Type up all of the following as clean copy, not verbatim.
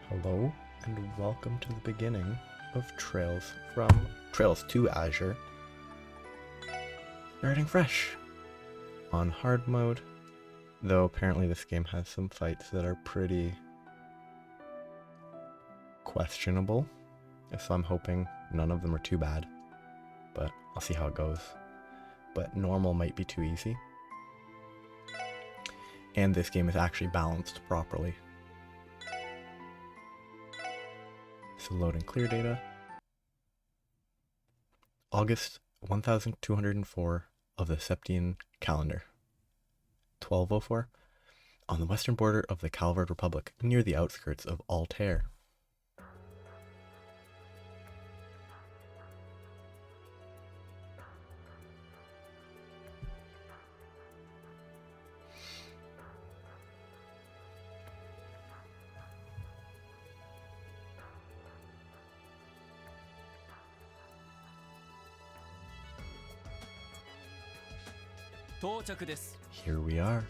Hello and welcome to the beginning of Trails to Azure. Starting fresh on hard mode, though apparently this game has some fights that are pretty questionable, so I'm hoping none of them are too bad, but I'll see how it goes. But normal might be too easy, and this game is actually balanced properly. So load and clear data. August 1204 of the Septian calendar. 1204. On the western border of the Calvard Republic, near the outskirts of Altair. Here we are.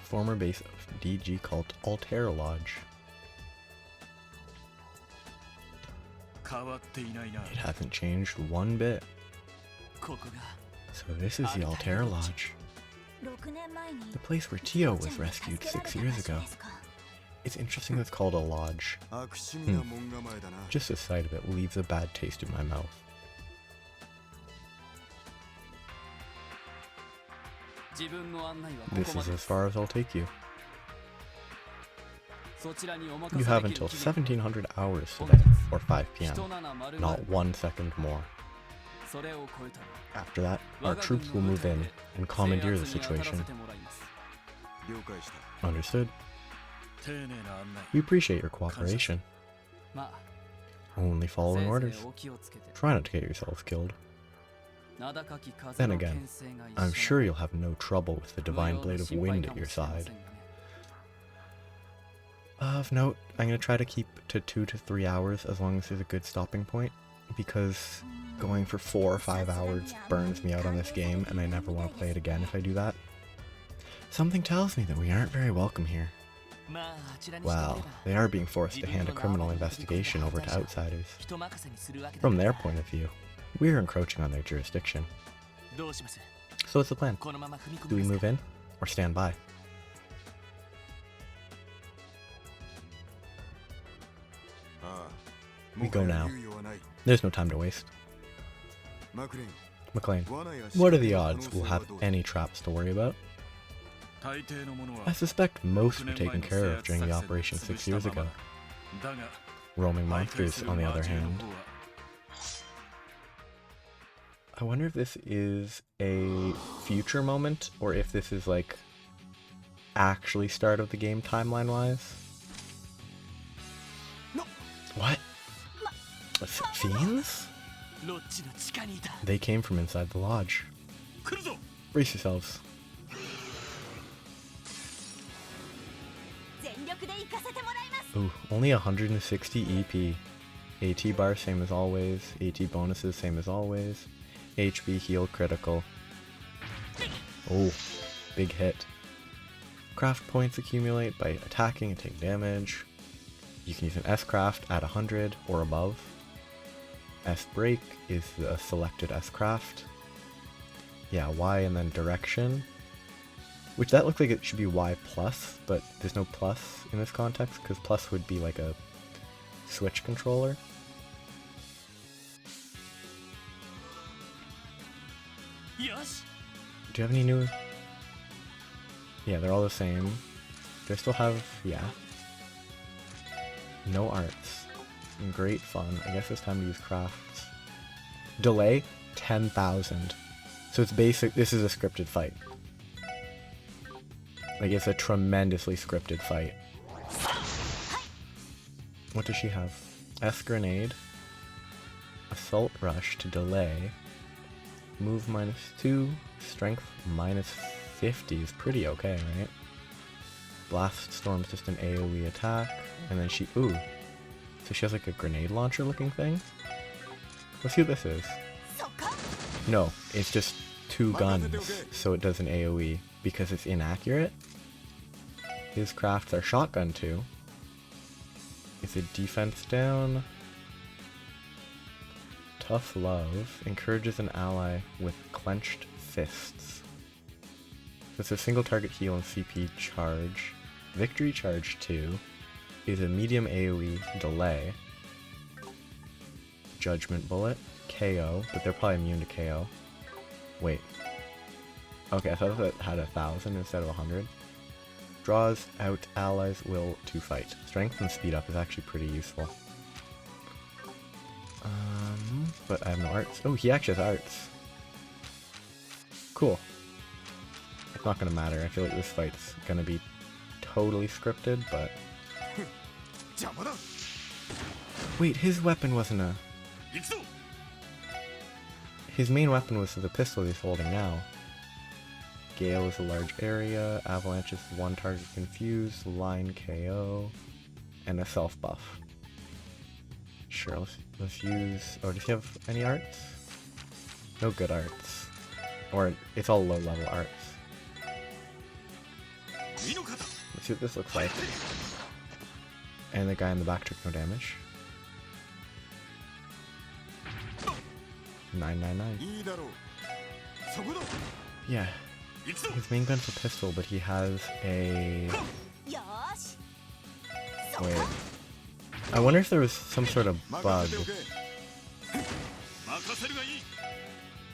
Former base of DG cult Altair Lodge. It hasn't changed one bit. So this is the Altair Lodge. The place where Tio was rescued 6 years ago. It's interesting that it's called a lodge. Just the sight of it leaves a bad taste in my mouth. This is as far as I'll take you. You have until 1700 hours today, or 5 PM, not 1 second more. After that, our troops will move in and commandeer the situation. Understood. We appreciate your cooperation. Only following orders. Try not to get yourselves killed. Then again, I'm sure you'll have no trouble with the Divine Blade of Wind at your side. Of note, I'm going to try to keep to 2 to 3 hours as long as there's a good stopping point, because going for 4 or 5 hours burns me out on this game, and I never want to play it again if I do that. Something tells me that we aren't very welcome here. Well, they are being forced to hand a criminal investigation over to outsiders. From their point of view, we're encroaching on their jurisdiction. So what's the plan? Do we move in, or stand by? We go now. There's no time to waste. McLean, what are the odds we'll have any traps to worry about? I suspect most were taken care of during the operation 6 years ago. Roaming monsters, on the other hand. I wonder if this is a future moment, or if this is like actually start of the game timeline-wise. What? Fiends? They came from inside the lodge. Brace yourselves. Ooh, only 160 EP. AT bar same as always. AT bonuses same as always. HP heal critical. Oh, big hit. Craft points accumulate by attacking and taking damage. You can use an S-craft at 100 or above. S-break is the selected S-craft. Yeah, Y and then direction. Which that looks like it should be Y plus, but there's no plus in this context, because plus would be like a Switch controller. Yes. Do you have any new? Yeah, they're all the same. Do I still have, yeah. No arts. Great fun. I guess it's time to use crafts. Delay, 10,000. So it's basic, this is a scripted fight. Like, it's a tremendously scripted fight. What does she have? S-grenade. Assault rush to delay. Move -2. Strength -50 is pretty okay, right? Blast storm's just an AoE attack. And then she, ooh. So she has like a grenade launcher looking thing? Let's see what this is. No, it's just 2 guns, so it does an AoE, because it's inaccurate. His crafts are shotgun 2. Is it defense down? Tough Love encourages an ally with clenched fists. So it's a single target heal and CP charge. Victory Charge 2 is a medium AoE delay. Judgment Bullet, KO, but they're probably immune to KO. Wait. Okay, I thought it had 1,000 instead of 100. Draws out allies' will to fight. Strength and speed up is actually pretty useful. But I have no arts. Oh, he actually has arts. Cool. It's not gonna matter. I feel like this fight's gonna be totally scripted, but... Wait, his weapon wasn't a... His main weapon was the pistol he's holding now. Gale is a large area, Avalanche is 1 target confused, Line KO, and a self buff. Sure, let's use... Oh, does he have any arts? No good arts. Or, it's all low level arts. Let's see what this looks like. And the guy in the back took no damage. 999. Yeah. His main gun's a pistol, but he has a... Wait. I wonder if there was some sort of bug.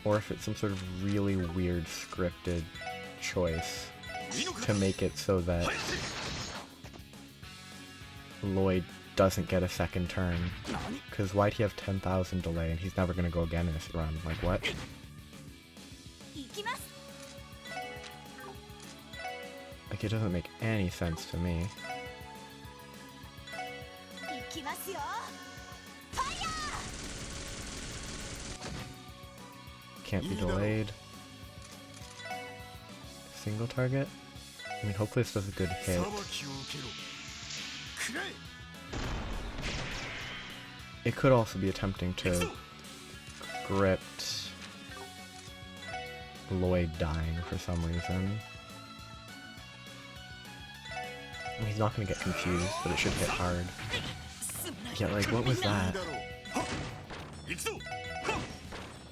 Or if it's some sort of really weird scripted choice to make it so that Lloyd doesn't get a second turn. Because why'd he have 10,000 delay and he's never going to go again in this run? Like, what? Like, it doesn't make any sense to me. Can't be delayed. Single target? I mean, hopefully this does a good hit. It could also be attempting to script Lloyd dying for some reason. I mean, he's not going to get confused, but it should hit hard. Yeah, like, what was that?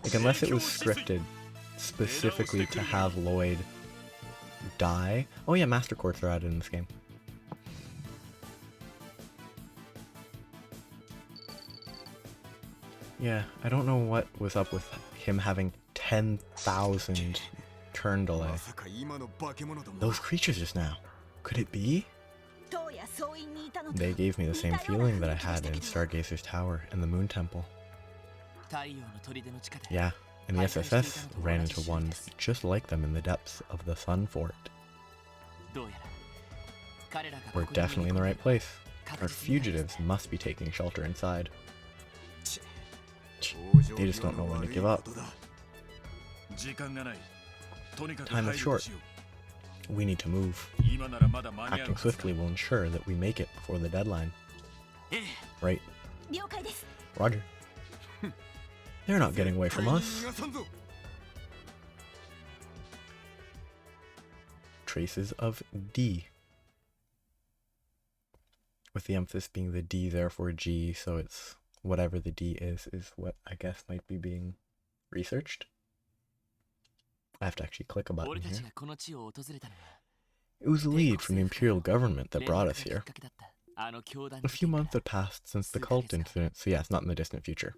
Like, unless it was scripted specifically to have Lloyd die. Oh yeah, Master Quartz are added in this game. Yeah, I don't know what was up with him having 10,000 turn delay. Those creatures just now. Could it be? They gave me the same feeling that I had in Stargazer's Tower and the Moon Temple. Yeah, and the SSS ran into ones just like them in the depths of the Sun Fort. We're definitely in the right place. Our fugitives must be taking shelter inside. They just don't know when to give up. Time is short. We need to move. Acting swiftly will ensure that we make it before the deadline. Right. Roger. They're not getting away from us. Traces of D. With the emphasis being the D, therefore G, so it's whatever the D is what I guess might be being researched. I have to actually click a button here. It was a lead from the Imperial government that brought us here. A few months had passed since the cult incident, so yeah, it's not in the distant future.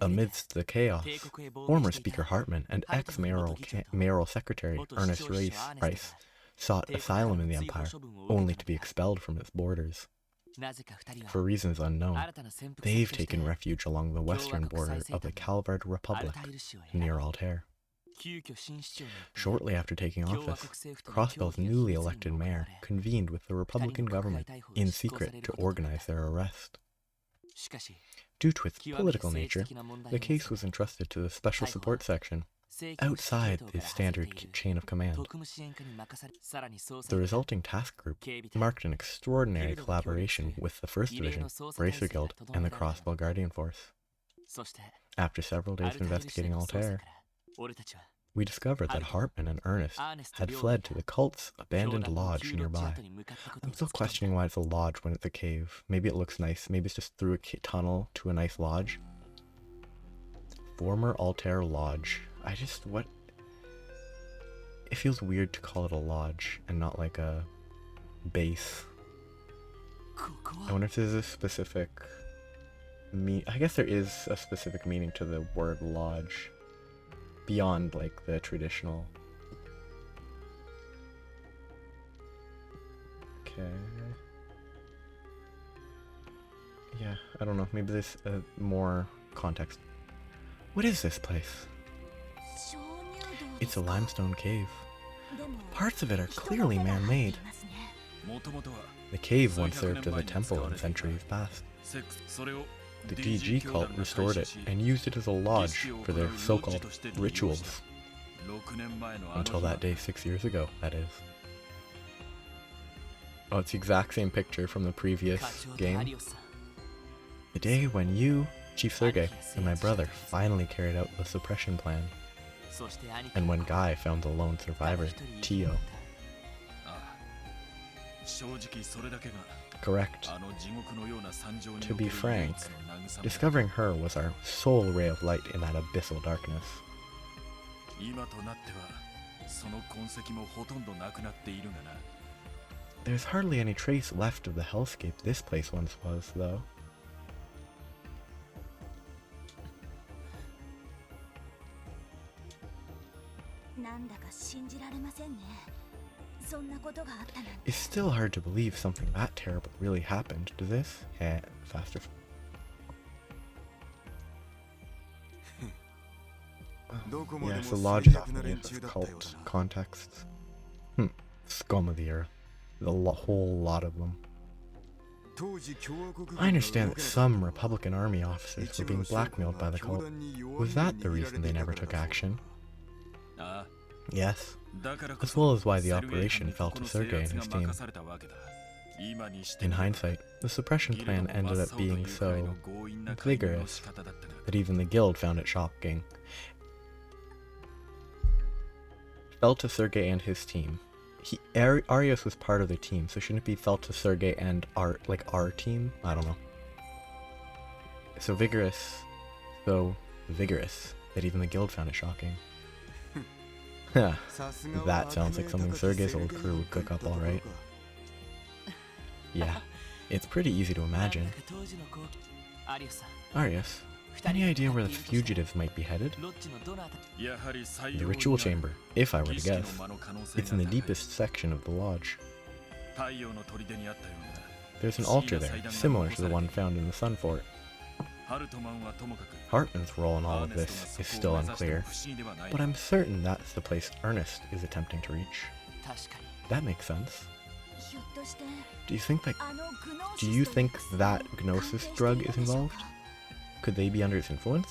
Amidst the chaos, former Speaker Hartman and ex-mayoral secretary Ernest Rice sought asylum in the Empire, only to be expelled from its borders. For reasons unknown, they've taken refuge along the western border of the Calvard Republic, near Altair. Shortly after taking office, Crossbell's newly elected mayor convened with the Republican government in secret to organize their arrest. Due to its political nature, the case was entrusted to the Special Support Section, outside the standard chain of command. The resulting task group marked an extraordinary collaboration with the 1st Division, Bracer Guild, and the Crossbell Guardian Force. After several days of investigating Altair, We discovered that Hartman and Ernest had fled to the cult's abandoned lodge nearby. I'm still questioning why it's a lodge when it's a cave. Maybe it looks nice. Maybe it's just through a tunnel to a nice lodge. Former Altair Lodge. What? It feels weird to call it a lodge and not like a base. I wonder if there's a specific I guess there is a specific meaning to the word lodge beyond like the traditional. Okay. Yeah, I don't know. Maybe there's more context. What is this place? It's a limestone cave. Parts of it are clearly man-made. The cave once served as a temple in centuries past. The DG cult restored it and used it as a lodge for their so-called rituals. Until that day 6 years ago, that is. Oh, it's the exact same picture from the previous game. The day when you, Chief Sergei, and my brother finally carried out the suppression plan. And when Guy found the lone survivor, Tio. Correct. To be frank, discovering her was our sole ray of light in that abyssal darkness. There's hardly any trace left of the hellscape this place once was, though. It's still hard to believe something that terrible really happened. Does this? Faster. Yes, the lodge is often used as cult contexts. Scum of the earth. Whole lot of them. I understand that some Republican Army officers were being blackmailed by the cult. Was that the reason they never took action? Yes, as well as why the operation fell to Sergei and his team. In hindsight, the suppression plan ended up being so vigorous that even the guild found it shocking. Fell to Sergei and his team. Arios was part of the team, so shouldn't it be fell to Sergei and our team? I don't know. So vigorous that even the guild found it shocking. That sounds like something Sergei's old crew would cook up alright. Yeah, it's pretty easy to imagine. Arias, any idea where the fugitives might be headed? The ritual chamber, if I were to guess. It's in the deepest section of the lodge. There's an altar there, similar to the one found in the Sun Fort. Hartman's role in all of this is still unclear, but I'm certain that's the place Ernest is attempting to reach. That makes sense. Do you think that Gnosis drug is involved? Could they be under its influence?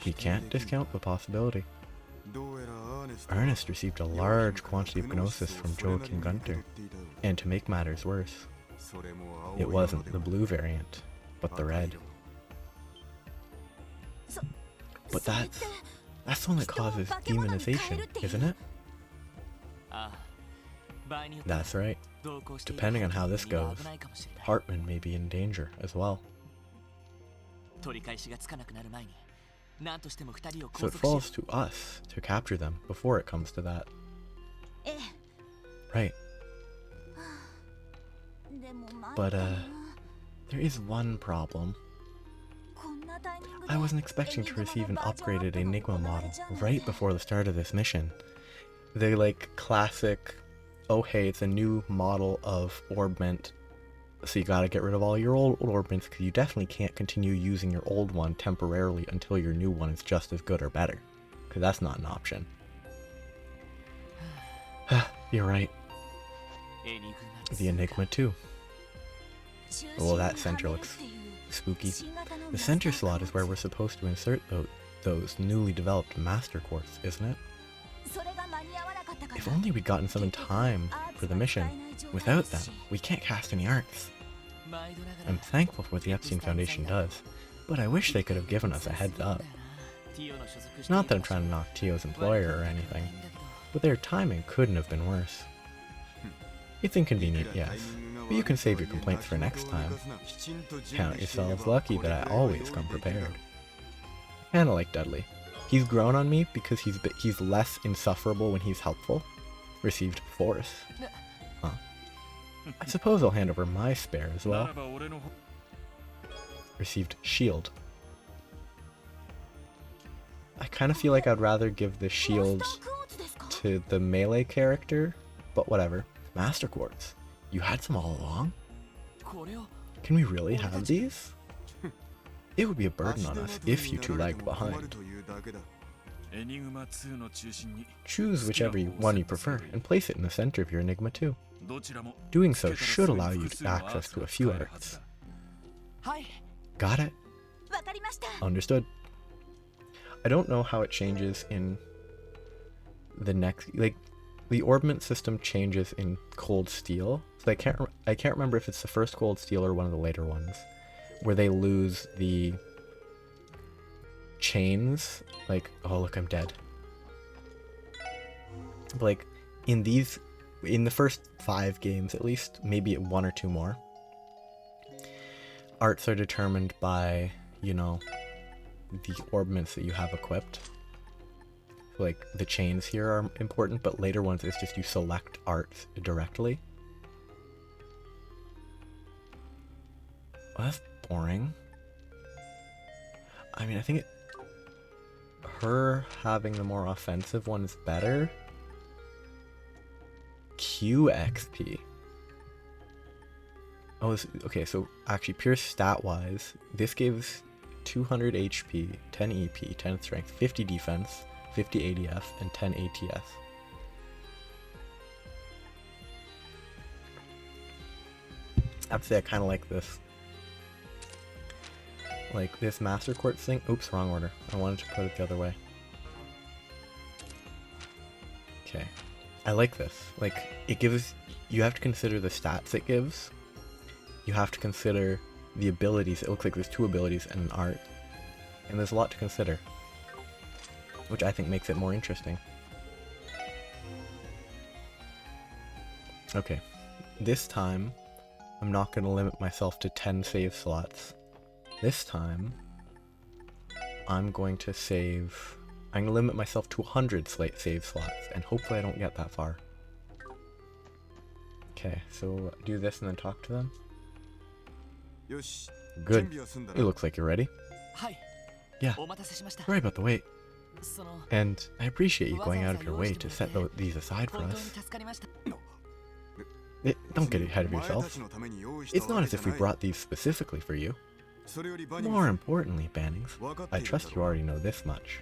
We can't discount the possibility. Ernest received a large quantity of Gnosis from Joachim Gunter, and to make matters worse, it wasn't the blue variant, but the red. But that's the one that causes demonization, isn't it? That's right. Depending on how this goes, Hartman may be in danger as well. So it falls to us to capture them before it comes to that. Right. But there is one problem. I wasn't expecting to receive an upgraded Enigma model right before the start of this mission. The classic, oh hey, it's a new model of Orbment, so you gotta get rid of all your old Orbments because you definitely can't continue using your old one temporarily until your new one is just as good or better, because that's not an option. You're right. The Enigma too. Well, that center looks spooky. The center slot is where we're supposed to insert those newly developed Master Quartz, isn't it? If only we'd gotten some in time for the mission. Without them, we can't cast any arts. I'm thankful for what the Epstein Foundation does, but I wish they could have given us a heads up. Not that I'm trying to knock Tio's employer or anything, but their timing couldn't have been worse. It's inconvenient, yes, but you can save your complaints for next time. Count yourselves lucky that I always come prepared. Kinda like Dudley. He's grown on me because he's less insufferable when he's helpful. Received force. Huh. I suppose I'll hand over my spare as well. Received shield. I kind of feel like I'd rather give the shield to the melee character, but whatever. Master Quartz. You had some all along? Can we really have these? It would be a burden on us if you two lagged behind. Choose whichever one you prefer and place it in the center of your Enigma 2. Doing so should allow you access to a few arts. Got it? Understood. I don't know how it changes in the next, like, the orbment system changes in Cold Steel. So I can't remember if it's the first Cold Steel or one of the later ones, where they lose the chains. Like, oh look, I'm dead. But like in the first 5 games at least, maybe 1 or 2 more, arts are determined by, you know, the orbments that you have equipped. Like, the chains here are important, but later ones it's just you select arts directly. Well, that's boring. I mean, I think her having the more offensive one is better. QXP. Oh, okay, so actually, pure stat-wise, this gives 200 HP, 10 EP, 10 strength, 50 defense, 50 ADF, and 10 ATS. I have to say I kind of like this. Like this Master Quartz thing. Oops, wrong order. I wanted to put it the other way. Okay. I like this. Like, it gives... You have to consider the stats it gives. You have to consider the abilities. It looks like there's 2 abilities and an art. And there's a lot to consider, which I think makes it more interesting. Okay. This time, I'm not going to limit myself to 10 save slots. This time, I'm going to limit myself to 100 save slots, and hopefully I don't get that far. Okay, so do this and then talk to them. Good. It looks like you're ready. Yeah, sorry about the wait. And I appreciate you going out of your way to set these aside for us. Don't get ahead of yourself. It's not as if we brought these specifically for you. More importantly, Bannings, I trust you already know this much.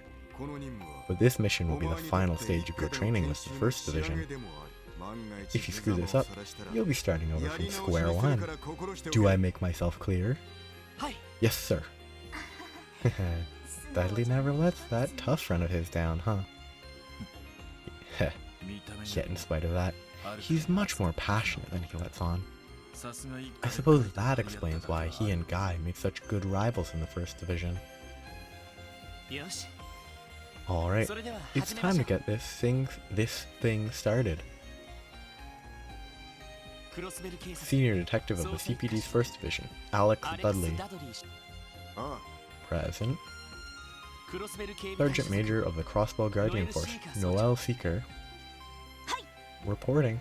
But this mission will be the final stage of your training with the 1st Division. If you screw this up, you'll be starting over from square one. Do I make myself clear? Yes, sir. Dudley never lets that tough friend of his down, huh? Yet in spite of that, he's much more passionate than he lets on. I suppose that explains why he and Guy make such good rivals in the 1st Division. Alright, it's time to get this thing started. Senior Detective of the CPD's 1st Division, Alex Dudley. Present. Sergeant Major of the Crossbell Guardian Force, Noel Seeker. Reporting.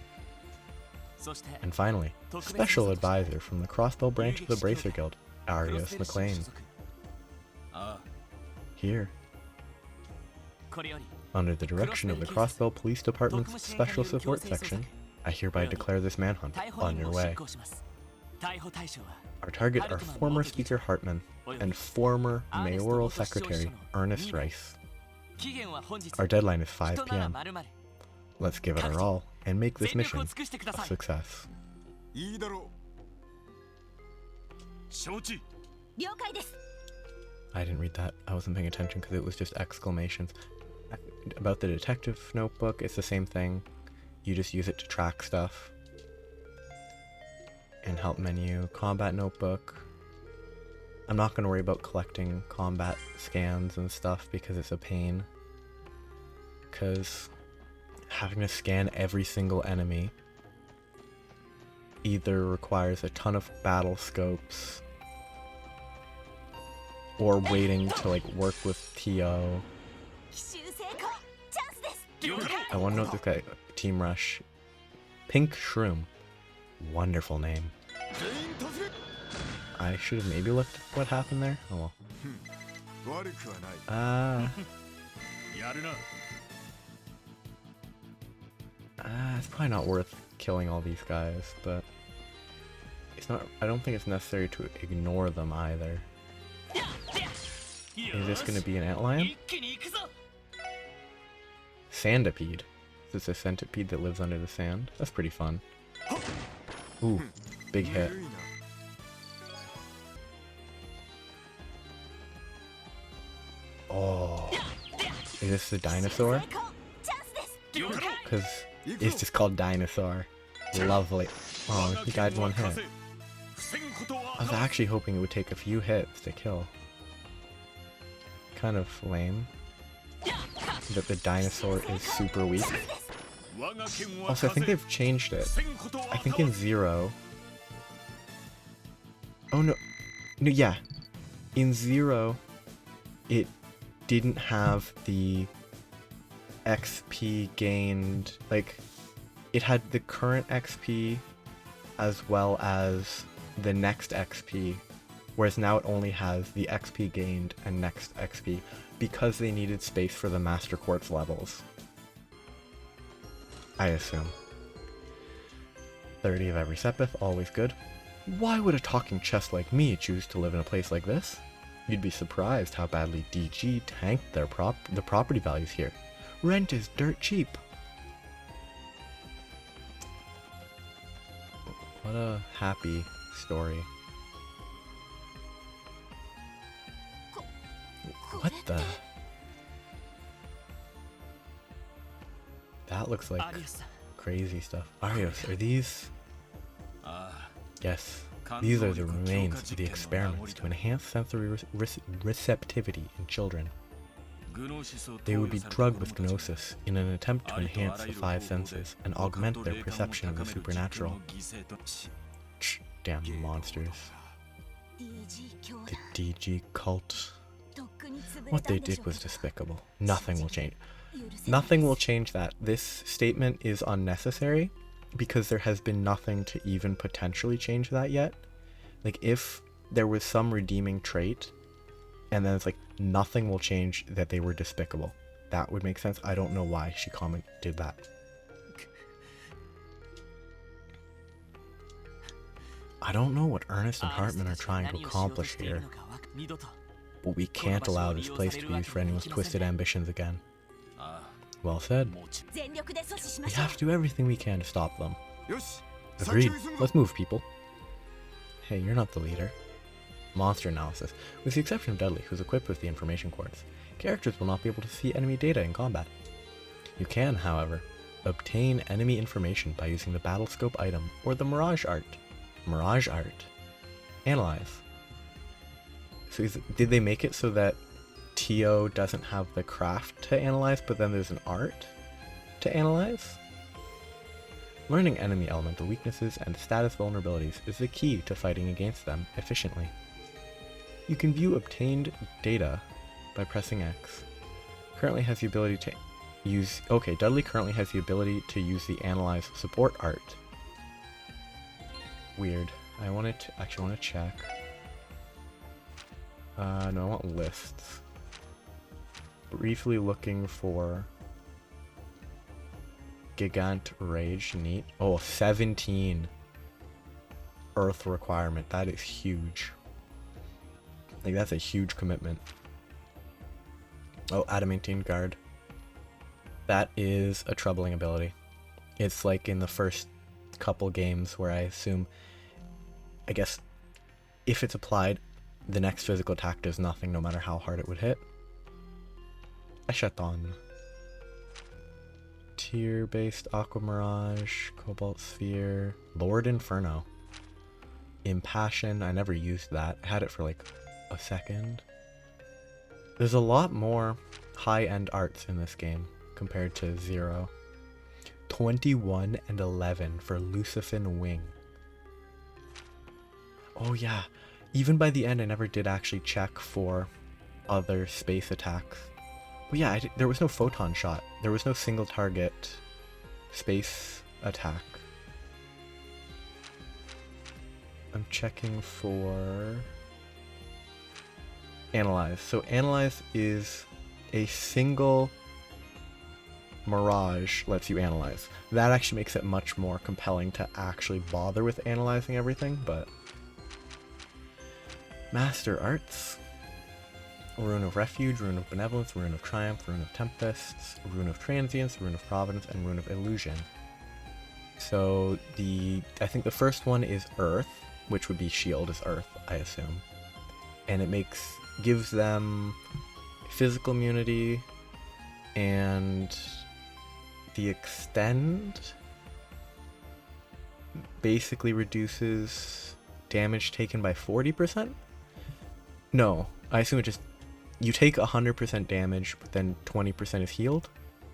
And finally, Special Advisor from the Crossbell branch of the Bracer Guild, Arios McLean. Here. Under the direction of the Crossbell Police Department's Special Support Section, I hereby declare this manhunt on your way. Our target are former Speaker Hartman and former Mayoral Secretary Ernest Rice. Our deadline is 5 PM. Let's give it our all and make this mission a success. I didn't read that. I wasn't paying attention because it was just exclamations. About the detective notebook, it's the same thing. You just use it to track stuff. And help menu, combat notebook. I'm not going to worry about collecting combat scans and stuff because it's a pain. Because having to scan every single enemy either requires a ton of battle scopes or waiting to like work with TO. I want to know what this guy, Team Rush. Pink Shroom. Wonderful name. I should have maybe looked at what happened there. Oh well. It's probably not worth killing all these guys, but it's not. I don't think it's necessary to ignore them either. Is this going to be an antlion? Sandipede. Is this a centipede that lives under the sand? That's pretty fun. Ooh, big hit. Oh, is this the dinosaur? Because it's just called Dinosaur. Lovely. Oh, he died in one hit. I was actually hoping it would take a few hits to kill. Kind of lame that the dinosaur is super weak. Also, I think they've changed it. I think in Zero... Oh no. No, yeah. In Zero, it didn't have the XP gained, like, it had the current XP as well as the next XP, whereas now it only has the XP gained and next XP because they needed space for the Master Quartz levels. I assume. 30 of every Sepith, always good. Why would a talking chest like me choose to live in a place like this? You'd be surprised how badly DG tanked the property values here. Rent is dirt cheap. What a happy story. What the? That looks like crazy stuff. Arios, are these? Yes, these are the remains of the experiments to enhance sensory receptivity in children. They would be drugged with gnosis in an attempt to enhance the five senses and augment their perception of the supernatural. Damn monsters. The DG cult. What they did was despicable. Nothing will change. Nothing will change that. This statement is unnecessary because there has been nothing to even potentially change that yet. Like, if there was some redeeming trait and then it's like, nothing will change that they were despicable, that would make sense. I don't know why she did that. I don't know what Ernest and Hartman are trying to accomplish here, but we can't allow this place to be used for anyone's twisted ambitions again. Well said. We have to do everything we can to stop them. Agreed. Let's move, people. Hey, you're not the leader. Monster analysis. With the exception of Dudley, who's equipped with the information quartz, characters will not be able to see enemy data in combat. You can, however, obtain enemy information by using the battle scope item or the Mirage Art. Mirage Art. Analyze. So did they make it so that TO doesn't have the craft to analyze, but then there's an art to analyze? Learning enemy elemental weaknesses and status vulnerabilities is the key to fighting against them efficiently. You can view obtained data by pressing X. Currently has the ability to use... Okay, Dudley currently has the ability to use the Analyze support art. Weird. I actually want to check. No, I want lists. Briefly looking for Gigant Rage. Neat. Oh, 17 Earth requirement. That is huge. Like, that's a huge commitment. Oh, Adamantine Guard. That is a troubling ability. It's like in the first couple games where I guess if it's applied, the next physical attack does nothing no matter how hard it would hit. Eschaton. Tier-based Aqua Mirage, Cobalt Sphere, Lord Inferno. Impassion, I never used that. I had it for like a second. There's a lot more high-end arts in this game compared to 0. 21 and 11 for Lucifin Wing. Oh yeah, even by the end I never did actually check for other space attacks. But yeah, there was no photon shot. There was no single target space attack. I'm checking for Analyze. So Analyze is a single mirage lets you analyze. That actually makes it much more compelling to actually bother with analyzing everything, but Master Arts. Rune of Refuge, Rune of Benevolence, Rune of Triumph, Rune of Tempests, Rune of Transience, Rune of Providence, and Rune of Illusion. So I think the first one is Earth, which would be Shield is Earth, I assume. And it gives them physical immunity, and the Extend basically reduces damage taken by 40%? No, I assume it just, you take 100% damage, but then 20% is healed?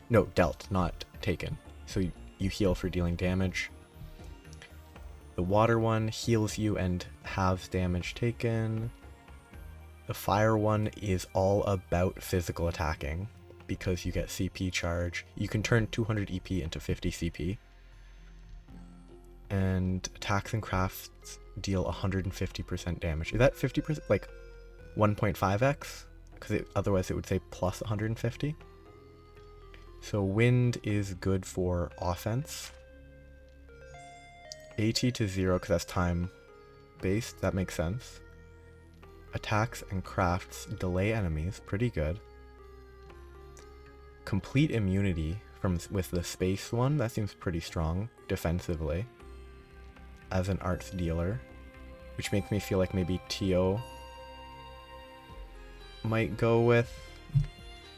No, dealt, not taken. So you heal for dealing damage. The water one heals you and halves damage taken. The fire one is all about physical attacking, because you get CP charge. You can turn 200 EP into 50 CP. And attacks and crafts deal 150% damage. Is that 50%? Like 1.5x? Because otherwise it would say plus 150. So wind is good for offense. AT to 0 because that's time based. That makes sense. Attacks and crafts delay enemies. Pretty good. Complete immunity with the space one. That seems pretty strong defensively as an arts dealer, which makes me feel like maybe Tio might go with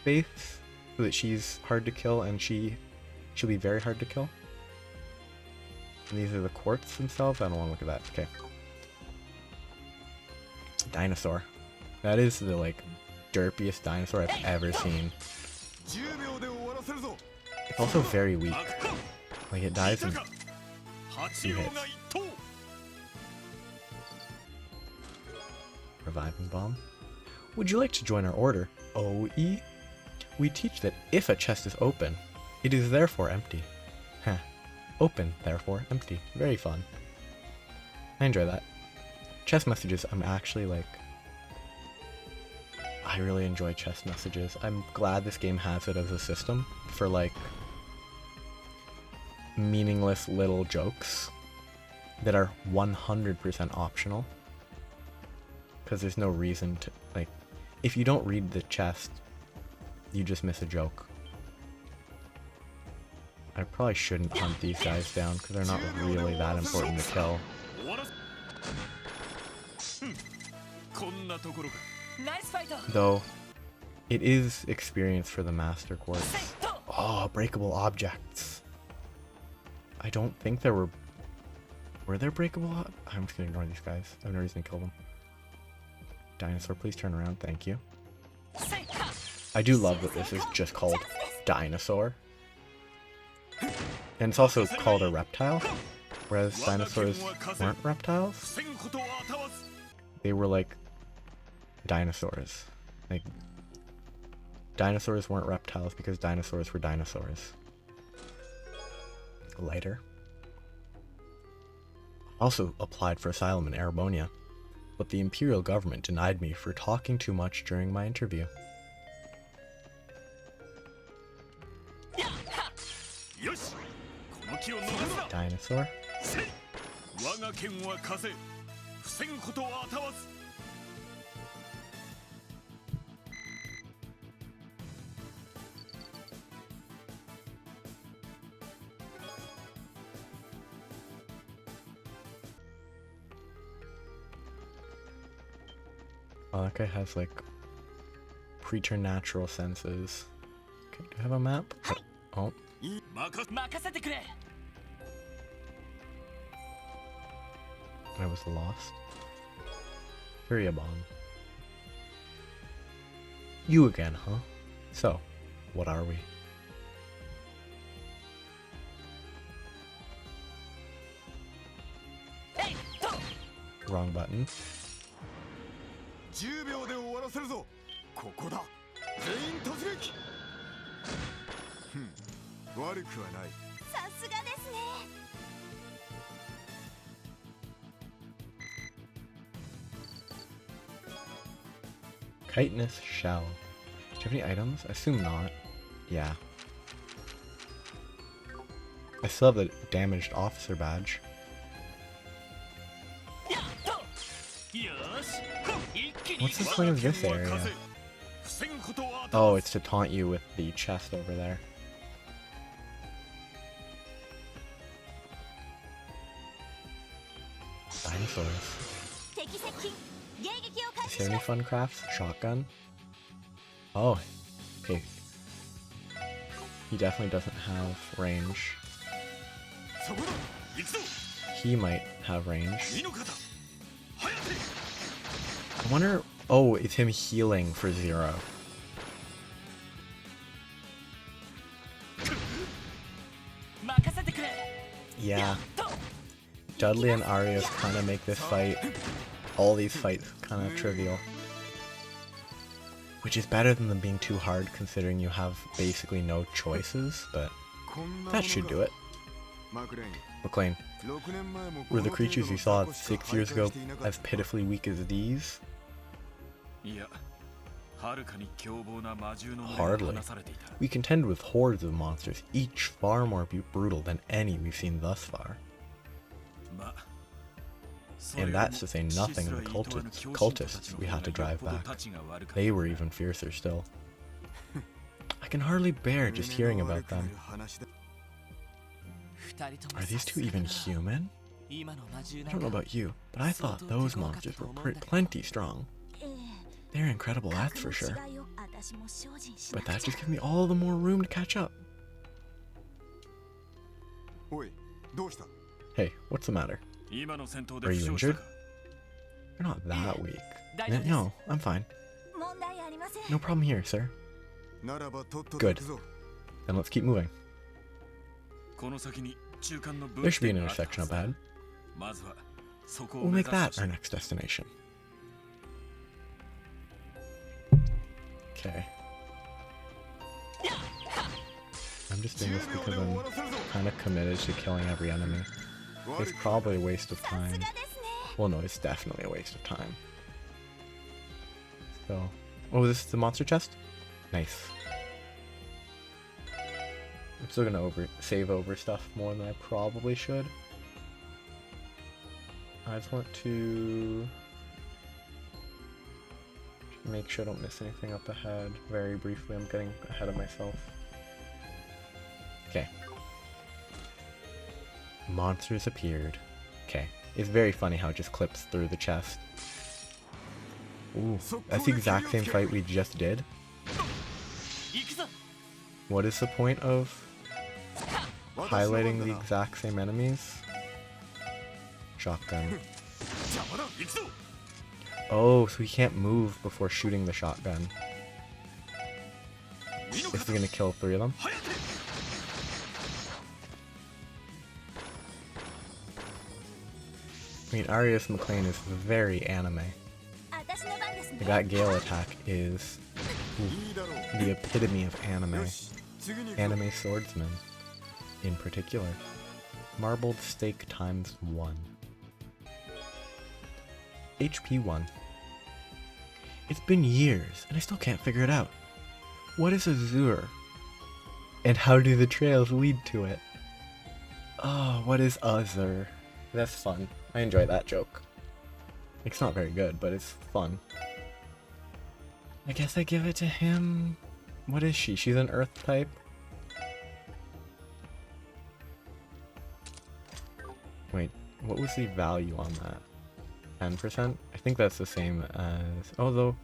Faith, so that she's hard to kill, and she'll be very hard to kill. And these are the quartz themselves. I don't want to look at that. Okay. Dinosaur. That is the like derpiest dinosaur I've ever seen. It's also very weak. Like it dies in 2 hits. Reviving Bomb. Would you like to join our order, OE? We teach that if a chest is open, it is therefore empty. Heh. Open, therefore empty. Very fun. I enjoy that. Chest messages, I'm actually like... I really enjoy chest messages. I'm glad this game has it as a system for like meaningless little jokes that are 100% optional. Because there's no reason to, like, if you don't read the chest, you just miss a joke. I probably shouldn't hunt these guys down because they're not really that important to kill. Though, it is experience for the Master Quartz. Oh, breakable objects. I don't think there were... Were there breakable... I'm just gonna ignore these guys. I have no reason to kill them. Dinosaur, please turn around. Thank you. I do love that this is just called Dinosaur. And it's also called a reptile, whereas dinosaurs weren't reptiles. They were like dinosaurs. Like, dinosaurs weren't reptiles because dinosaurs were dinosaurs. Lighter. Also applied for asylum in Arabonia, but the imperial government denied me for talking too much during my interview. Dinosaur. Oh, that guy has like preternatural senses. Okay, do I have a map? Oh. I was lost. Furiabon. You again, huh? So, what are we? Wrong button. 10秒で終わらせるぞ。ここだ。全員突撃。悪くはない。さすがですね。Chitinous shell. Do you have any items? I assume not. Yeah. I still have the damaged officer badge. What's the point of this area? Oh, it's to taunt you with the chest over there. Dinosaurs. Does he have any fun crafts? Shotgun? Oh, okay. He definitely doesn't have range. He might have range. I wonder... Oh, it's him healing for 0. Yeah. Dudley and Arias kind of make this fight, all these fights, kind of trivial. Which is better than them being too hard considering you have basically no choices, but that should do it. McLean, were the creatures you saw 6 years ago as pitifully weak as these? Hardly. We contend with hordes of monsters, each far more brutal than any we've seen thus far. And that's to say nothing of the cultists we had to drive back. They were even fiercer still. I can hardly bear just hearing about them. Are these two even human? I don't know about you, but I thought those monsters were plenty strong. They're incredible, that's for sure. But that just gives me all the more room to catch up. Hey, what's the matter? Are you injured? You're not that weak. No, I'm fine. No problem here, sir. Good. Then let's keep moving. There should be an intersection up ahead. We'll make that our next destination. Okay. I'm just doing this because I'm kind of committed to killing every enemy. It's probably a waste of time. Well, no, it's definitely a waste of time. So, oh, this is the monster chest? Nice. I'm still gonna save over stuff more than I probably should. I just want to make sure I don't miss anything up ahead. Very briefly, I'm getting ahead of myself. Okay. Monsters appeared. Okay. It's very funny how it just clips through the chest. Ooh, that's the exact same fight we just did. What is the point of highlighting the exact same enemies? Shotgun. Oh, so he can't move before shooting the shotgun. This is gonna kill 3 of them. I mean, Arias McLean is very anime. That Gale attack is the epitome of anime. Anime swordsman, in particular. Marbled stake times 1. HP 1. It's been years, and I still can't figure it out. What is Azure? And how do the trails lead to it? Oh, what is Azure? That's fun. I enjoy that joke. It's not very good, but it's fun. I guess I give it to him. What is she? She's an earth type? Wait, what was the value on that? 10%? I think that's the same as... Although...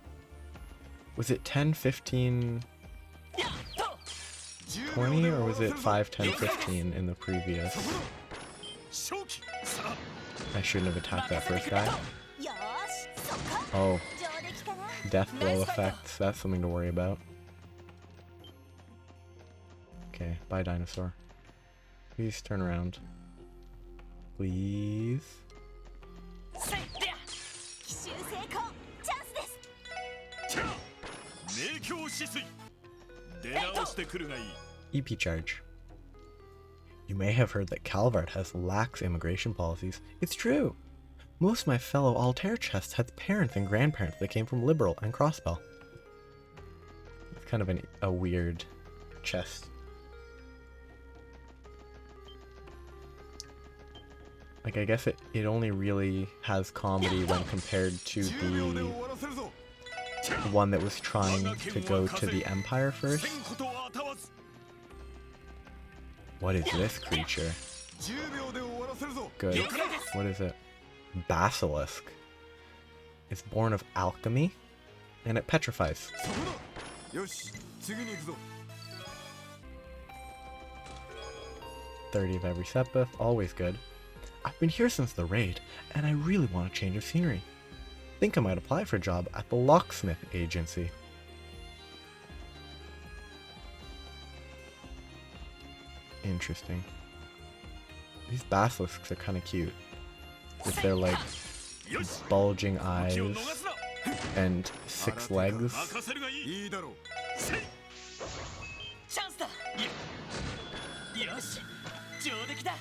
Was it 10, 15... 20, or was it 5, 10, 15 in the previous? I shouldn't have attacked that first guy. Oh. death blow effects, that's something to worry about. Okay, bye dinosaur. Please turn around. Please. 奇襲成功チャンスですキャー明鏡止水出直してくるがいい EP charge. You may have heard that Calvard has lax immigration policies. It's true. Most of my fellow Altair chests had parents and grandparents that came from Liberal and Crossbell. It's kind of a weird chest. Like, I guess it only really has comedy when compared to the one that was trying to go to the Empire first. What is this creature? Good. What is it? Basilisk. It's born of alchemy, and it petrifies. 30 of every Sepith, always good. I've been here since the raid, and I really want a change of scenery. Think I might apply for a job at the locksmith agency. Interesting. These basilisks are kind of cute. With their, like, bulging eyes and 6 legs. チャンスだよし上出来だ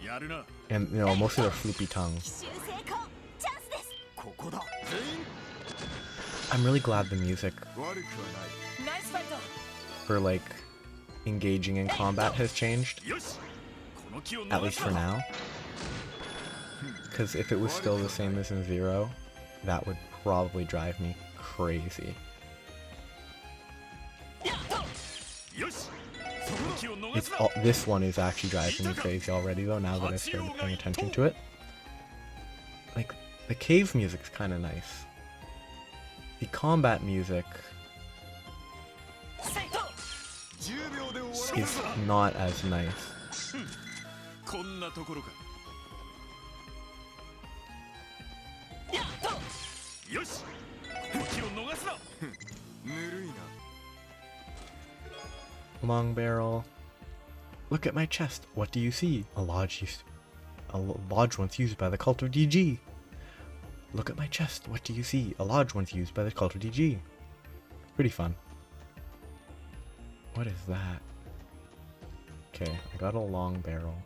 やるな And, you know, most of their floopy tongue. 奇襲成功チャンスですここだ全員 I'm really glad the music 悪くはない ナイスファイト for, like, engaging in combat has changed. よしこの気を At least for now. Because if it was still the same as in Zero, that would probably drive me crazy. よしその気を逃 It's すな all, this one is actually driving me crazy already though, now that I started paying attention to it. Like, the cave music's kind of nice. The combat music 10秒で終わら is not as nice. こんなところかよしこの気を逃すなぬるいな Long barrel. Look at my chest. What do you see? A lodge once used by the cult of DG. Look at my chest. What do you see? A lodge once used by the cult of DG. Pretty fun. What is that? Okay, I got a long barrel.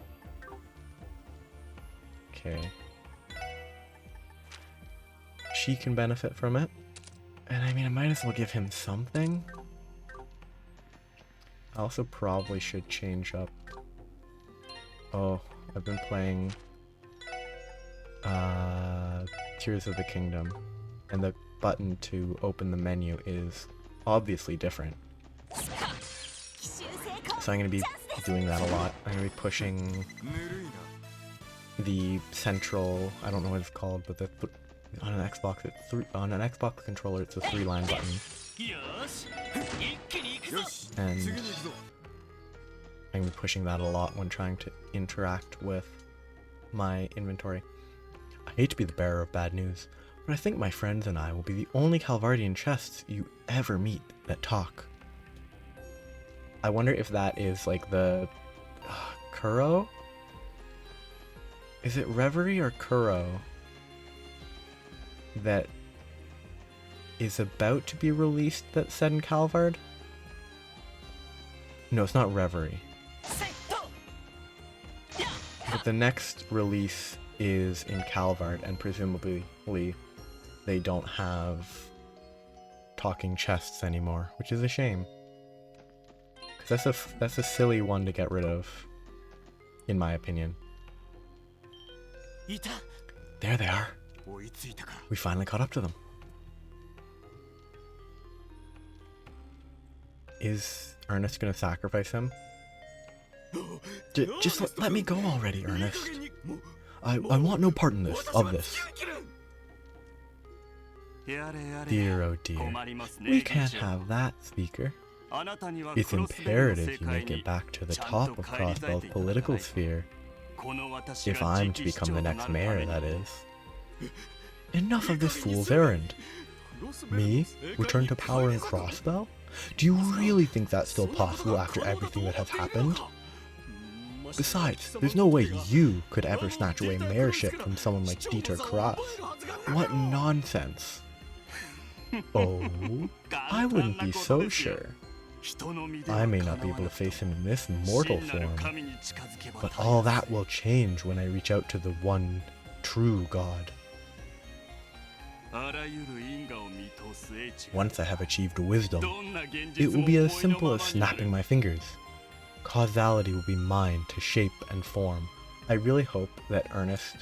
Okay. She can benefit from it. And I mean, I might as well give him something. I also probably should change up. Oh, I've been playing Tears of the Kingdom, and the button to open the menu is obviously different. So I'm going to be doing that a lot. I'm going to be pushing ぬるいな the central, I don't know what it's called, but on an Xbox, on an Xbox controller, it's a 3-line button. よし一気に行くぞ And 次に行くぞ I'm gonna be pushing that a lot when trying to interact with my inventory. I hate to be the bearer of bad news, but I think my friends and I will be the only Calvardian chests you ever meet that talk. I wonder if that is like the Kuro? Is it Reverie or Kuro that is about to be released that's set in Calvard? No, it's not Reverie. But the next release is in Calvard, and presumably they don't have talking chests anymore, which is a shame. Because that's a silly one to get rid of, in my opinion. いた There they are. 追いついたか We finally caught up to them. Is Ernest gonna sacrifice him? Just let me go already, Ernest. I want no part in this, of this. Dear oh dear. We can't have that, Speaker. It's imperative you make it back to the top of Crossbell's political sphere. If I'm to become the next mayor, that is. Enough of this fool's errand. Me? Return to power in Crossbell? Do you really think that's still possible after everything that has happened? Besides, there's no way you could ever snatch away mayorship from someone like Dieter Kraus. What nonsense. Oh, I wouldn't be so sure. I may not be able to face him in this mortal form, but all that will change when I reach out to the one true God. Once I have achieved wisdom, it will be as simple as snapping my fingers. Causality will be mine to shape and form. I really hope that Ernest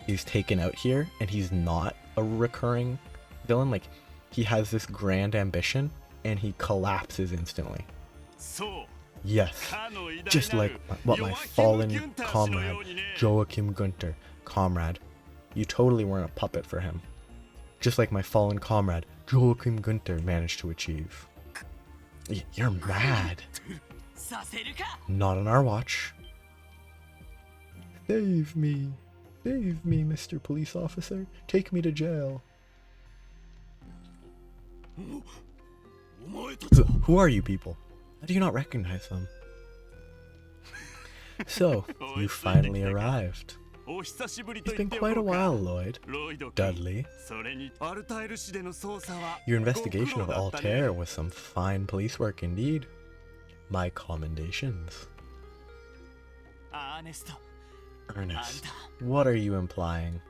is taken out here and he's not a recurring villain. Like, he has this grand ambition and he collapses instantly. Yes, just like what my fallen comrade, Joachim Günther, comrade. You totally weren't a puppet for him. Just like my fallen comrade, Joachim Günther, managed to achieve. You're mad. Not on our watch. Save me. Save me, Mr. Police Officer. Take me to jail. Who are you people? How do you not recognize them? So, you finally arrived. It's been quite a while, Lloyd. Dudley. Your investigation of Altair was some fine police work indeed. My commendations. Ernest, what are you implying?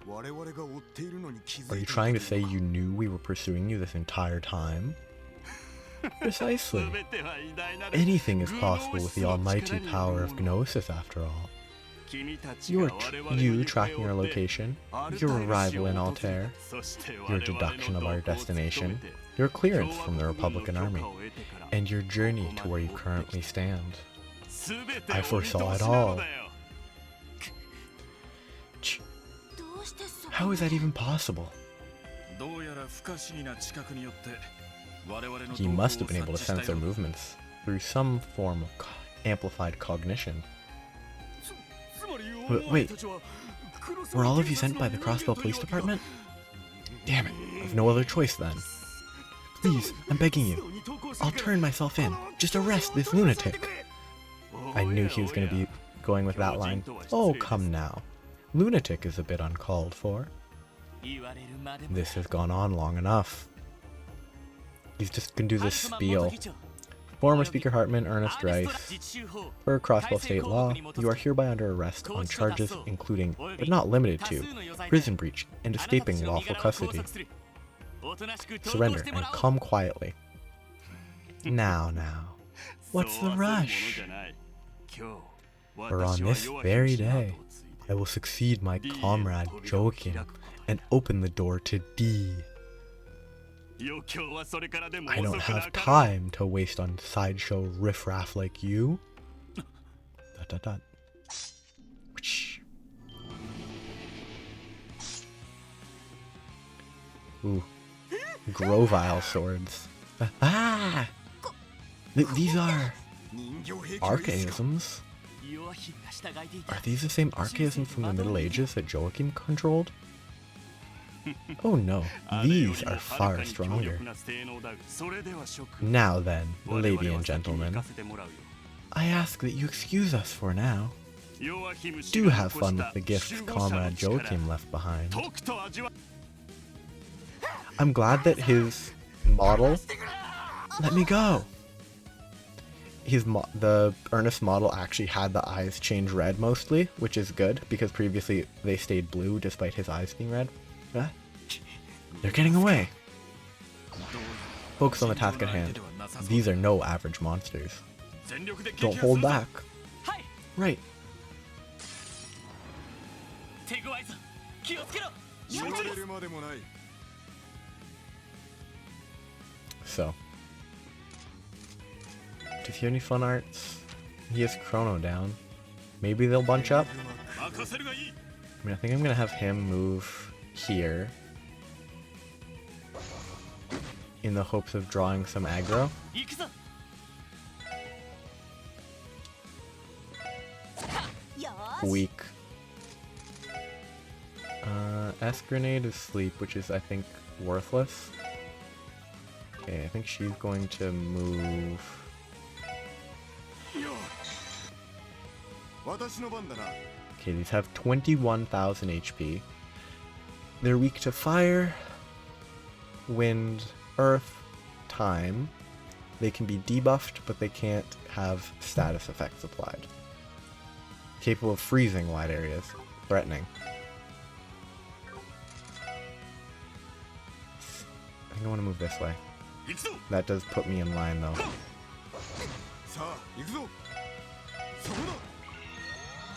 Are you trying to say you knew we were pursuing you this entire time? Precisely. Anything is possible with the almighty power of Gnosis, after all. You tracking our location, your arrival in Altair, your deduction of our destination, your clearance from the Republican Army, and your journey to where you currently stand. I foresaw it all. How is that even possible? He must have been able to sense their movements through some form of amplified cognition. Wait, were all of you sent by the Crossbell Police Department? Damn it, I've no other choice then. Please, I'm begging you. I'll turn myself in. Just arrest this lunatic. I knew he was going to be going with that line. Oh, come now. Lunatic is a bit uncalled for. This has gone on long enough. He's just going to do this spiel. Former Speaker Hartman, Ernest Rice. Per Crossbell State law, you are hereby under arrest on charges including, but not limited to, prison breach and escaping lawful custody. Surrender and come quietly. Now, what's the rush? For on this very day, I will succeed my comrade Joachim and open the door to D. I don't have time to waste on sideshow riffraff like you. ... Ooh. Grovile swords. Ah! These are... archaisms? Are these the same archaisms from the Middle Ages that Joachim controlled? Oh no, these are far stronger. Now then, lady and gentlemen, I ask that you excuse us for now. Do have fun with the gifts Comrade Joachim left behind. I'm glad that his model... Let me go! The Ernest model actually had the eyes change red mostly, which is good, because previously they stayed blue despite his eyes being red. They're getting away! Focus on the task at hand. These are no average monsters. Don't hold back. Right. So. Does he have any fun arts? He has Chrono down. Maybe they'll bunch up? I mean, I think I'm gonna have him move here in the hopes of drawing some aggro. S grenade is sleep, which is, I think, worthless. Okay, I think she's going to move. Okay, these have 21,000 HP. They're weak to fire, wind, earth, time. They can be debuffed, but they can't have status effects applied. Capable of freezing wide areas. Threatening. I think I want to move this way. That does put me in line, though.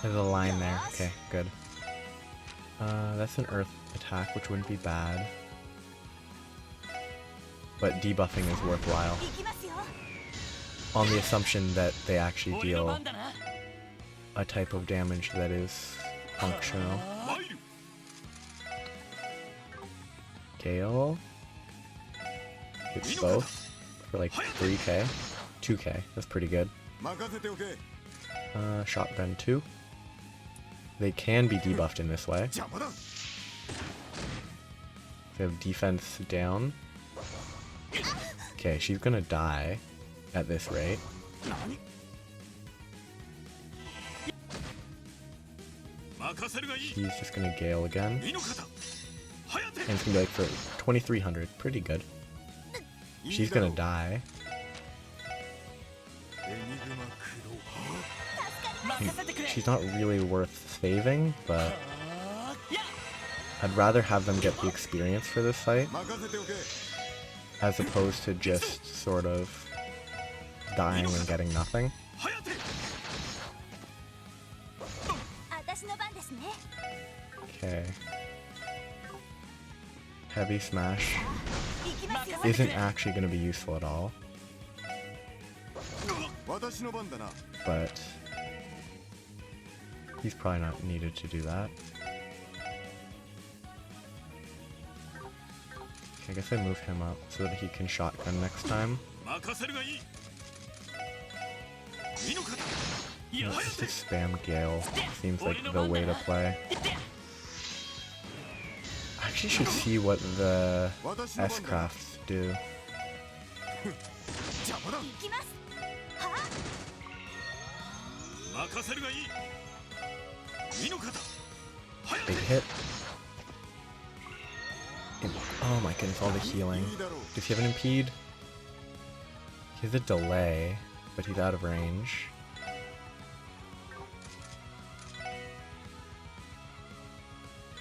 There's a line there. Okay, good. That's an earth attack, which wouldn't be bad. But debuffing is worthwhile. On the assumption that they actually deal a type of damage that is functional. Gale. Hits both for like 3k. 2k, that's pretty good. Shotgun 2. They can be debuffed in this way. They have defense down. Okay, she's gonna die at this rate. She's just gonna Gale again. And it's gonna be like for 2300. Pretty good. She's gonna die. She's not really worth saving, but I'd rather have them get the experience for this fight as opposed to just sort of dying and getting nothing. Okay. Heavy Smash isn't actually going to be useful at all. But he's probably not needed to do that. Okay, I guess I move him up so that he can shotgun next time. Let's just spam Gale. Seems like the way to play. I actually should see what the S-crafts do. Big hit. Oh my goodness, all the healing. Does he have an impede? He has a delay, but he's out of range.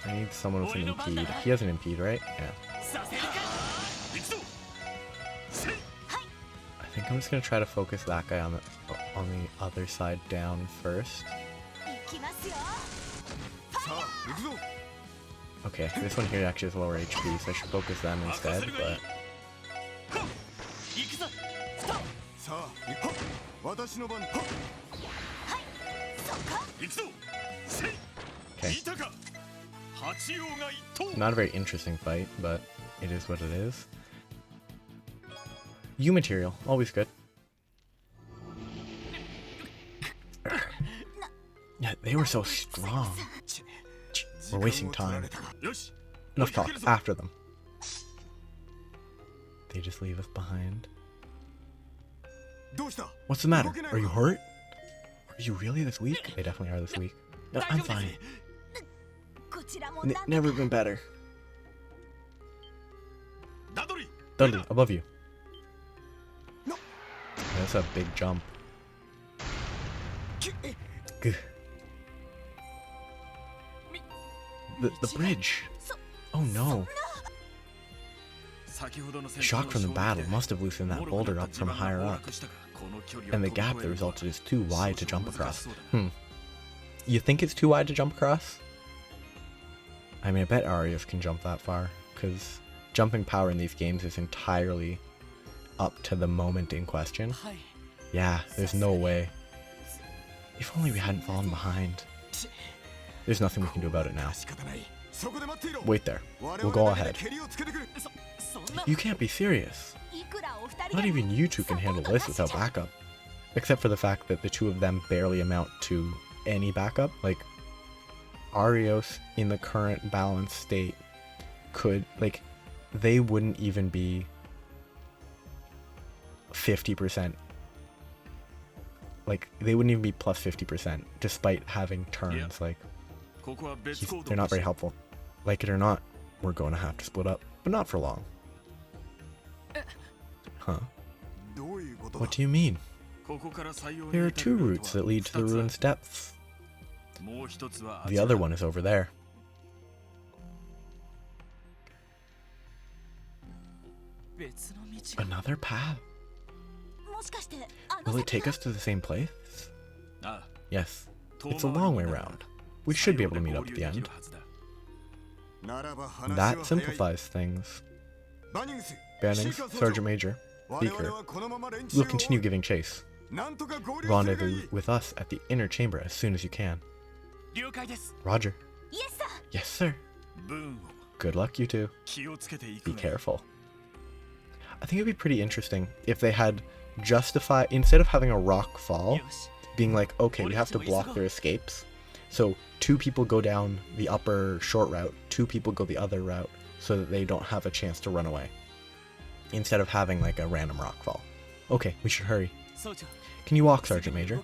I need someone with an impede. He has an impede, right? Yeah. I think I'm just gonna try to focus that guy on the other side down first. Okay, this one here actually has lower HP, so I should focus them instead, but... Okay. Not a very interesting fight, but it is what it is. U material, always good. Yeah, they were so strong. We're wasting time. Enough talk, after them. They just leave us behind. What's the matter? Are you hurt? Are you really this weak? They definitely are this weak. No, I'm fine. Never been better. Dudley, above you. That's a big jump. Gah. The bridge. Oh no. The shock from the battle must have loosened that boulder up from higher up. And the gap that resulted is too wide to jump across. You think it's too wide to jump across? I mean, I bet Arias can jump that far, because jumping power in these games is entirely up to the moment in question. Yeah, there's no way. If only we hadn't fallen behind. There's nothing we can do about it now. Wait there. We'll go ahead. You can't be serious. Not even you two can handle this without backup. Except for the fact that the two of them barely amount to any backup. Like, Arios in the current balanced state could, like, they wouldn't even be 50%. Like, they wouldn't even be plus 50% despite having turns. Like, they're not very helpful. Like it or not, we're going to have to split up, but not for long. Huh? What do you mean? There are 2 routes that lead to the ruin's depths. The other one is over there. Another path? Will it take us to the same place? Yes. It's a long way round. We should be able to meet up at the end. That simplifies things. Bannings, Sergeant Major, Beaker, we'll continue giving chase. Rendezvous with us at the inner chamber as soon as you can. Roger. Yes, sir. Good luck, you two. Be careful. I think it'd be pretty interesting if they had justify, instead of having a rock fall, being like, okay, we have to block their escapes. So 2 people go down the upper short route, 2 people go the other route, so that they don't have a chance to run away. Instead of having like a random rock fall. Okay, we should hurry. Can you walk, Sergeant Major?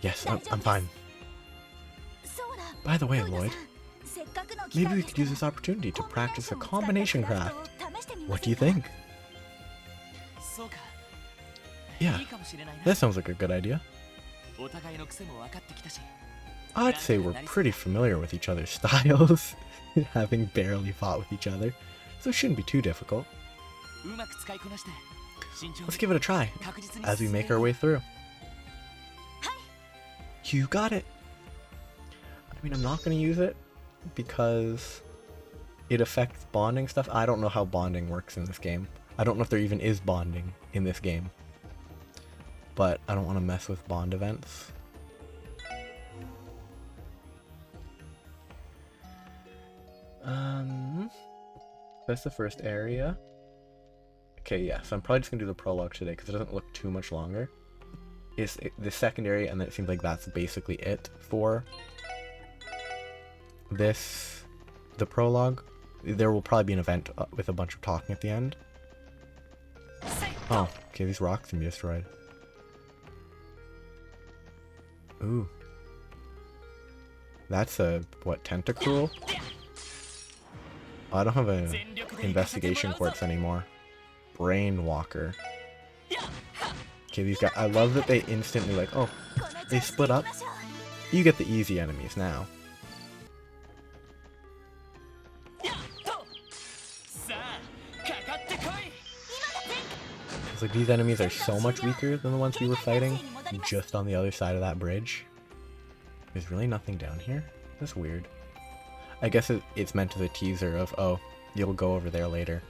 Yes, I'm fine. By the way, Lloyd, maybe we could use this opportunity to practice a combination craft. What do you think? Yeah, that sounds like a good idea. I'd say we're pretty familiar with each other's styles, having barely fought with each other, so it shouldn't be too difficult. Let's give it a try, as we make our way through. You got it! I mean, I'm not going to use it, because it affects bonding stuff. I don't know how bonding works in this game. I don't know if there even is bonding in this game. But I don't want to mess with bond events. That's the first area. Okay, yeah, so I'm probably just going to do the prologue today because it doesn't look too much longer. It's the second area, and then it seems like that's basically it for this, the prologue. There will probably be an event with a bunch of talking at the end. Oh, okay, these rocks can be destroyed. Ooh. That's a, what, tentacruel? Oh, I don't have an investigation quartz anymore. Brainwalker. Okay, these guys, I love that they instantly like, oh, they split up. You get the easy enemies now. It's like these enemies are so much weaker than the ones we were fighting just on the other side of that bridge. There's really nothing down here? That's weird. I guess it's meant as a teaser of, oh, you'll go over there later.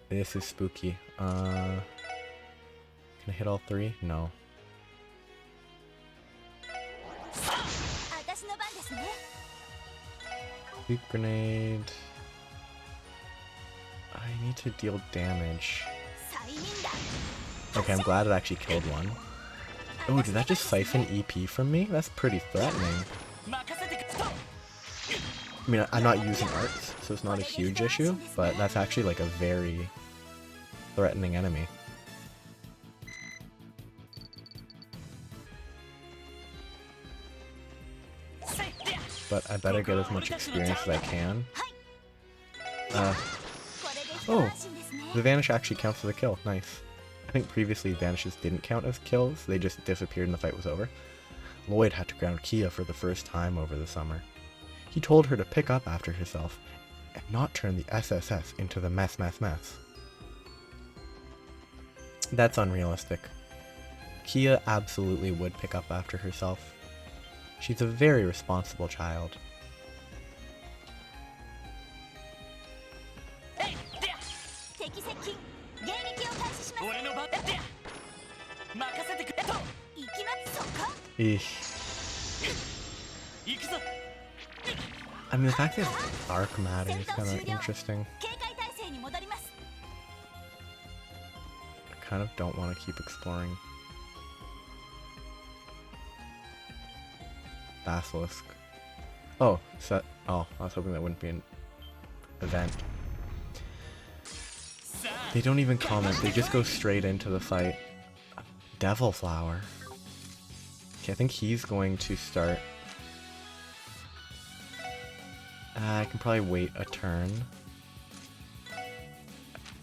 This is spooky. Can I hit all 3? No. Sleep grenade. I need to deal damage. Okay, I'm glad it actually killed one. Oh, did that just siphon EP from me? That's pretty threatening. I mean, I'm not using arts, so it's not a huge issue, but that's actually like a very threatening enemy. But I better get as much experience as I can. Oh, the vanish actually counts as a kill. Nice. I think previously vanishes didn't count as kills, they just disappeared and the fight was over. Lloyd had to ground Kia for the first time over the summer. He told her to pick up after herself and not turn the SSS into the mess. That's unrealistic. Kia absolutely would pick up after herself. She's a very responsible child. I mean, the fact that it's dark matter is kind of interesting. I kind of don't want to keep exploring. Basilisk. Oh, set. Oh, I was hoping that wouldn't be an event. They don't even comment, they just go straight into the fight. Devil Flower. Okay, I think he's going to start. I can probably wait a turn.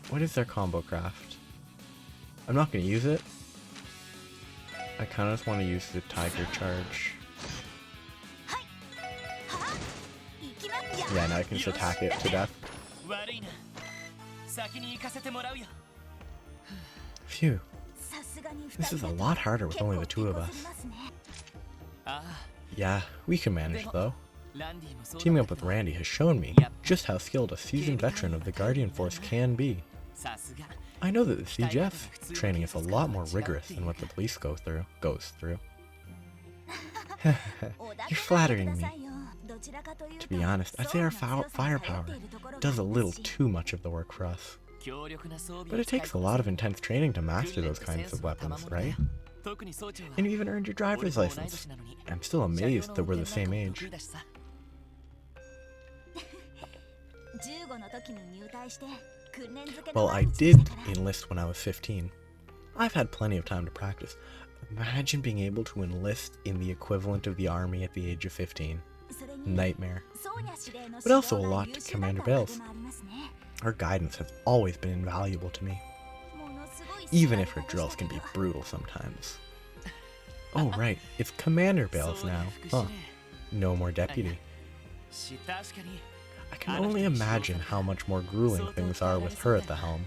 What is their combo craft? I'm not going to use it. I kind of just want to use the Tiger Charge. Yeah, now I can just attack it to death. Phew. This is a lot harder with only the two of us. Yeah, we can manage though. Teaming up with Randy has shown me just how skilled a seasoned veteran of the Guardian Force can be. I know that the CGF training is a lot more rigorous than what the police goes through. You're flattering me. To be honest, I'd say our firepower does a little too much of the work for us. But it takes a lot of intense training to master those kinds of weapons, right? And you even earned your driver's license. I'm still amazed that we're the same age. Well, I did enlist when I was 15. I've had plenty of time to practice. Imagine being able to enlist in the equivalent of the army at the age of 15. Nightmare. But also a lot to Commander Bales. Her guidance has always been invaluable to me. Even if her drills can be brutal sometimes. Oh right, it's Commander Bales now. Huh. No more deputy. I can only imagine how much more grueling things are with her at the helm.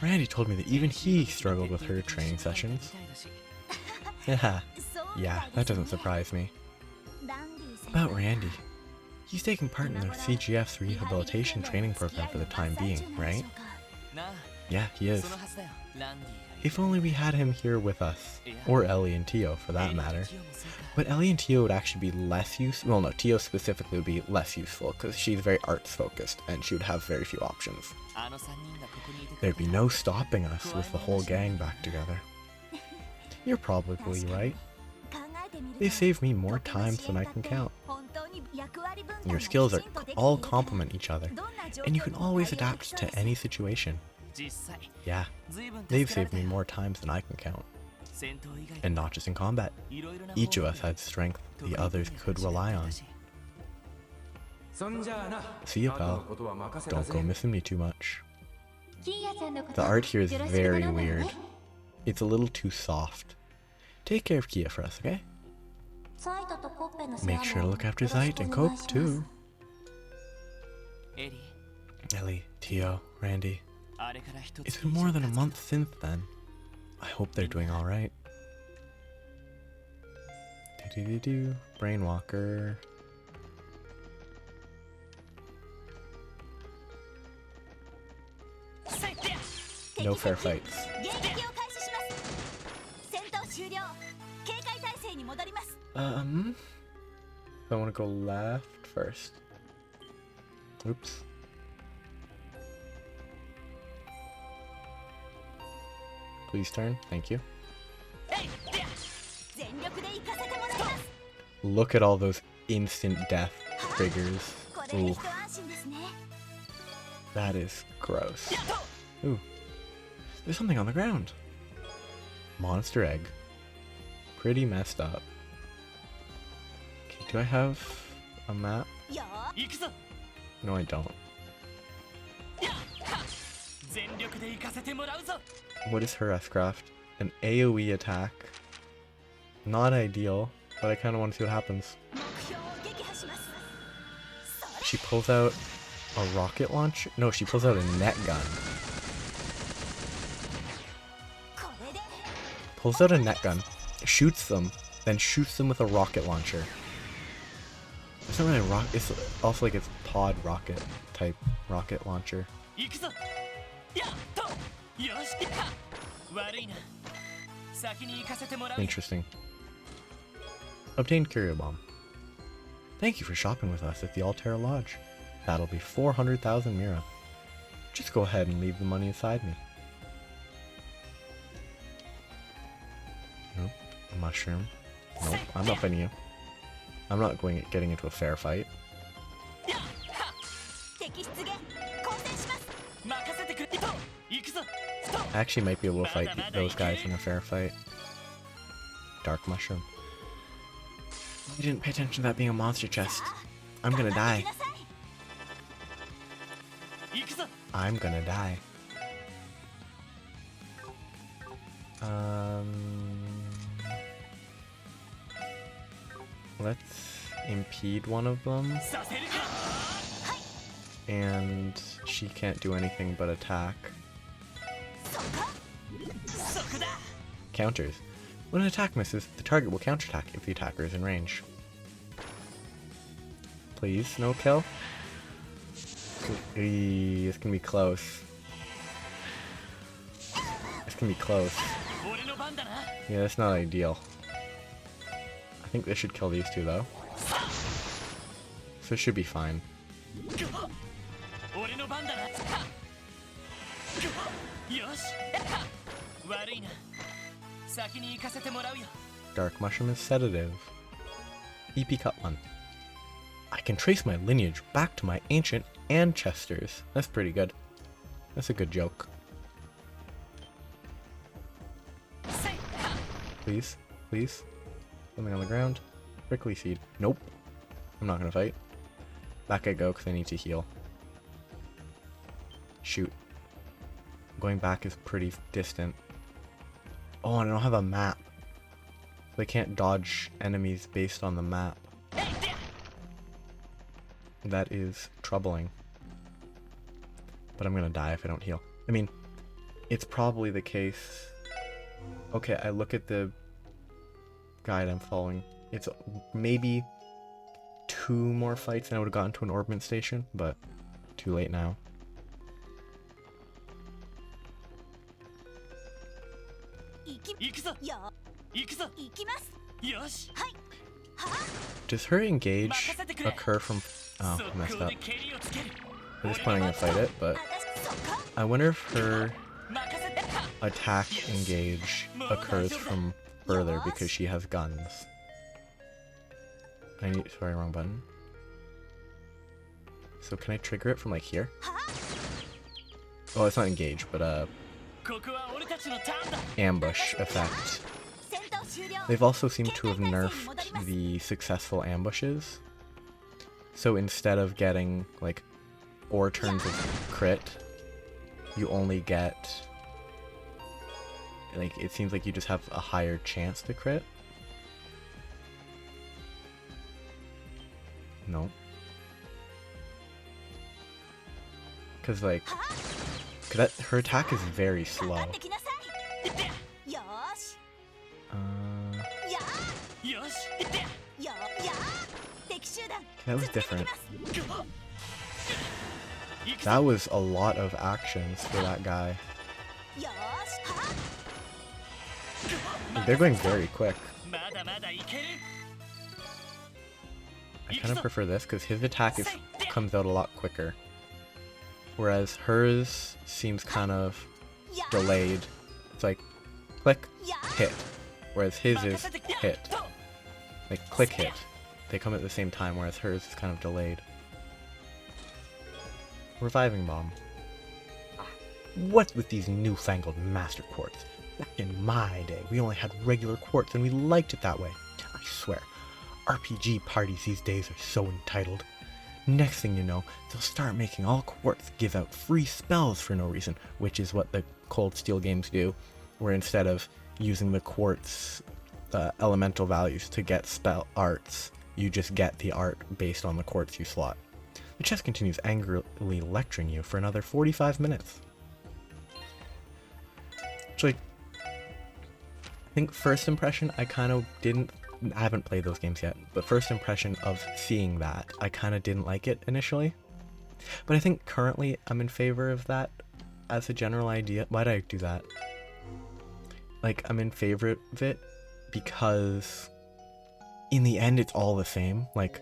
Randy told me that even he struggled with her training sessions. Yeah, that doesn't surprise me. About Randy, he's taking part in their CGF's rehabilitation training program for the time being, right? Yeah, he is. If only we had him here with us, or Ellie and Tio for that matter. But Ellie and Tio would actually be less useful. Well, no, Tio specifically would be less useful because she's very arts focused and she would have very few options. There'd be no stopping us with the whole gang back together. You're probably right. They save me more times than I can count. Your skills all complement each other, and you can always adapt to any situation. Yeah, they've saved me more times than I can count. And not just in combat. Each of us had strength the others could rely on. See ya, pal. Don't go missing me too much. The art here is very weird. It's a little too soft. Take care of Kia for us, okay? Make sure to look after Zeit and Cope, too. Ellie, Tio, Randy. It's been more than a month since then. I hope they're doing alright. Brainwalker. No fair fights. I want to go left first. Oops. Please turn. Thank you. Look at all those instant death triggers. Ooh. That is gross. Ooh. There's something on the ground. Monster egg. Pretty messed up. Okay, do I have a map? No, I don't. What is her S-craft? An AoE attack. Not ideal, but I kind of want to see what happens. She pulls out a rocket launcher? No, she pulls out a net gun. Pulls out a net gun, shoots them, then shoots them with a rocket launcher. It's not really a rocket, it's also like it's pod rocket type rocket launcher. Interesting. Obtained Curio Bomb. Thank you for shopping with us at the Altera Lodge. That'll be 400,000 Mira. Just go ahead and leave the money inside me. Nope. Mushroom. Nope, I'm not fighting you. I'm not getting into a fair fight. 敵出現交戦します。任せてくれ。行くぞ。 I actually might be able to fight those guys in a fair fight. Dark mushroom. I didn't pay attention to that being a monster chest. I'm gonna die. 行くぞ。 I'm gonna die. Let's impede one of them. させるか。 And she can't do anything but attack. そこだ。 Counters. When an attack misses, the target will counterattack if the attacker is in range. Please, no kill. It's gonna be close. It's gonna be close. 俺の番だな。 Yeah, that's not ideal. I think this should kill these two though. So it should be fine. 俺の番だな。よし。悪いな。先に行かせてもらうよ。 Dark mushroom is sedative. EP cut 1. I can trace my lineage back to my ancient ancestors. That's pretty good. That's a good joke. Please, please. Something on the ground. Prickly seed. Nope. I'm not gonna fight. Back I go because I need to heal. Shoot. Going back is pretty distant. Oh, and I don't have a map. So I can't dodge enemies based on the map. That is troubling. But I'm gonna die if I don't heal. I mean, it's probably the case. Okay, I look at the guide I'm following. It's maybe 2 more fights and I would have gotten to an orbment station, but too late now. Does her engage occur from... Oh, I messed up. At this point I'm gonna fight it, but... I wonder if her attack engage occurs from further because she has guns. Sorry, wrong button. So can I trigger it from like here? Oh, it's not engage, but ambush effect. They've also seemed to have nerfed the successful ambushes. So instead of getting like 4 turns of crit, you only get, like, it seems like you just have a higher chance to crit. No. Cause like, her attack is very slow. That was different. That was a lot of actions for that guy. They're going very quick. I kind of prefer this because his attack comes out a lot quicker. Whereas hers seems kind of delayed. It's like click, hit. Whereas his is hit. Like click, hit. They come at the same time, whereas hers is kind of delayed. Reviving bomb. What's with these newfangled master quartz? Back in my day, we only had regular quartz and we liked it that way. I swear, RPG parties these days are so entitled. Next thing you know, they'll start making all quartz give out free spells for no reason, which is what the Cold Steel games do, where instead of using the quartz elemental values to get spell arts, you just get the art based on the quartz you slot. The chest continues angrily lecturing you for another 45 minutes. Actually, I think first impression, I haven't played those games yet, but first impression of seeing that, I kind of didn't like it initially. But I think currently I'm in favor of that as a general idea. Why did I do that? Like, I'm in favor of it because in the end it's all the same. Like,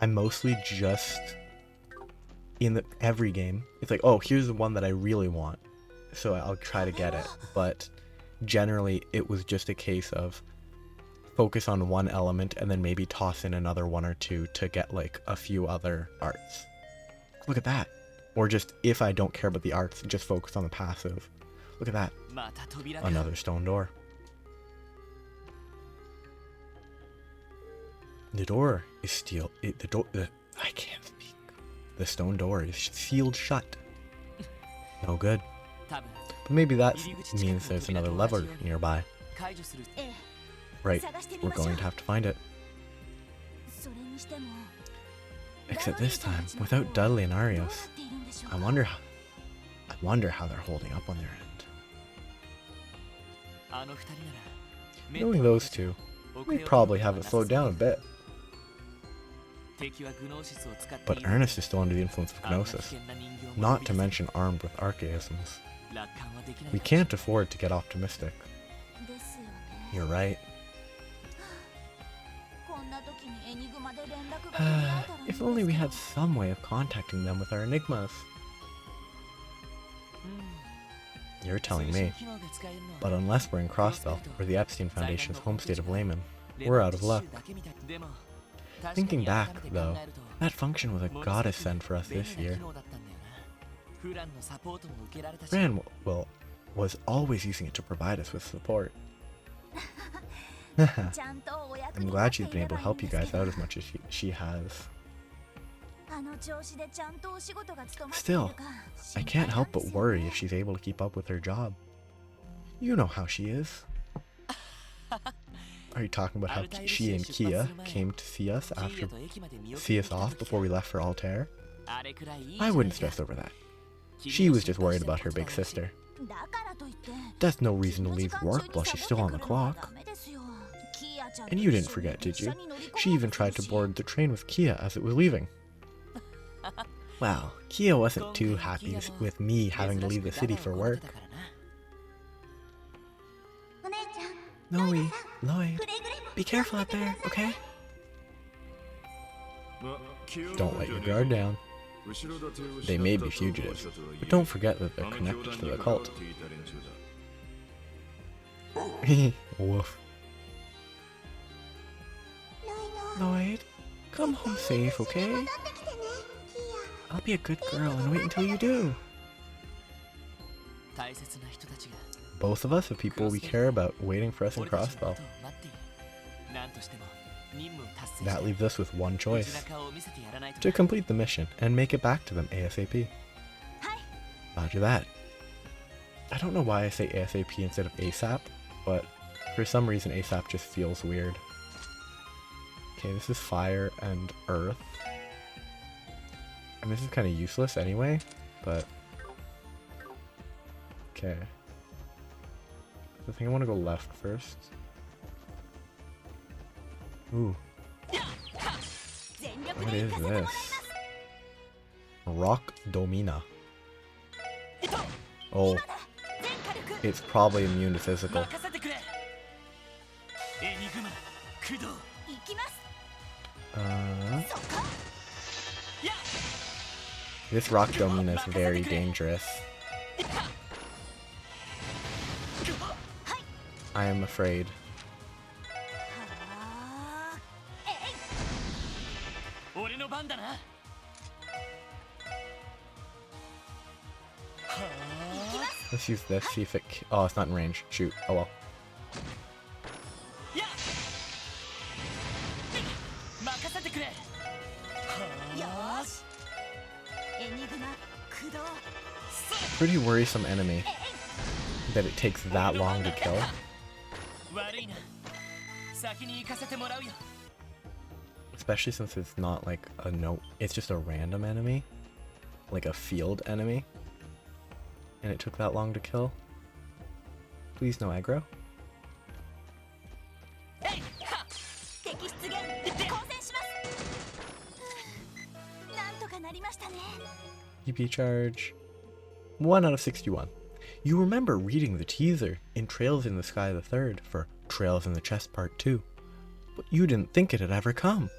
I'm mostly just in every game. It's like, oh, here's the one that I really want, so I'll try to get it. But generally, it was just a case of focus on one element and then maybe toss in another one or two to get like a few other arts. Look at that. Or just, if I don't care about the arts, just focus on the passive. Look at that. Another stone door. The door is steel. I can't speak. The stone door is sealed shut. No good. But maybe that means there's another lever nearby. Right, we're going to have to find it. Except this time, without Dudley and Arios. I wonder how they're holding up on their end. Knowing those two, we probably have it slowed down a bit. But Ernest is still under the influence of Gnosis, not to mention armed with archaisms. We can't afford to get optimistic. You're right. If only we had some way of contacting them with our enigmas. You're telling me. But unless we're in Crossbell, or the Epstein Foundation's home state of Layman, we're out of luck. Thinking back, though, that function was a goddess send for us this year. Fran, well, was always using it to provide us with support. I'm glad she's been able to help you guys out as much as she has. Still, I can't help but worry if she's able to keep up with her job. You know how she is. Are you talking about how she and Kia came to see us off before we left for Altair? I wouldn't stress over that. She was just worried about her big sister. That's no reason to leave work while she's still on the clock. And you didn't forget, did you? She even tried to board the train with Kia as it was leaving. Well, Kia wasn't too happy with me having to leave the city for work. Lloyd, be careful out there, okay? Don't let your guard down. They may be fugitives, but don't forget that they're connected to the cult. Woof. Lloyd, come home safe, okay? I'll be a good girl and wait until you do. Both of us have people we care about waiting for us in Crossbell. That leaves us with one choice. To complete the mission and make it back to them ASAP. Roger that. I don't know why I say ASAP instead of ASAP, but for some reason ASAP just feels weird. Okay, this is fire and earth. I mean, this is kind of useless anyway, but... Okay. I think I want to go left first. Ooh. What is this? Rock Domina. Oh. It's probably immune to physical. This Rock Domina is very dangerous. I am afraid. Let's use this, see if it... Oh, it's not in range. Shoot. Oh well. Pretty worrisome enemy that it takes that long to kill. Especially since it's not like a note, it's just a random enemy. Like a field enemy. And it took that long to kill. Please no aggro. EP charge. 1 out of 61. You remember reading the teaser in Trails in the Sky the 3rd for Trails in the Chest Part 2. But you didn't think it had ever come.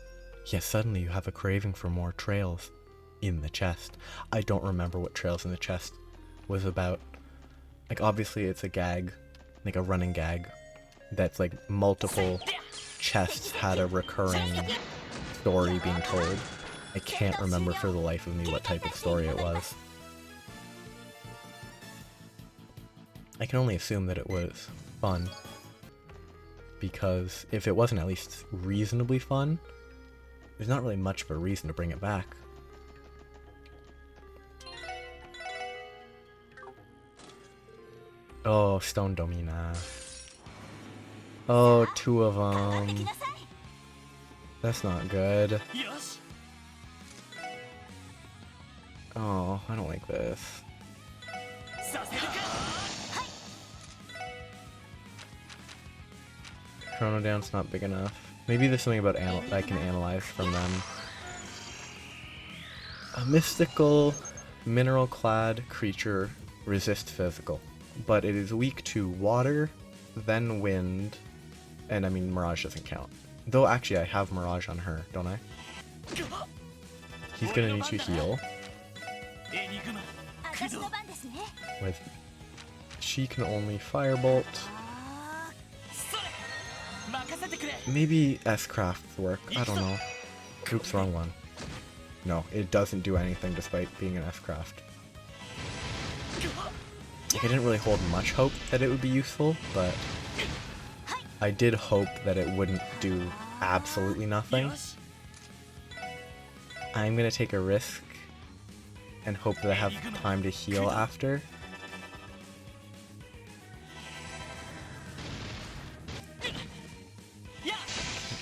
Yet suddenly you have a craving for more trails in the chest. I don't remember what Trails in the Chest was about. Like obviously it's a gag, like a running gag that's like multiple chests had a recurring story being told. I can't remember for the life of me what type of story it was. I can only assume that it was fun, because if it wasn't at least reasonably fun, there's not really much of a reason to bring it back. Oh, Stone Domina. Oh, 2 of them. That's not good. Oh, I don't like this. Chrono Down's not big enough. Maybe there's something about I can analyze from them. A mystical, mineral-clad creature resists physical, but it is weak to water, then wind, and I mean Mirage doesn't count. Though actually I have Mirage on her, don't I? He's gonna need to heal. With she can only firebolt. Maybe S-Crafts work, I don't know. Oops, wrong one. No, it doesn't do anything despite being an S-Craft. I didn't really hold much hope that it would be useful, but I did hope that it wouldn't do absolutely nothing. I'm gonna take a risk and hope that I have time to heal after.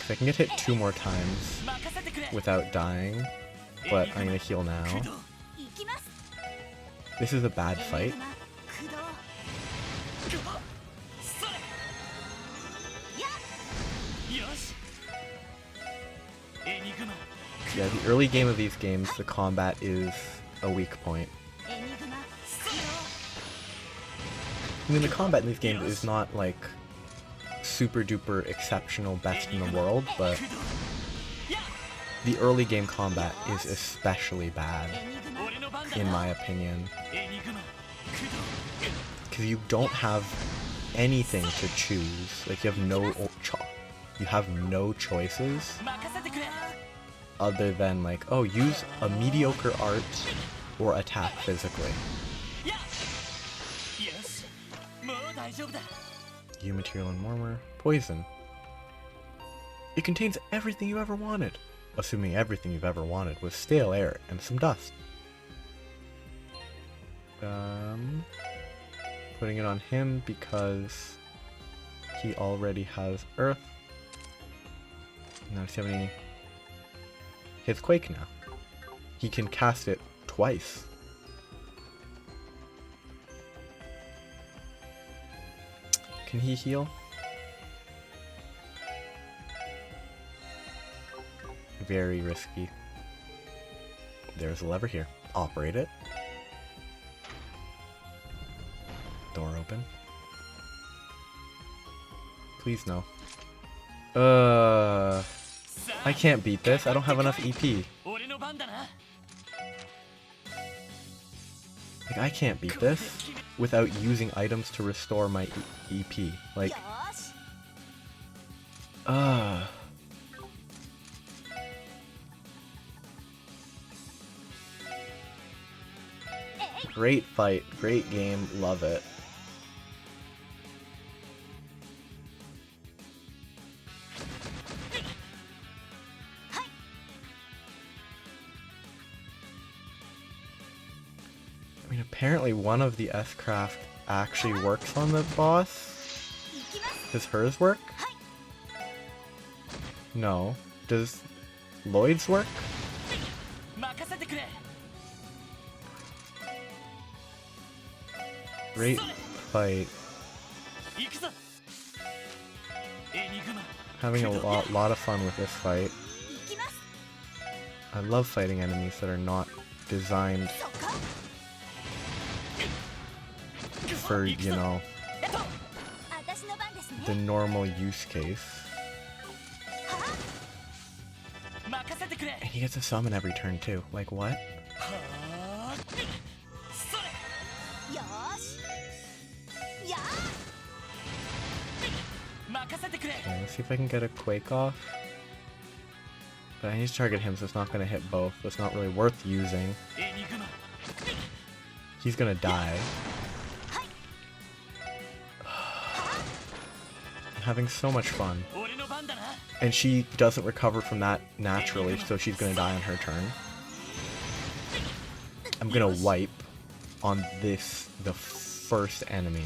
I can get hit 2 more times without dying, but I'm gonna heal now. This is a bad fight. Yeah, the early game of these games, the combat is a weak point. I mean, the combat in these games is not like super duper exceptional best in the world, but the early game combat is especially bad, in my opinion. Because you don't have anything to choose. Like, you have no choices other than like, oh, use a mediocre art or attack physically. U material and warmer. Poison. It contains everything you ever wanted. Assuming everything you've ever wanted was stale air and some dust. Putting it on him because he already has Earth. Now does he have any... He has Quake now. He can cast it twice. Can he heal? Very risky. There's a lever here. Operate it. Door open. Please no. I can't beat this. I don't have enough EP. Like, I can't beat this without using items to restore my EP. Like, great fight, great game, love it. I mean, apparently one of the S-Craft actually works on the boss. Does hers work? No. Does Lloyd's work? Great fight. Having a lot of fun with this fight. I love fighting enemies that are not designed for, you know, the normal use case. And he gets a summon every turn too. Like, what? Okay, let's see if I can get a Quake off. But I need to target him, so it's not going to hit both. So it's not really worth using. He's going to die. I'm having so much fun. And she doesn't recover from that naturally, so she's going to die on her turn. I'm going to wipe on this, the first enemy.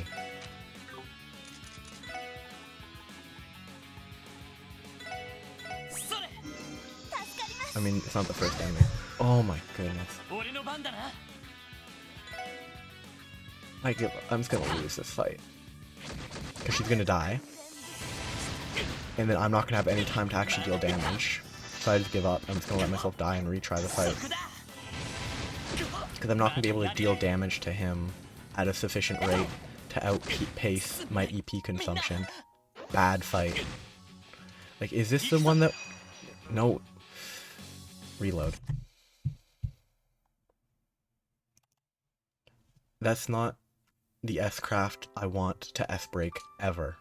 I mean, it's not the first enemy. Oh my goodness. I give up. I'm just gonna lose this fight. Because she's gonna die. And then I'm not gonna have any time to actually deal damage. So I just give up. I'm just gonna let myself die and retry the fight. Because I'm not gonna be able to deal damage to him at a sufficient rate to outpace my EP consumption. Bad fight. Like, is this the one that... No. Reload. That's not the S-Craft I want to S-Break ever.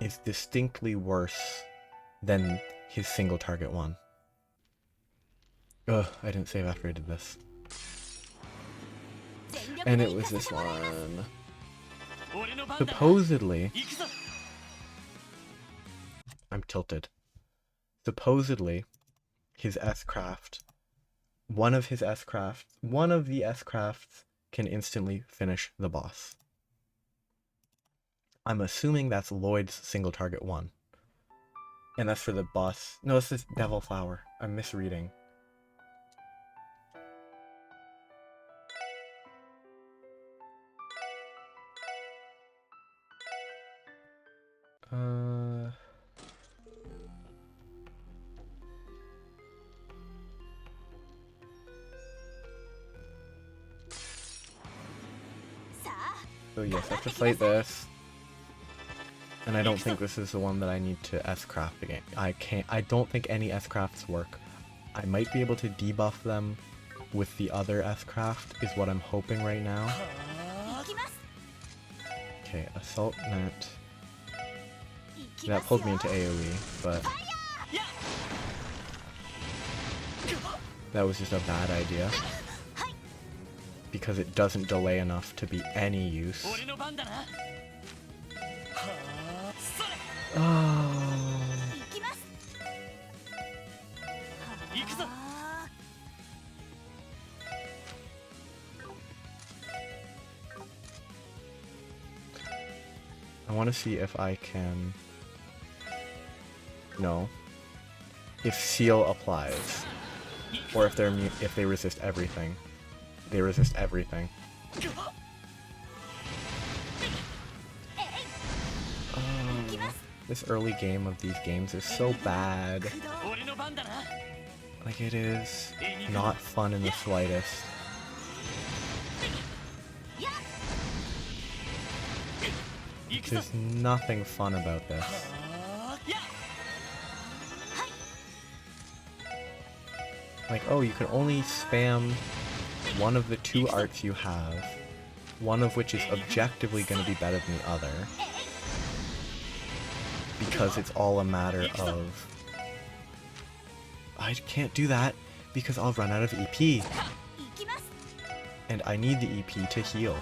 It's distinctly worse than his single target one. Ugh, I didn't save after I did this. And it was this one. Supposedly... I'm tilted. Supposedly, his S-Craft, one of the S-Crafts can instantly finish the boss. I'm assuming that's Lloyd's single target one. And that's for the boss. No, it's this Devil Flower. I'm misreading. So yes, I have to fight this. And I don't think this is the one that I need to S-Craft again. I don't think any S-Crafts work. I might be able to debuff them with the other S-Craft, is what I'm hoping right now. Okay, Assault Net. That pulled me into AoE, but... that was just a bad idea. Because it doesn't delay enough to be any use. Oh. I want to see if I can... No. If Seal applies. Or if they resist everything. They resist everything. This early game of these games is so bad. Like, it is not fun in the slightest. There's nothing fun about this. Like, oh, you can only spam one of the two arts you have, one of which is objectively going to be better than the other, because it's all a matter of... I can't do that because I'll run out of EP, and I need the EP to heal.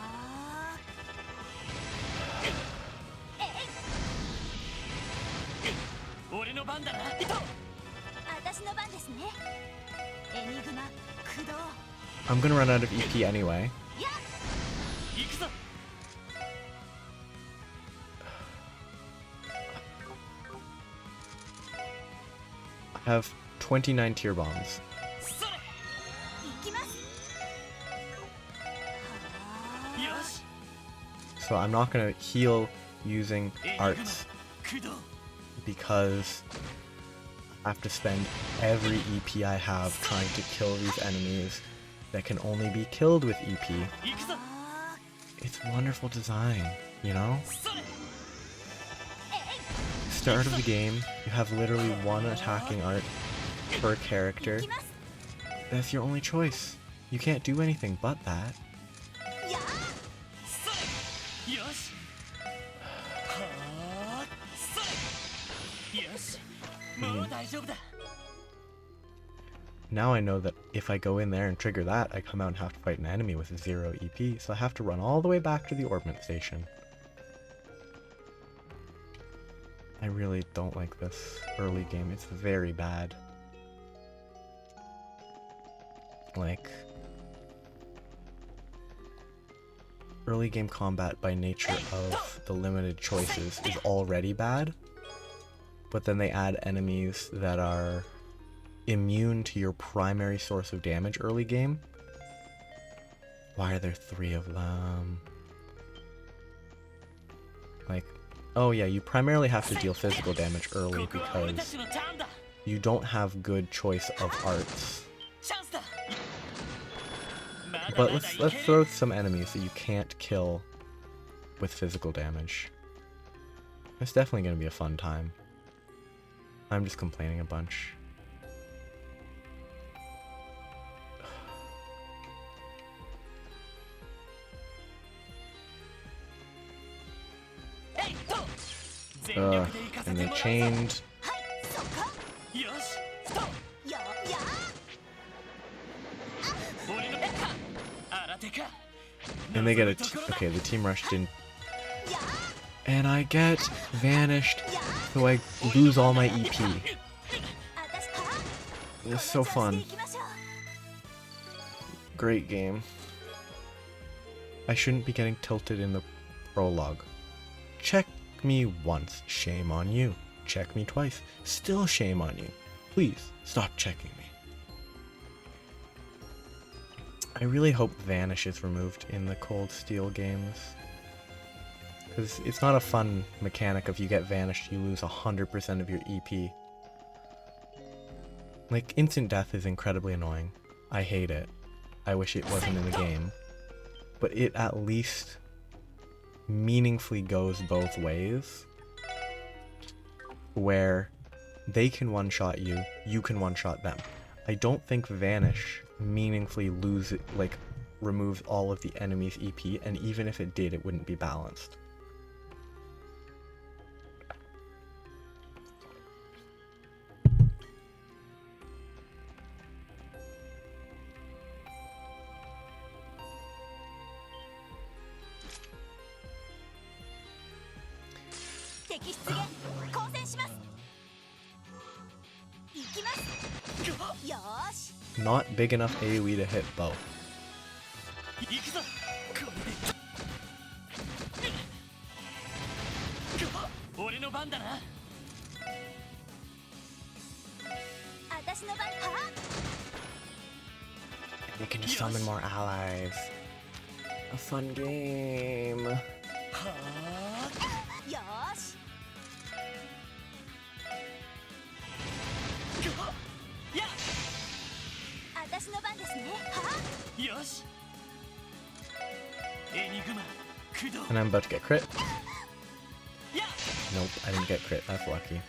I'm gonna run out of EP anyway. I have 29 tier bombs. So I'm not gonna heal using arts because I have to spend every EP I have trying to kill these enemies that can only be killed with EP. It's wonderful design, you know? Start of the game, you have literally one attacking art per character. That's your only choice. You can't do anything but that. よしもう大丈夫だ Now I know that if I go in there and trigger that, I come out and have to fight an enemy with 0 EP, so I have to run all the way back to the orbment station. I really don't like this early game. It's very bad. Like, early game combat by nature of the limited choices is already bad, but then they add enemies that are immune to your primary source of damage early game. Why are there 3 of them? Like, oh yeah, you primarily have to deal physical damage early because you don't have good choice of arts. But let's throw some enemies that you can't kill with physical damage. It's definitely gonna be a fun time. I'm just complaining a bunch. And they chained. And they get a okay, the team rush didn't. And I get vanished, so I lose all my EP. It's so fun. Great game. I shouldn't be getting tilted in the prologue. Check me once, shame on you. Check me twice, still shame on you. Please, stop checking me. I really hope Vanish is removed in the Cold Steel games. Because it's not a fun mechanic if you get Vanished, you lose 100% of your EP. Like, instant death is incredibly annoying. I hate it. I wish it wasn't in the game. But it at least meaningfully goes both ways, where they can one-shot you, you can one-shot them. I don't think Vanish meaningfully removes all of the enemy's EP, and even if it did, it wouldn't be balanced. Not big enough AoE to hit both. You can just summon more allies. A fun game. And I'm about to get crit. Nope, I didn't get crit. That's lucky.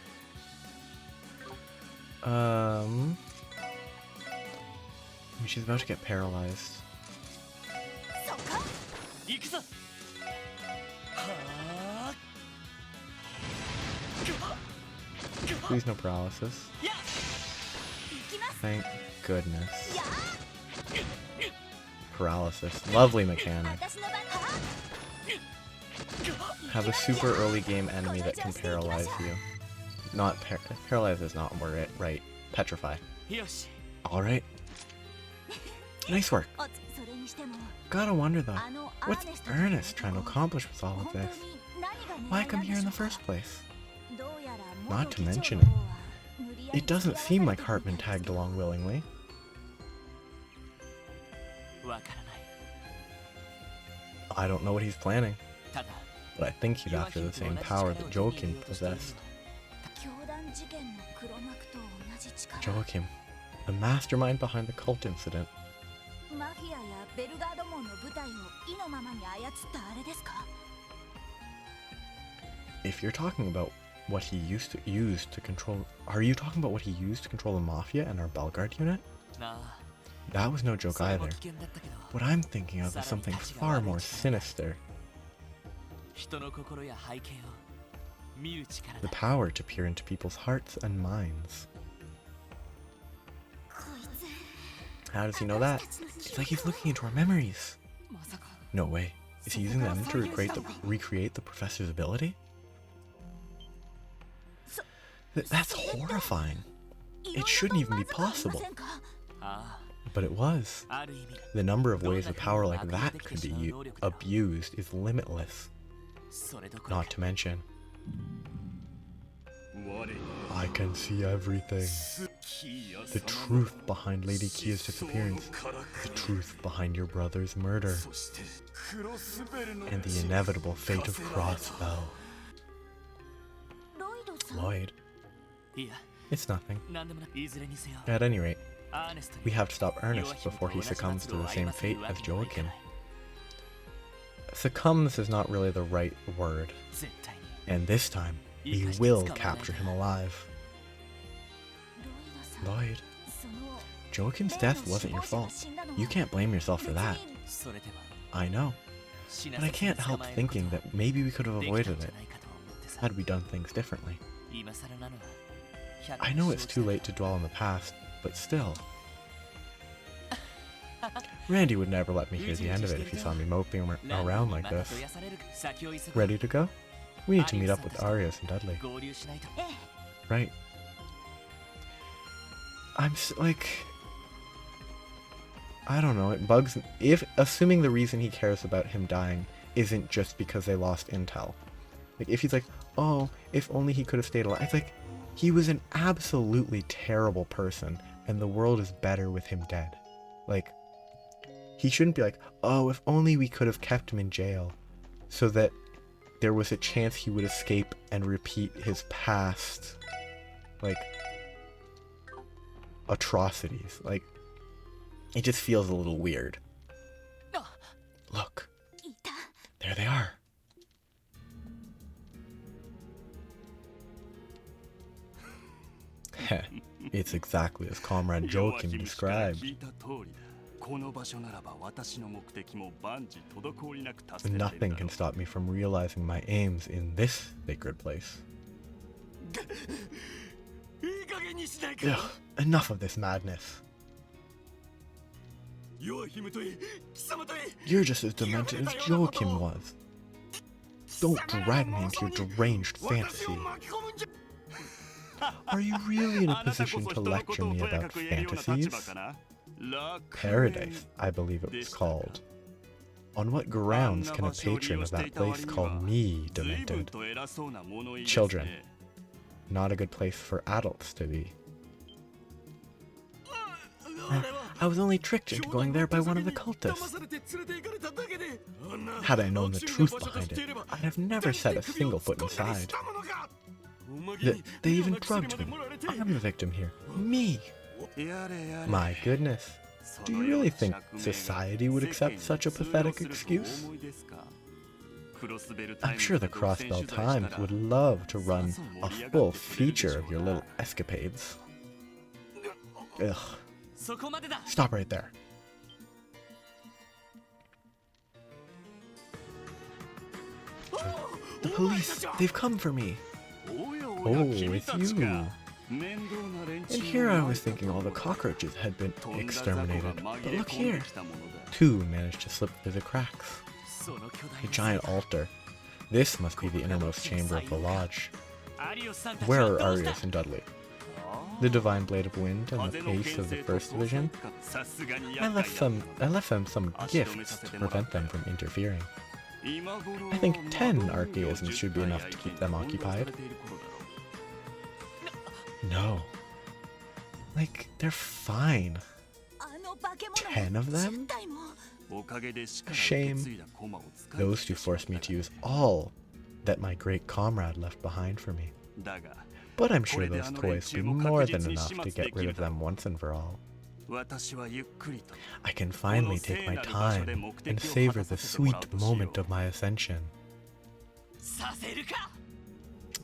She's about to get paralyzed. Please no paralysis. Thank goodness. Paralysis. Lovely mechanic. Have a super early game enemy that can paralyze you. Not paralyze is not right. Petrify. Alright. Nice work. Gotta wonder though, what's Ernest trying to accomplish with all of this? Why come here in the first place? Not to mention it doesn't seem like Hartman tagged along willingly. I don't know what he's planning, but I think he's after the same power that Joachim possessed. Joachim, the mastermind behind the cult incident. If you're talking about what he used to use to control... Are you talking about what he used to control the Mafia and our Bellegarde unit? That was no joke either. What I'm thinking of is something far more sinister. The power to peer into people's hearts and minds. How does he know that? It's like he's looking into our memories. No way. Is he using them to recreate the professor's ability? That's horrifying. It shouldn't even be possible. But it was. The number of ways a power like that could be abused is limitless. Not to mention, I can see everything. The truth behind Lady Kia's disappearance, the truth behind your brother's murder, and the inevitable fate of Crossbell. Lloyd? It's nothing. At any rate, we have to stop Ernest before he succumbs to the same fate as Joachim. Succumbs is not really the right word, and this time, we will capture him alive. Lloyd, Joachim's death wasn't your fault. You can't blame yourself for that. I know, but I can't help thinking that maybe we could have avoided it, had we done things differently. I know it's too late to dwell on the past, but still. Randy would never let me hear the end of it if he saw me moping around like this. Ready to go? We need to meet up with Arias and Dudley. Right. I don't know, it bugs me. Assuming the reason he cares about him dying isn't just because they lost intel. Like, if he's like, oh, if only he could have stayed alive. It's like, he was an absolutely terrible person, and the world is better with him dead. Like, he shouldn't be like, oh, if only we could have kept him in jail, so that there was a chance he would escape and repeat his past, like, atrocities. Like, it just feels a little weird. Look. There they are. Heh, it's exactly as Comrade Joachim described. Nothing can stop me from realizing my aims in this sacred place. Ugh, enough of this madness. You're just as demented as Joachim was. Don't drag me into your deranged fantasy. Are you really in a position to lecture me about fantasies? Paradise, I believe it was called. On what grounds can a patron of that place call me demented? Children. Not a good place for adults to be. I was only tricked into going there by one of the cultists. Had I known the truth behind it, I'd have never set a single foot inside. They even drugged me. I'm the victim here. Me! My goodness. Do you really think society would accept such a pathetic excuse? I'm sure the Crossbell Times would love to run a full feature of your little escapades. Ugh. Stop right there. The police! They've come for me! Oh, it's you! And here I was thinking all the cockroaches had been exterminated. But look here! 2 managed to slip through the cracks. A giant altar. This must be the innermost chamber of the lodge. Where are Arias and Dudley? The Divine Blade of Wind and the Ace of the First Division? I left them some gifts to prevent them from interfering. I think 10 archaisms should be enough to keep them occupied. No. Like, they're fine. 10 of them? Shame. Those 2 forced me to use all that my great comrade left behind for me. But I'm sure those toys will be more than enough to get rid of them once and for all. I can finally take my time and savor the sweet moment of my ascension.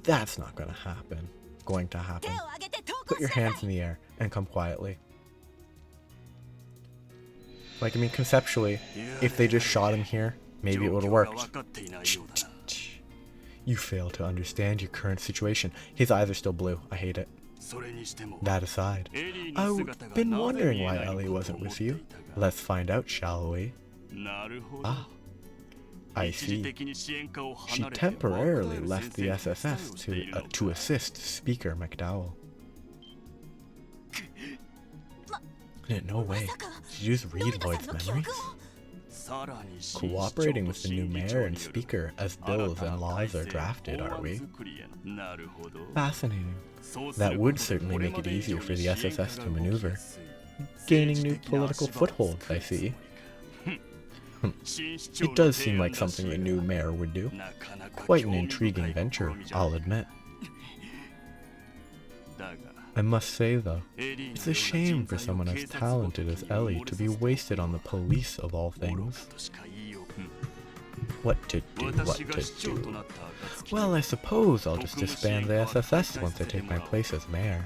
That's not going to happen. Put your hands in the air and come quietly. Like, I mean, conceptually, if they just shot him here, maybe it would have worked. You fail to understand your current situation. His eyes are still blue. I hate it. それにしても That aside, エリーの I've 姿が been なぜ wondering 見え why ないの Ellie かと wasn't 思っ with て you. いたが Let's find out, shall we? なるほど Ah, I 一時 see. 的に支援下を She 離れて temporarily 若 left い the 先生に SSS 手伝いをしているの to か assist Speaker McDowell. No way. Did you just read Lloyd's memories? さらに Cooperating with the new 新議 mayor 長 and による speaker as 新 bills たな and 改 laws are 正 drafted, 法 are 案 we? 作りへのなるほど Fascinating. そうする That こ would とで certainly これ make ま it で以 easier 上 for に the 支援 SSS 下 to が動き maneuver. やすい Gaining new 政治的な political 足場を footholds, 作 I るつも see. りか新市長 It の does 提 seem 案 like ら something しい the new mayor would do. なかなか Quite 興 an 味深い intriguing 試 venture, みじゃない I'll admit. だが I must say, though, エリー it's の a ような shame 人 for 材を someone 警 as 察ごと talented き as に Ellie 溺 to れ be させ wasted on the police of all 愚か things. としか言いよう What to do, what 私が to 市長と do. なった暁 Well, I suppose I'll just disband the SSS once I take my place as mayor.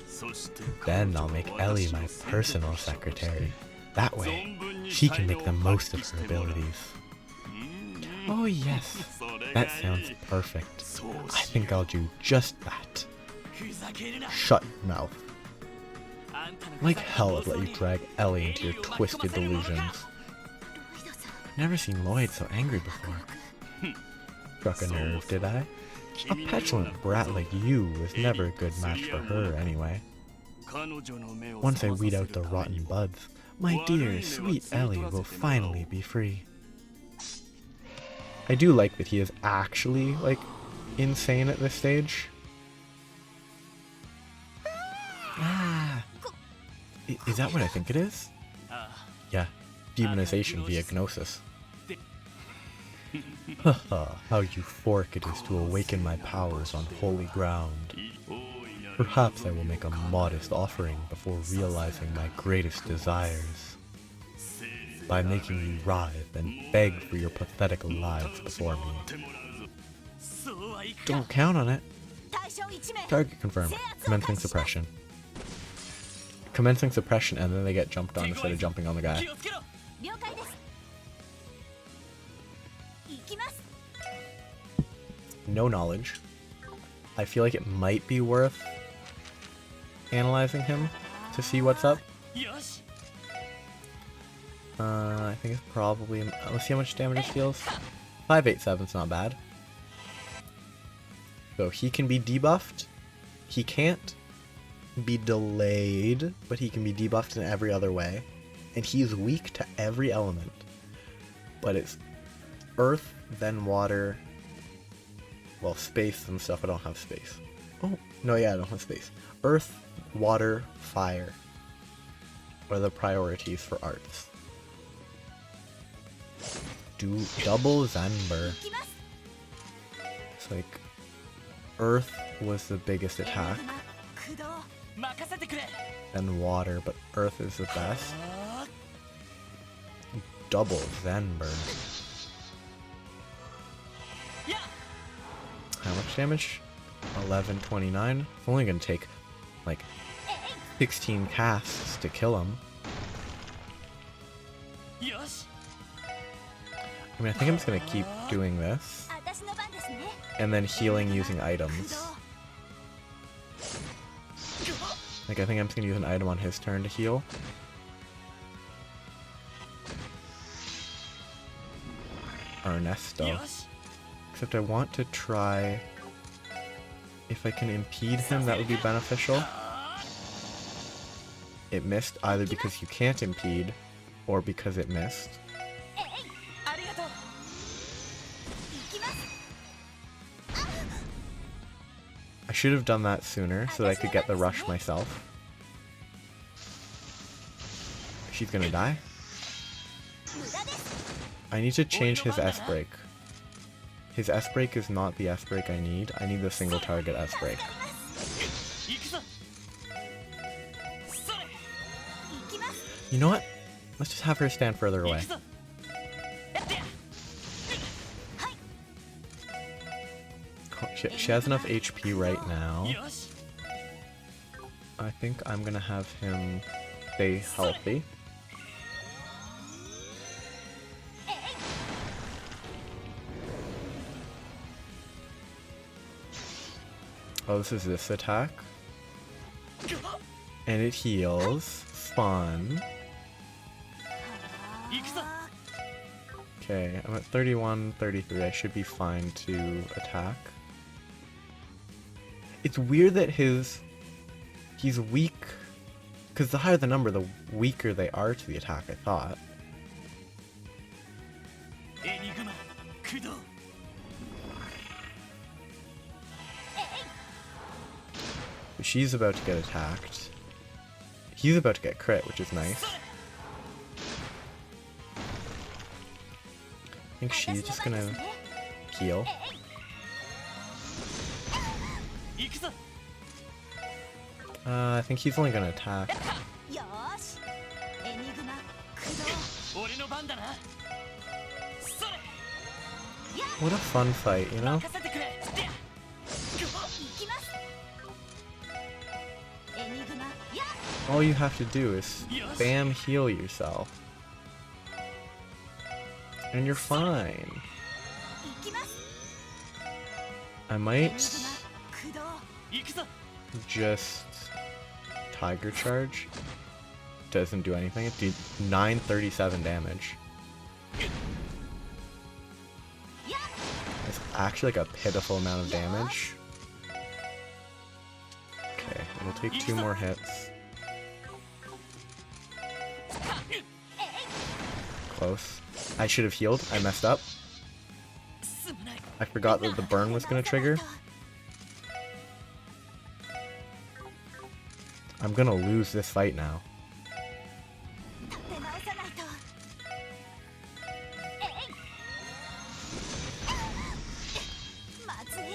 そして Then 彼 I'll 女は make 私 Ellie の my 選 personal 択肢として secretary. That way, 存分に she can 才能 make を the 発 most 揮 of し her てもらう abilities. うん Oh, yes. それ That が sounds いい perfect. そう I しよ think I'll do just that. ふざけるな Shut your mouth. あんたの Like hell I've let you drag Ellie into your twisted delusions. ロイドさん Never seen Lloyd so angry before. Struck a nerve, did I? A petulant brat like you was never a good match for her anyway. 彼女の目を Once I 覚まさ weed せ out る the ために rotten も buds, my dear, sweet Ellie will finally be free. I do like that he is actually, like, insane at this stage. Ah! Is that what I think it is? ああ Yeah. Demonization via gnosis. Haha, how euphoric it is to awaken my powers on holy ground. Perhaps I will make a modest offering before realizing my greatest desires. By making you writhe and beg for your pathetic lives before me. そうはいくか Don't count on it. 対象1名 Target confirmed. Commencing suppression. Commencing suppression and then they get jumped on instead of jumping on the guy. 気をつけろ了解です行きます No knowledge. I feel like it might be worth analyzing him to see what's up. よし I think it's probably... Let's see how much damage it deals. 587's not bad. So he can be debuffed. He can't be delayed, but he can be debuffed in every other way. And he's weak to every element. But it's earth, then water... Well, space and stuff. I don't have space. Oh, no, yeah, I don't have space. Earth, water, fire are the priorities for arts. Do double Zanber. 行きます It's like earth was the biggest attack, 駆動任せてくれ then water, but earth is the best. あ Double Zanber. ーや How much damage? 1129. It's only gonna take like 16 casts to kill him. よし I mean, I think I'm just gonna keep doing this 私の番ですね and then healing using 駆 items. 動 Like, I think I'm just gonna use an item on his turn to heal. Ernesto. よし Except I want to try... If I can impede him, that would be beneficial. It missed either because you can't impede, or because it missed. ありがとう行きます I should have done that sooner, so that I could get the rush myself. She's gonna die? 無駄です I need to change his S break. His S break is not the S break I need. I need the single target S break. 行くぞそれ 行きます You know what? Let's just have her stand further 行 away. くぞやってや She has enough HP right now. よし I think I'm gonna have him stay healthy. Oh, this is this attack. And it heals. Fun. Okay, I'm at 31, 33. I should be fine to attack. It's weird that he's weak, because the higher the number, the weaker they are to the attack, I thought. She's about to get attacked. He's about to get crit, which is nice. I think she's just gonna heal. I think he's only gonna attack. What a fun fight, you know? All you have to do is spam heal yourself. And you're fine. I might just Tiger Charge. Doesn't do anything. It did 937 damage. It's actually like a pitiful amount of damage. Okay, we'll take 2 more hits. Close. I should have healed. I messed up. I forgot that the burn was gonna trigger. I'm gonna lose this fight now.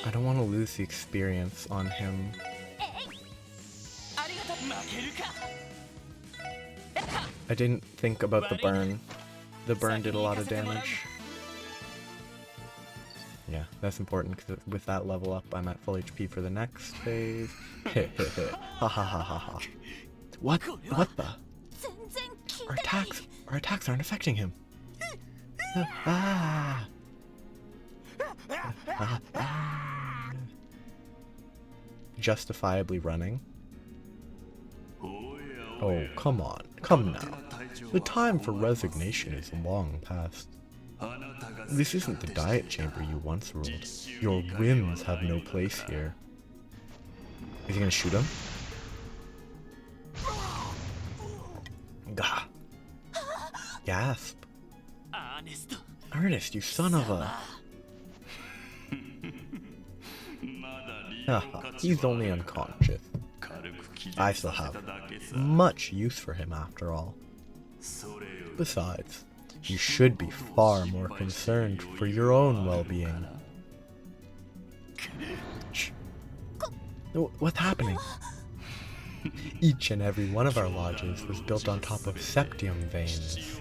I don't want to lose the experience on him. I didn't think about the burn. The burn did a lot of damage. Yeah, that's important because with that level up, I'm at full HP for the next phase. Ha ha ha ha ha. What the? Our attacks aren't affecting him. Justifiably running. Oh, come on. Come now. The time for resignation is long past. This isn't the diet chamber you once ruled. Your whims have no place here. Is he gonna shoot him? Gah. Gasp. Ernest, you son of a... Haha, he's only unconscious. I still have much use for him after all. Besides, you should be far more concerned for your own well-being. Shh. What's happening? Each and every one of our lodges was built on top of septium veins.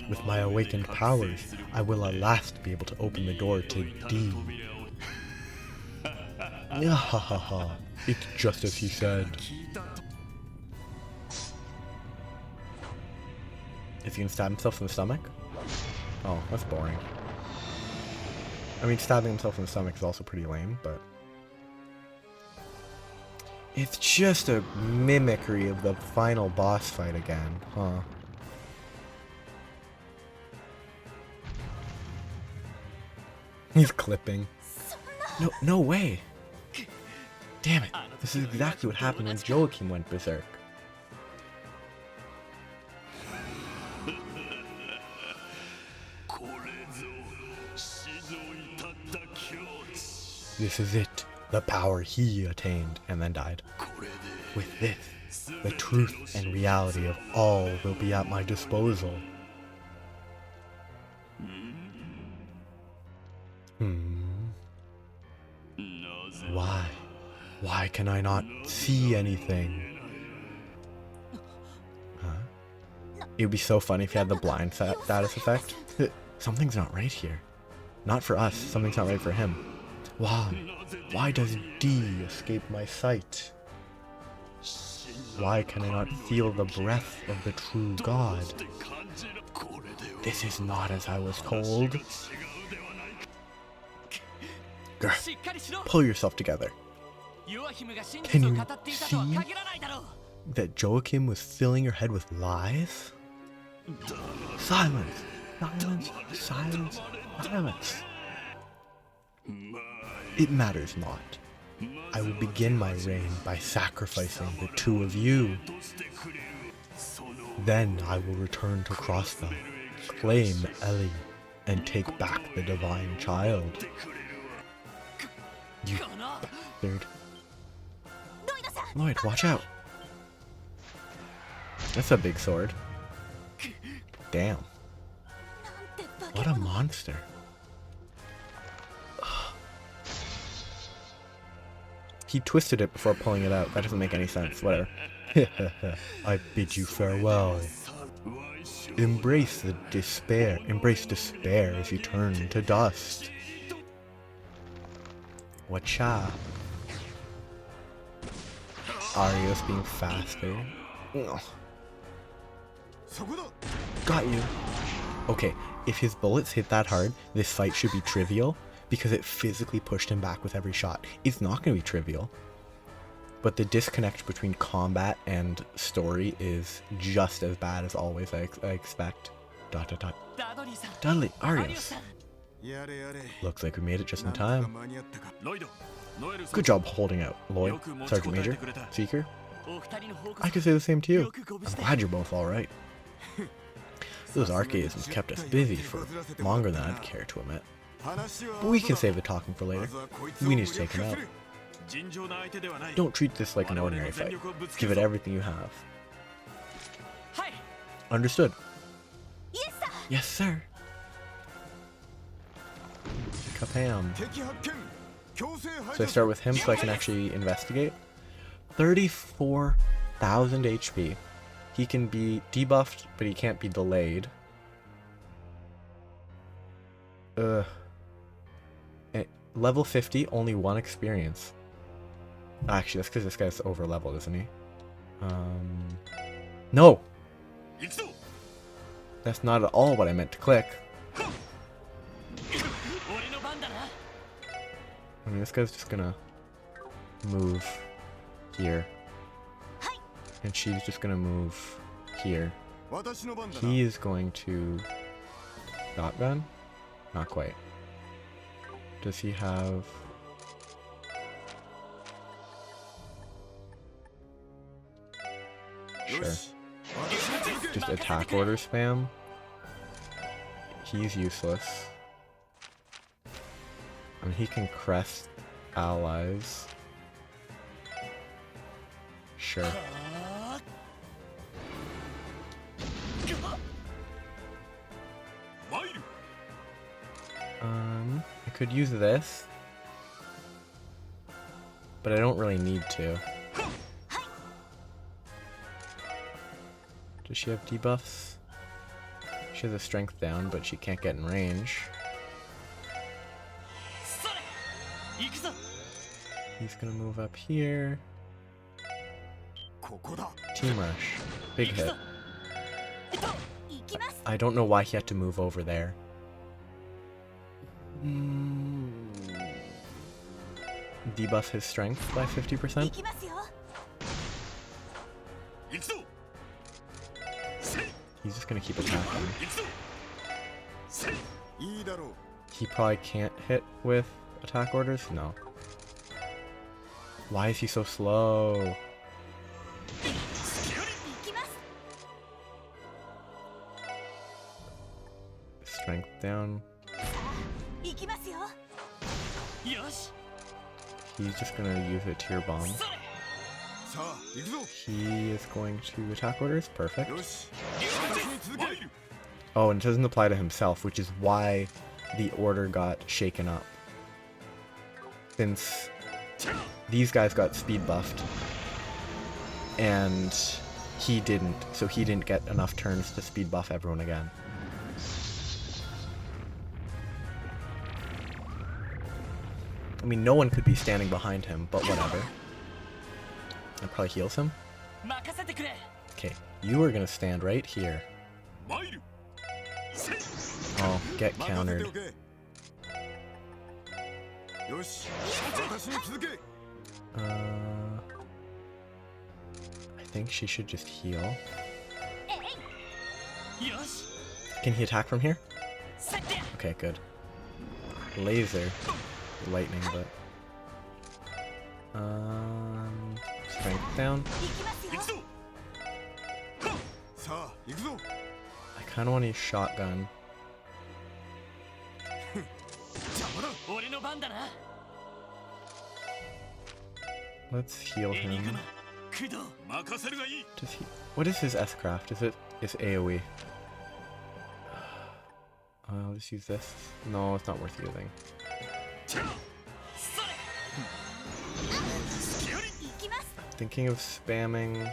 With my awakened powers, I will at last be able to open the door to D. Yahahaha, it's just as he said. Is he gonna stab himself in the stomach? Oh, that's boring. I mean, stabbing himself in the stomach is also pretty lame, but... It's just a mimicry of the final boss fight again, huh? He's clipping. No way! Damn it, this is exactly what happened when Joachim went berserk. This is it, the power he attained and then died. With this, the truth and reality of all will be at my disposal. Why can I not see anything? Huh? It would be so funny if you had the blind status effect. Something's not right here. Not for us, something's not right for him. Why does D escape my sight? Why can I not feel the breath of the true God? This is not as I was told. Grr, pull yourself together. Can you see that Joachim was filling your head with lies? Silence! Silence! Silence! Silence! It matters not. I will begin my reign by sacrificing the two of you. Then I will return to Crossbell, claim Ellie, and take back the divine child. You bastard. Lloyd, watch out! That's a big sword. Damn. What a monster. He twisted it before pulling it out. That doesn't make any sense. Whatever. I bid you farewell. Embrace the despair. Embrace despair as you turn to dust. Whatcha? Arios being faster. Ugh. Got you. Okay, if his bullets hit that hard, this fight should be trivial because it physically pushed him back with every shot. It's not going to be trivial. But the disconnect between combat and story is just as bad as always, I expect. ... Dudley, Arios. Looks like we made it just in time. Good job holding out, Lloyd, Sergeant Major, Seeker. I could say the same to you. I'm glad you're both alright. Those archaisms kept us busy for longer than I'd care to admit. But we can save the talking for later. We need to take him out. Don't treat this like an ordinary fight. Give it everything you have. Understood. Yes, sir. Kapam. So I start with him so I can actually investigate. 34,000 HP. He can be debuffed, but he can't be delayed. Level 50, only 1 experience. Actually, that's because this guy's over leveled, isn't he? No! That's not at all what I meant to click. I mean, this guy's just gonna move here. And she's just gonna move here. He is going to shotgun? Not quite. Does he have... Sure. Just attack order spam. He's useless. I mean, he can crest allies. Sure. I could use this, but I don't really need to. Does she have debuffs? She has a strength down, but she can't get in range. He's gonna move up here. Team rush. Big hit. I don't know why he had to move over there. Debuff his strength by 50%. He's just gonna keep attacking. He probably can't hit with attack orders? No. Why is he so slow? Strength down. He's just gonna use a tier bomb. He is going to attack orders. Perfect. Oh, and it doesn't apply to himself, which is why the order got shaken up. Since these guys got speed buffed, and he didn't, so he didn't get enough turns to speed buff everyone again. I mean, no one could be standing behind him, but whatever. That probably heals him. Okay, you are gonna stand right here. Oh, get countered. I think she should just heal. よし Can he attack from here? 設定 Okay, good. Laser. Lightning, but... Strength down? 行きますよ。さあ行くぞ。 I kinda want to use shotgun. 邪魔だ。俺の番だな Let's heal エニグ him. マ駆動 任せるがいい Does he... What is his S-craft? It's AoE. I'll just use this. No, it's not worth using. それ 行きます。 Thinking of spamming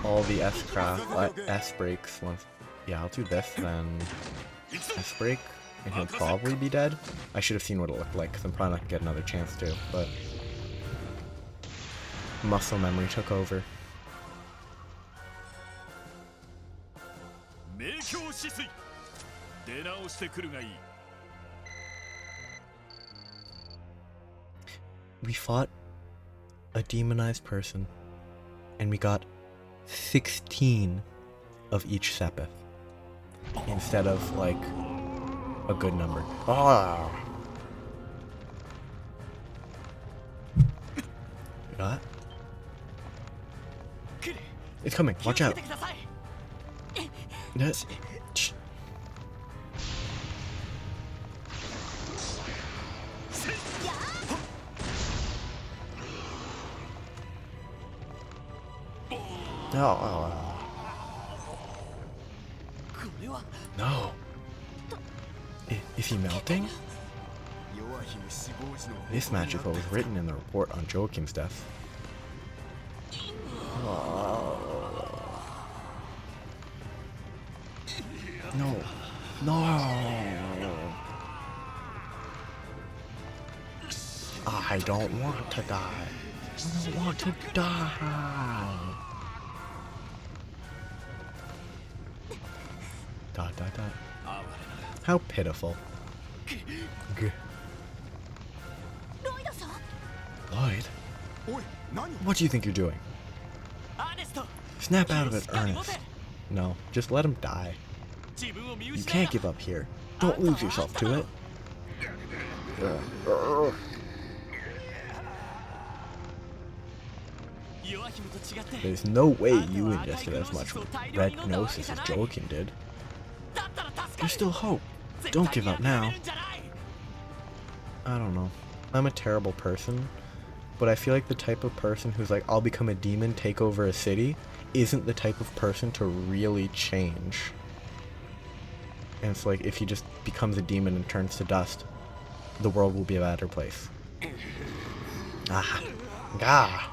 all the S-craft, S-breaks once. Yeah, I'll do this, then S-break, and he'll probably be dead. I should have seen what it looked like, because I'm probably not going to get another chance to, but... Muscle memory took over. 明鏡止水出直してくるがいい We fought a demonized person, and we got 16 of each Sepith, instead of, like, a good number. Ah! Got? It's coming, watch out! 気をつけてください Shh. Oh, これは no. Is he melting? 弱姫死亡時の This match is what was written in the report on Joachim's death. No. No. I don't want to die. I don't want to die. Dot, dot, dot. How pitiful. G- ロイドさん。 Lloyd, おい何 what do you think you're doing? アーネスト Snap out of it, Ernest. No, just let him die. 自分を見 You 失 can't う give up here. Don't lose yourself to it. Uh, 弱姫と違って There's no way you ingested as much red gnosis as Joachim did. だったら助か There's still hope. Don't give up now. るんじゃない I don't know. I'm a terrible person, but I feel like the type of person who's like, I'll become a demon, take over a city, isn't the type of person to really change. And it's like, if he just becomes a demon and turns to dust, the world will be a better place. Ah. Gah.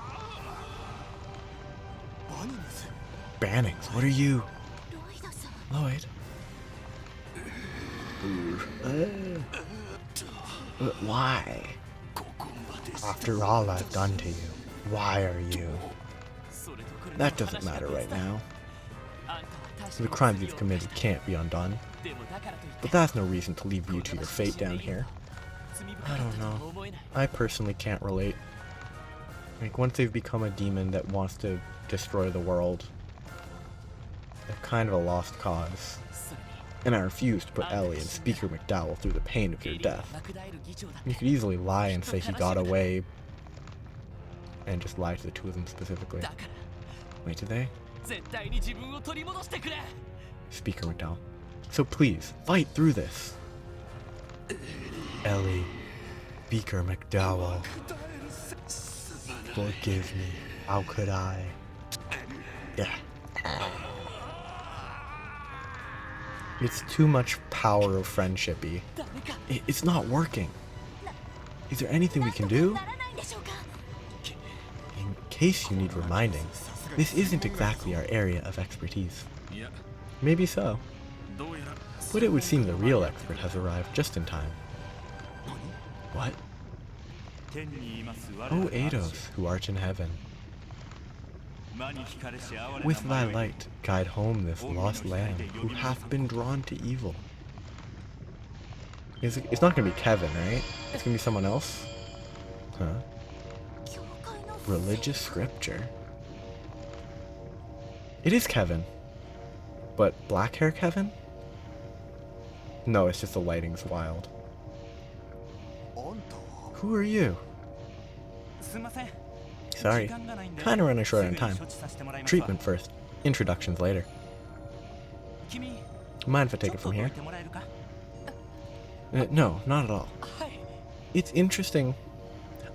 バニムス Bannings, what are you? ロイドさん。 Lloyd? Why? After all I've done to you, why are you? それとこれ That doesn't matter right now. あんたは確か The に crimes you've committed can't be undone. でもだからといって But that's no reason to leave you to your fate down here. 罪深 I かっ don't たと know. は思えない I personally can't relate. Like, once they've become a demon that wants to destroy the world, they're kind of a lost cause. それに And I refuse to put Ellie and Speaker McDowell through the pain of your エリア death. が莫大る議長だっ You て could easily lie and say he got away and just lie to the two of them specifically. だから Wait, did they? 絶対に自分を取り戻してくれ Speaker McDowell. So please, fight through this. Ellie, Speaker McDowell. Forgive me. How could I? Yeah. It's too much power of friendship-y. ダメか It's not working. Is there anything we can do? ならないんでしょうか。 In case you need reminding, this isn't exactly our area of expertise. いや Maybe so, どうやら but it would seem the real expert has arrived just in time. What? 天にいます我 O ら Eidos, who art in heaven, 魔に惹かれし哀れな with thy 迷い light guide home this lost lamb who hath been drawn to evil. It's not gonna be Kevin, right? It's gonna be someone else? Huh? Religious scripture. It is Kevin. But black hair Kevin? No, it's just the lighting's wild. Who are you? Sorry, kinda running short on time. Treatment first, introductions later. Mind if I take it from here? No, not at all. It's interesting,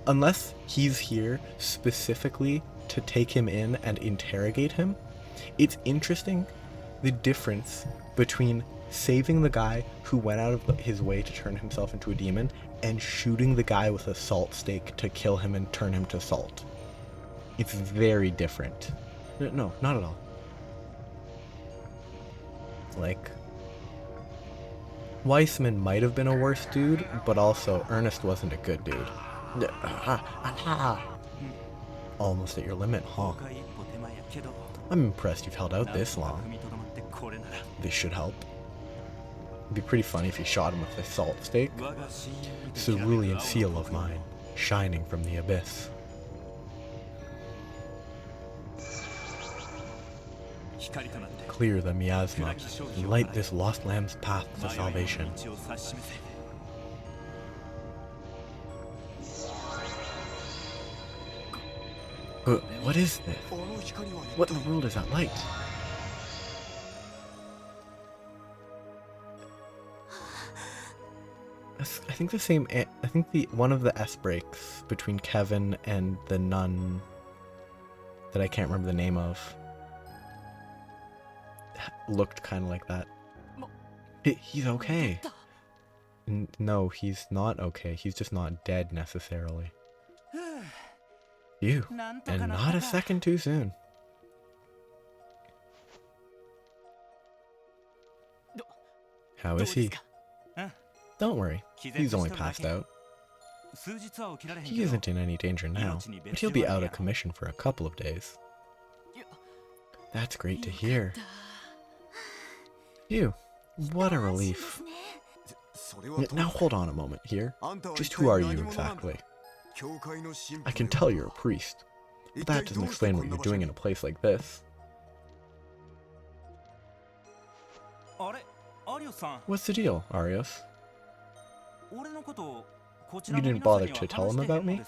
unless he's here specifically to take him in and interrogate him, it's interesting the difference between saving the guy who went out of his way to turn himself into a demon and shooting the guy with a salt stake to kill him and turn him to salt. It's very different. No, not at all. Like, Weissman might have been a worse dude, but also Ernest wasn't a good dude. Almost at your limit, huh? I'm impressed you've held out this long. This should help. It'd be pretty funny if you shot him with a salt stake. Cerulean seal of mine, shining from the abyss. Clear the miasma, and light this lost lamb's path to salvation. What is this? What in the world is that light? I think the same. I think one of the S breaks between Kevin and the nun that I can't remember the name of looked kind of like that. He's okay. No, he's not okay. He's just not dead necessarily. You, and not a second too soon. How is he? Don't worry, he's only passed out. He isn't in any danger now, but he'll be out of commission for a couple of days. That's great to hear. You, what a relief. Now hold on a moment here. Just who are you exactly? I can tell you're a priest, but that doesn't explain what you're doing in a place like this. What's the deal, Arios? You didn't bother to tell him about me?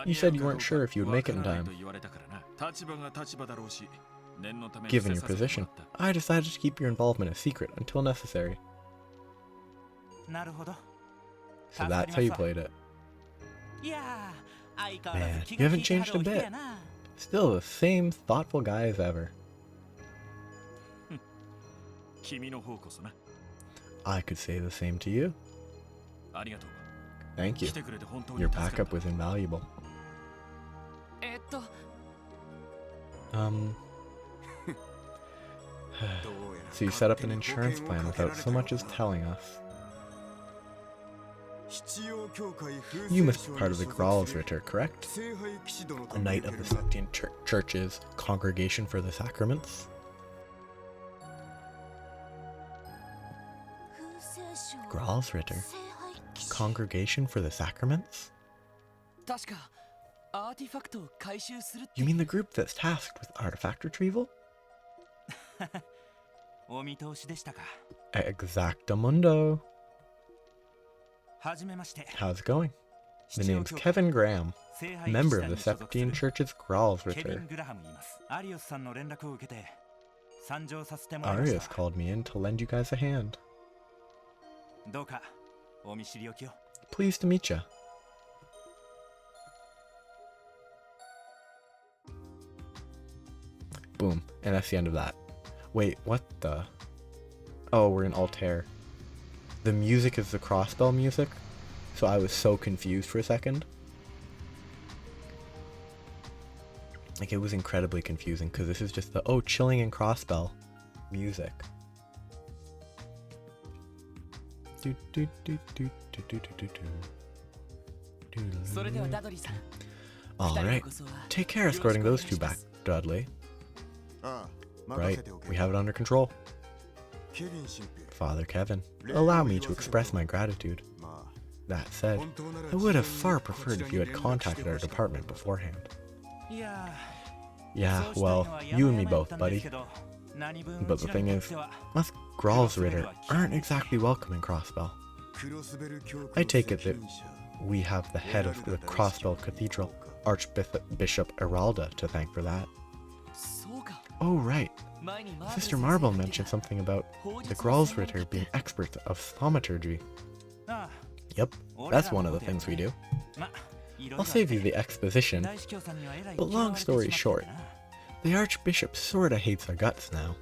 You said you weren't sure if you would make it in time. Given your position, I decided to keep your involvement a secret until necessary. So that's how you played it. Man, you haven't changed a bit. Still the same thoughtful guy as ever. I could say the same to you. Thank you. Your backup was invaluable. So you set up an insurance plan without so much as telling us. You must be part of the Gralsritter, correct? A knight of the Septine Church's Congregation for the Sacraments? Gralsritter? Congregation for the Sacraments? You mean the group that's tasked with artifact retrieval? Exactamundo. How's it going? The name's Kevin Graham, member of the Septine Church's Gralsritter. Arius called me in to lend you guys a hand. Pleased to meet ya. Boom, and that's the end of that. Wait, what the? Oh, we're in Altair. The music is the Crossbell music, so I was so confused for a second. Like, it was incredibly confusing, because this is just the, oh, chilling in Crossbell music. Alright, take care escorting those two back, Dudley. Right, we have it under control. Father Kevin, allow me to express my gratitude. That said, I would have far preferred if you had contacted our department beforehand. Yeah, well, you and me both, buddy. But the thing is, us Gralsritter aren't exactly welcome in Crossbell. I take it that we have the head of the Crossbell Cathedral, Archbishop Eralda, to thank for that. Oh right, Sister Marble mentioned something about the Gralsritter being experts of thaumaturgy. Yep, that's one of the things we do. I'll save you the exposition, but long story short, the Archbishop sorta hates our guts now.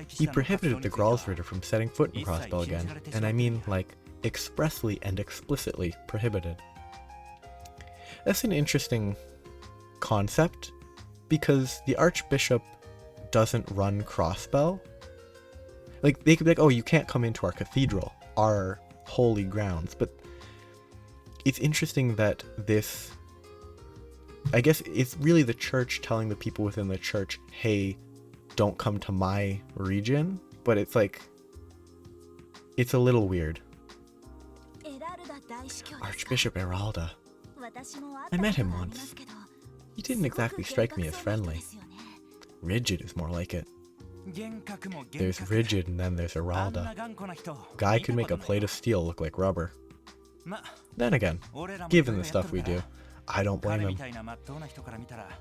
He prohibited the Gralsritter from setting foot in Crossbell again, and I mean, like, expressly and explicitly prohibited. That's an interesting concept, because the Archbishop doesn't run Crossbell. Like, they could be like, oh, you can't come into our cathedral, our holy grounds, but it's interesting that this, I guess it's really the church telling the people within the church, hey, don't come to my region, but it's like, it's a little weird. Archbishop Eralda. I met him once. He didn't exactly strike me as friendly. Rigid is more like it. There's Rigid and then there's Eralda. Guy could make a plate of steel look like rubber. Then again, given the stuff we do, I don't blame him.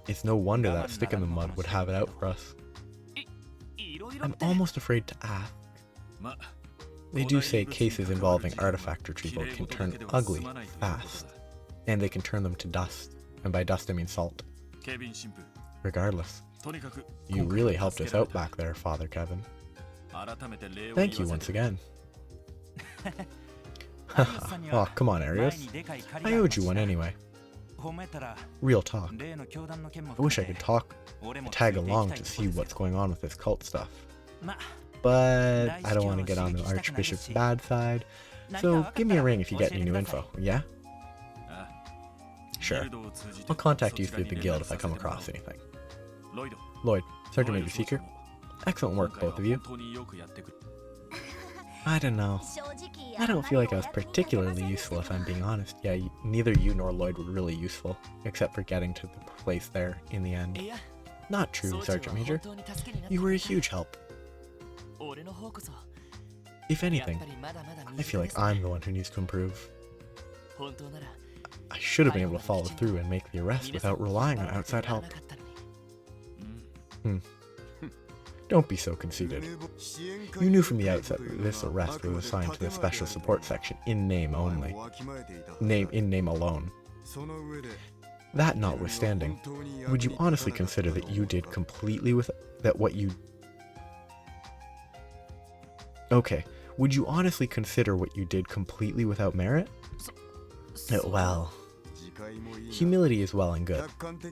It's no wonder that stick in the mud would have it out for us. I'm almost afraid to ask. They do say cases involving artifact retrieval can turn ugly fast, and they can turn them to dust, and by dust I mean salt. Regardless, you really helped us out back there, Father Kevin. Thank you once again. Oh, come on, Arius. I owed you one anyway. Real talk. I wish I could tag along to see what's going on with this cult stuff. But I don't want to get on the Archbishop's bad side, so give me a ring if you get any new info, yeah? Sure. I'll contact you through the guild if I come across anything. Lloyd, Sergeant Major Seeker. Excellent work, both of you. I don't know. I don't feel like I was particularly useful, if I'm being honest. Yeah, neither you nor Lloyd were really useful, except for getting to the place there in the end. Not true, Sergeant Major. You were a huge help. If anything, I feel like I'm the one who needs to improve. I should have been able to follow through and make the arrest without relying on outside help. Don't be so conceited. You knew from the outset that this arrest was assigned to the Special Support Section in name only. In name alone. That notwithstanding, would you honestly consider that you did completely with that what you... Okay, would you honestly consider what you did completely without merit? Well, humility is well and good,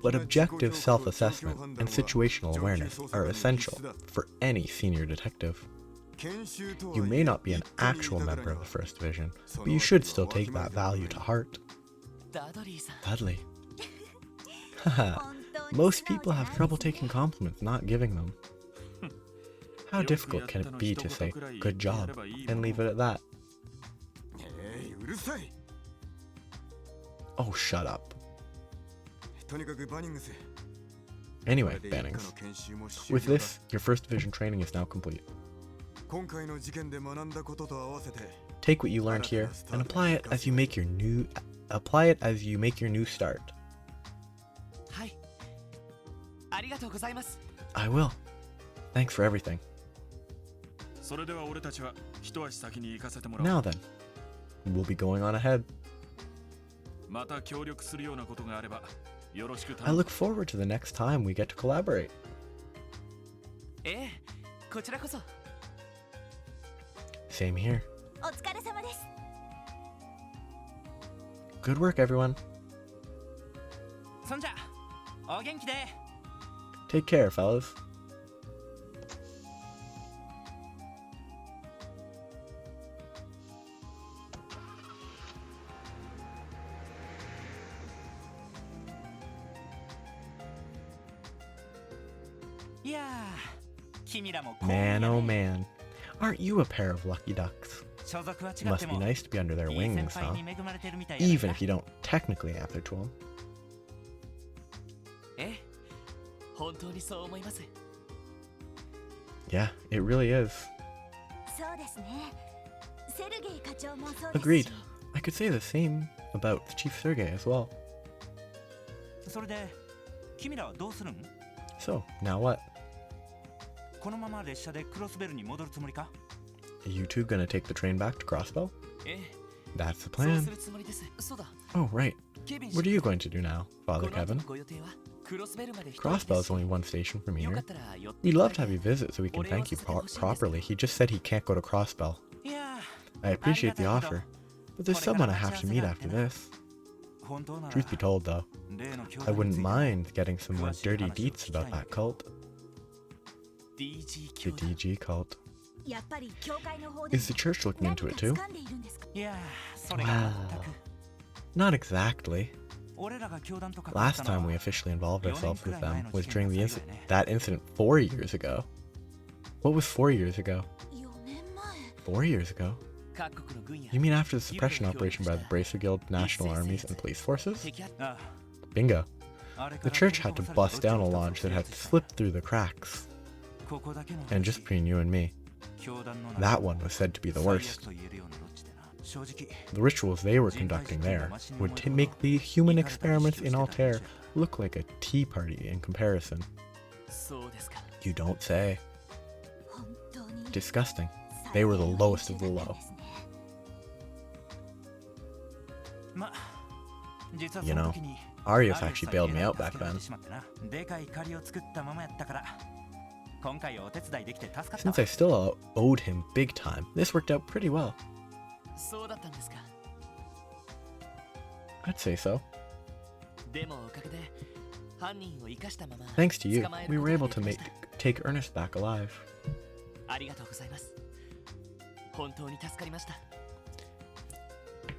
but objective self-assessment and situational awareness are essential for any senior detective. You may not be an actual member of the 1st Division, but you should still take that value to heart. Dudley. Haha, most people have trouble taking compliments, not giving them. How difficult can it be to say, good job, and leave it at that? Oh, shut up. Anyway, Bannings, with this, your 1st Division training is now complete. Take what you learned here and apply it as you make your new start. I will. Thanks for everything. Now then, we'll be going on ahead. I look forward to the next time we get to collaborate. Same here. Good work, everyone. Take care, fellas. Man, oh man, aren't you a pair of lucky ducks? Must be nice to be under their wings, huh? Even if you don't technically answer to them. ええ、本当にそう思います。 Yeah, it really is. そうですね。セルゲイ課長もそうですし。 Agreed. I could say the same about Chief Sergei as well. それで君らはどうするん？ So, now what? このまま列車でクロスベルに戻るつもりか？ Are you two gonna take the train back to Crossbell? ええ、 That's the そう plan. するつもりです。そうだ。 Oh, right. ケビン What are you going to do now, こ Father の後 Kevin? のご予定はクロスベルまで一人で Crossbell is only one station from よか here. ったら寄って We'd love to have you visit so we can thank you properly. He just said he can't go to Crossbell. いや I appreciate the offer, but there's someone I have to meet after this. 本当なら Truth be told, though, 例の兄 I 弟に wouldn't ついて mind getting some more dirty deets about that cult. DG The 教団 DG cult. やっぱり教会の方で Is the church looking into it too? 掴んでいるんですか？いやそれが Well, 全く not exactly. 俺らが教団と関わっ Last たの time は we officially involved ourselves with them was during the 4年くらい前の事件が最後やね。 that incident 4 years ago. What was 4 yees ago? 4年前。 4 years ago? 各国の軍や You mean after the suppression operation by the Bracer Guild, National Armies, and Police Forces? 敵ああ Bingo. あれか The ら church had to bust down a lodge that had slipped through the cracks. ここだけの And just between you and me, 教団の中 that one was said to be the 最悪 worst. と言えるようなロッジでな正直 The rituals they were conducting there would make the human experiments in Altair look like a tea party in comparison. そうですか。 You don't say. 本当に Disgusting. They were the lowest of the low. ま実は You その know, 時に Arius actually bailed me out back then. でかい借りを作ったままやったから今回お手伝いできて助かった Since I still owed him big time, this worked out pretty well. そうだったんですか。 I'd say so. でもおかげで犯人を生かしたまま Thanks to you, 捕まえ we るこ were と able が to できました。 take Ernest back alive. ありがとうございます。本当に助かりました。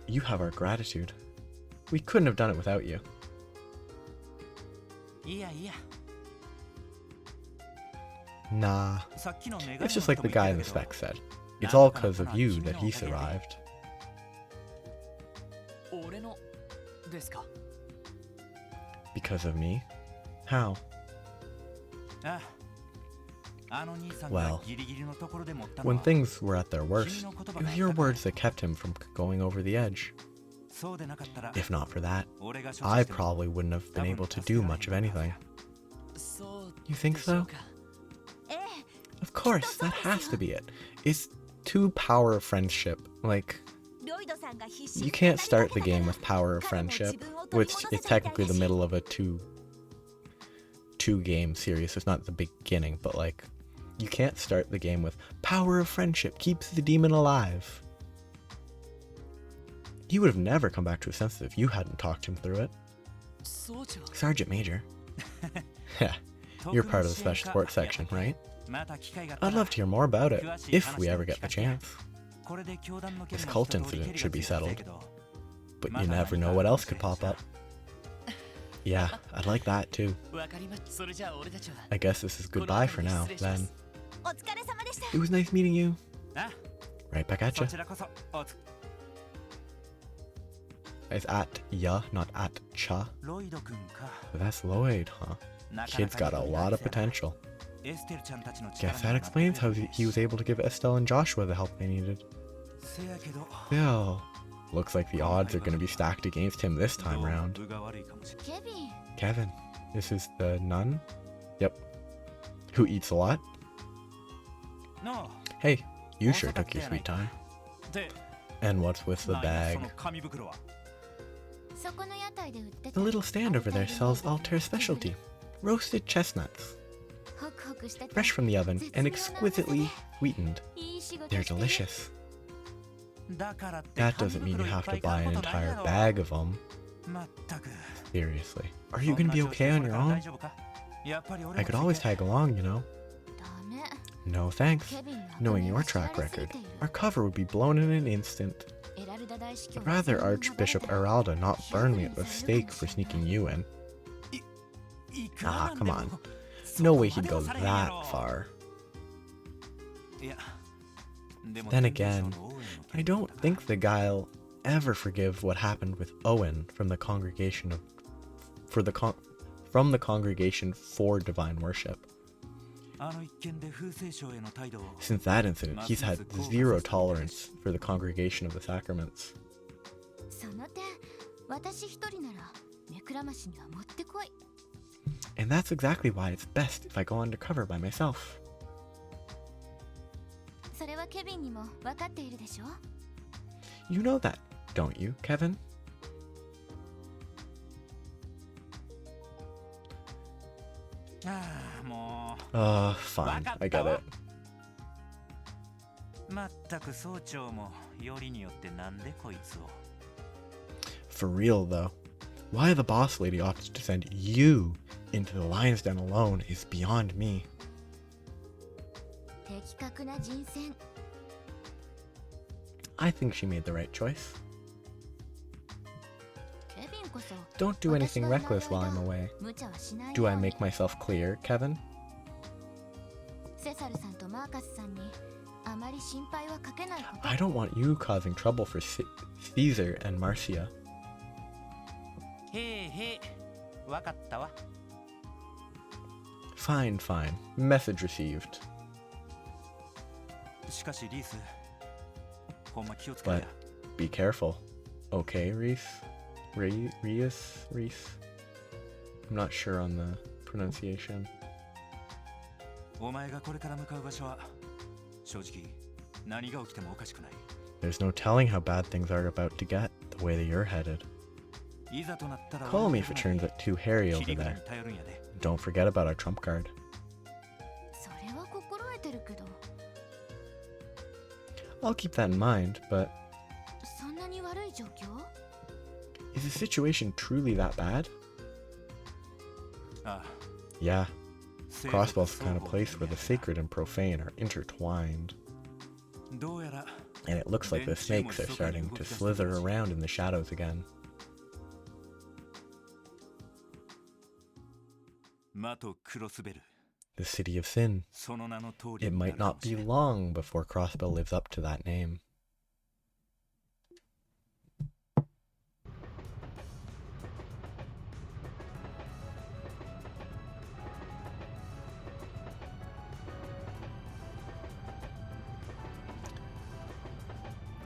You have our gratitude. We couldn't have done it without you. いやいや Nah, さっきのメ it's ガネ just の like 人 the も guy 言 in っ the たけど spec said. It's all because of you that he survived. 俺のですか。 Because of me? How? ああの兄さん Well, がギリギリのところで持ったの When は things were at their worst, it was your words that kept him from going over the edge. そうでなかったら If not for that, 俺が処置 I しても probably wouldn't have been able to do much of anything. そう You think でしょ so? うか。ええ Of course, that has to be it. It's two power of friendship. Like, ロイドさんが必死に you can't start the game with power of friendship, which is technically the middle of a two game series. It's not the beginning, but like, you can't start the game with power of friendship keeps the demon alive. He would have never come back to his senses if you hadn't talked him through it. 総長。 Sergeant Major. Yeah, you're part of the special sports section, right? また機会があった I'd ら love to hear more about it, if we ever get the chance. これで教団の件 This も cult 一通り incident 気 should が be ついたせい settled. けど But you never know what else could pop up. Yeah, I'd like that too. わかりました。それじゃあ俺たちは I guess this is goodbye for now, then. お疲れ様でした。 It was nice meeting you. あ Right back at そ you. ちらこそおつ It's at ya, not at cha. ロイド君か That's Lloyd, huh? なかな Kid's か got a いい lot 男 of 性やな potential. エステルちゃんたちの力 Guess に that なって explains くれ how る he was able to give Estelle and Joshua the help they needed. せやけど Still, looks like the odds are going to be stacked against him this ど time うも round. 分が悪いかもしれないケビン、 Kevin, this is the nun? Yep. Who eats a lot? なあ Hey, you sure took your sweet time. で And what's with the なんや bag? その紙袋はそこの屋台で売ってた The little stand over there sells Altair specialty. Roasted chestnuts. ホクホクしてて Fresh from the oven and exquisitely sweetened. いい仕事 They're してる delicious. だからって That doesn't mean you have to buy an entire bag of them. まったく Seriously. Are you gonna be okay on your own? 大丈夫かやっぱり俺 I も could always ついて tag along, you know. ダメ No thanks. ケビンの Knowing 赤 your 目を知ら track れすぎ record, ている our cover would be blown in an instant. エラルダ大司教 I'd は rather 全員がバレてる Archbishop Aralda not burn me at the stake for sneaking you in. いくらな Ah, ん come でも on. No way he'd go that far. いや Then again, I don't think the guy'll ever forgive what happened with Owen from the congregation for divine worship. Since that incident, he's had zero tolerance for the congregation of the sacraments. And that's exactly why it's best if I go undercover by myself. You know that, don't you, Kevin? Fine, I get it. For real though, why the boss lady opted to send you into the lion's den alone is beyond me. I think she made the right choice. Don't do anything reckless while I'm away. Do I make myself clear, Kevin? I don't want you causing trouble for Caesar and Marcia. Fine, fine. Message received. But be careful. Okay, Reese? Reese? I'm not sure on the pronunciation. There's no telling how bad things are about to get the way that you're headed. Call me if it turns out too hairy over there. Don't forget about our trump card. I'll keep that in mind, but is the situation truly that bad? Yeah. Crossbell's the kind of place where the sacred and profane are intertwined. And it looks like the snakes are starting to slither around in the shadows again. The city of sin. It might not be long before Crossbell lives up to that name.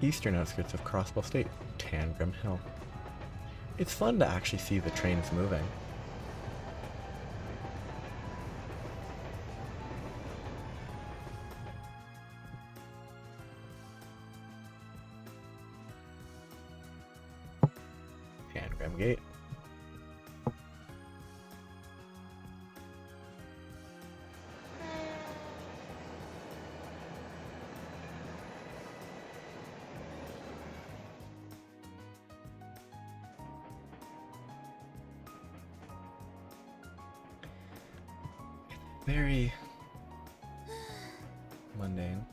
Eastern outskirts of Crossbell State, Tangrim Hill. It's fun to actually see the trains moving. Tangrim Gate. Very mundane.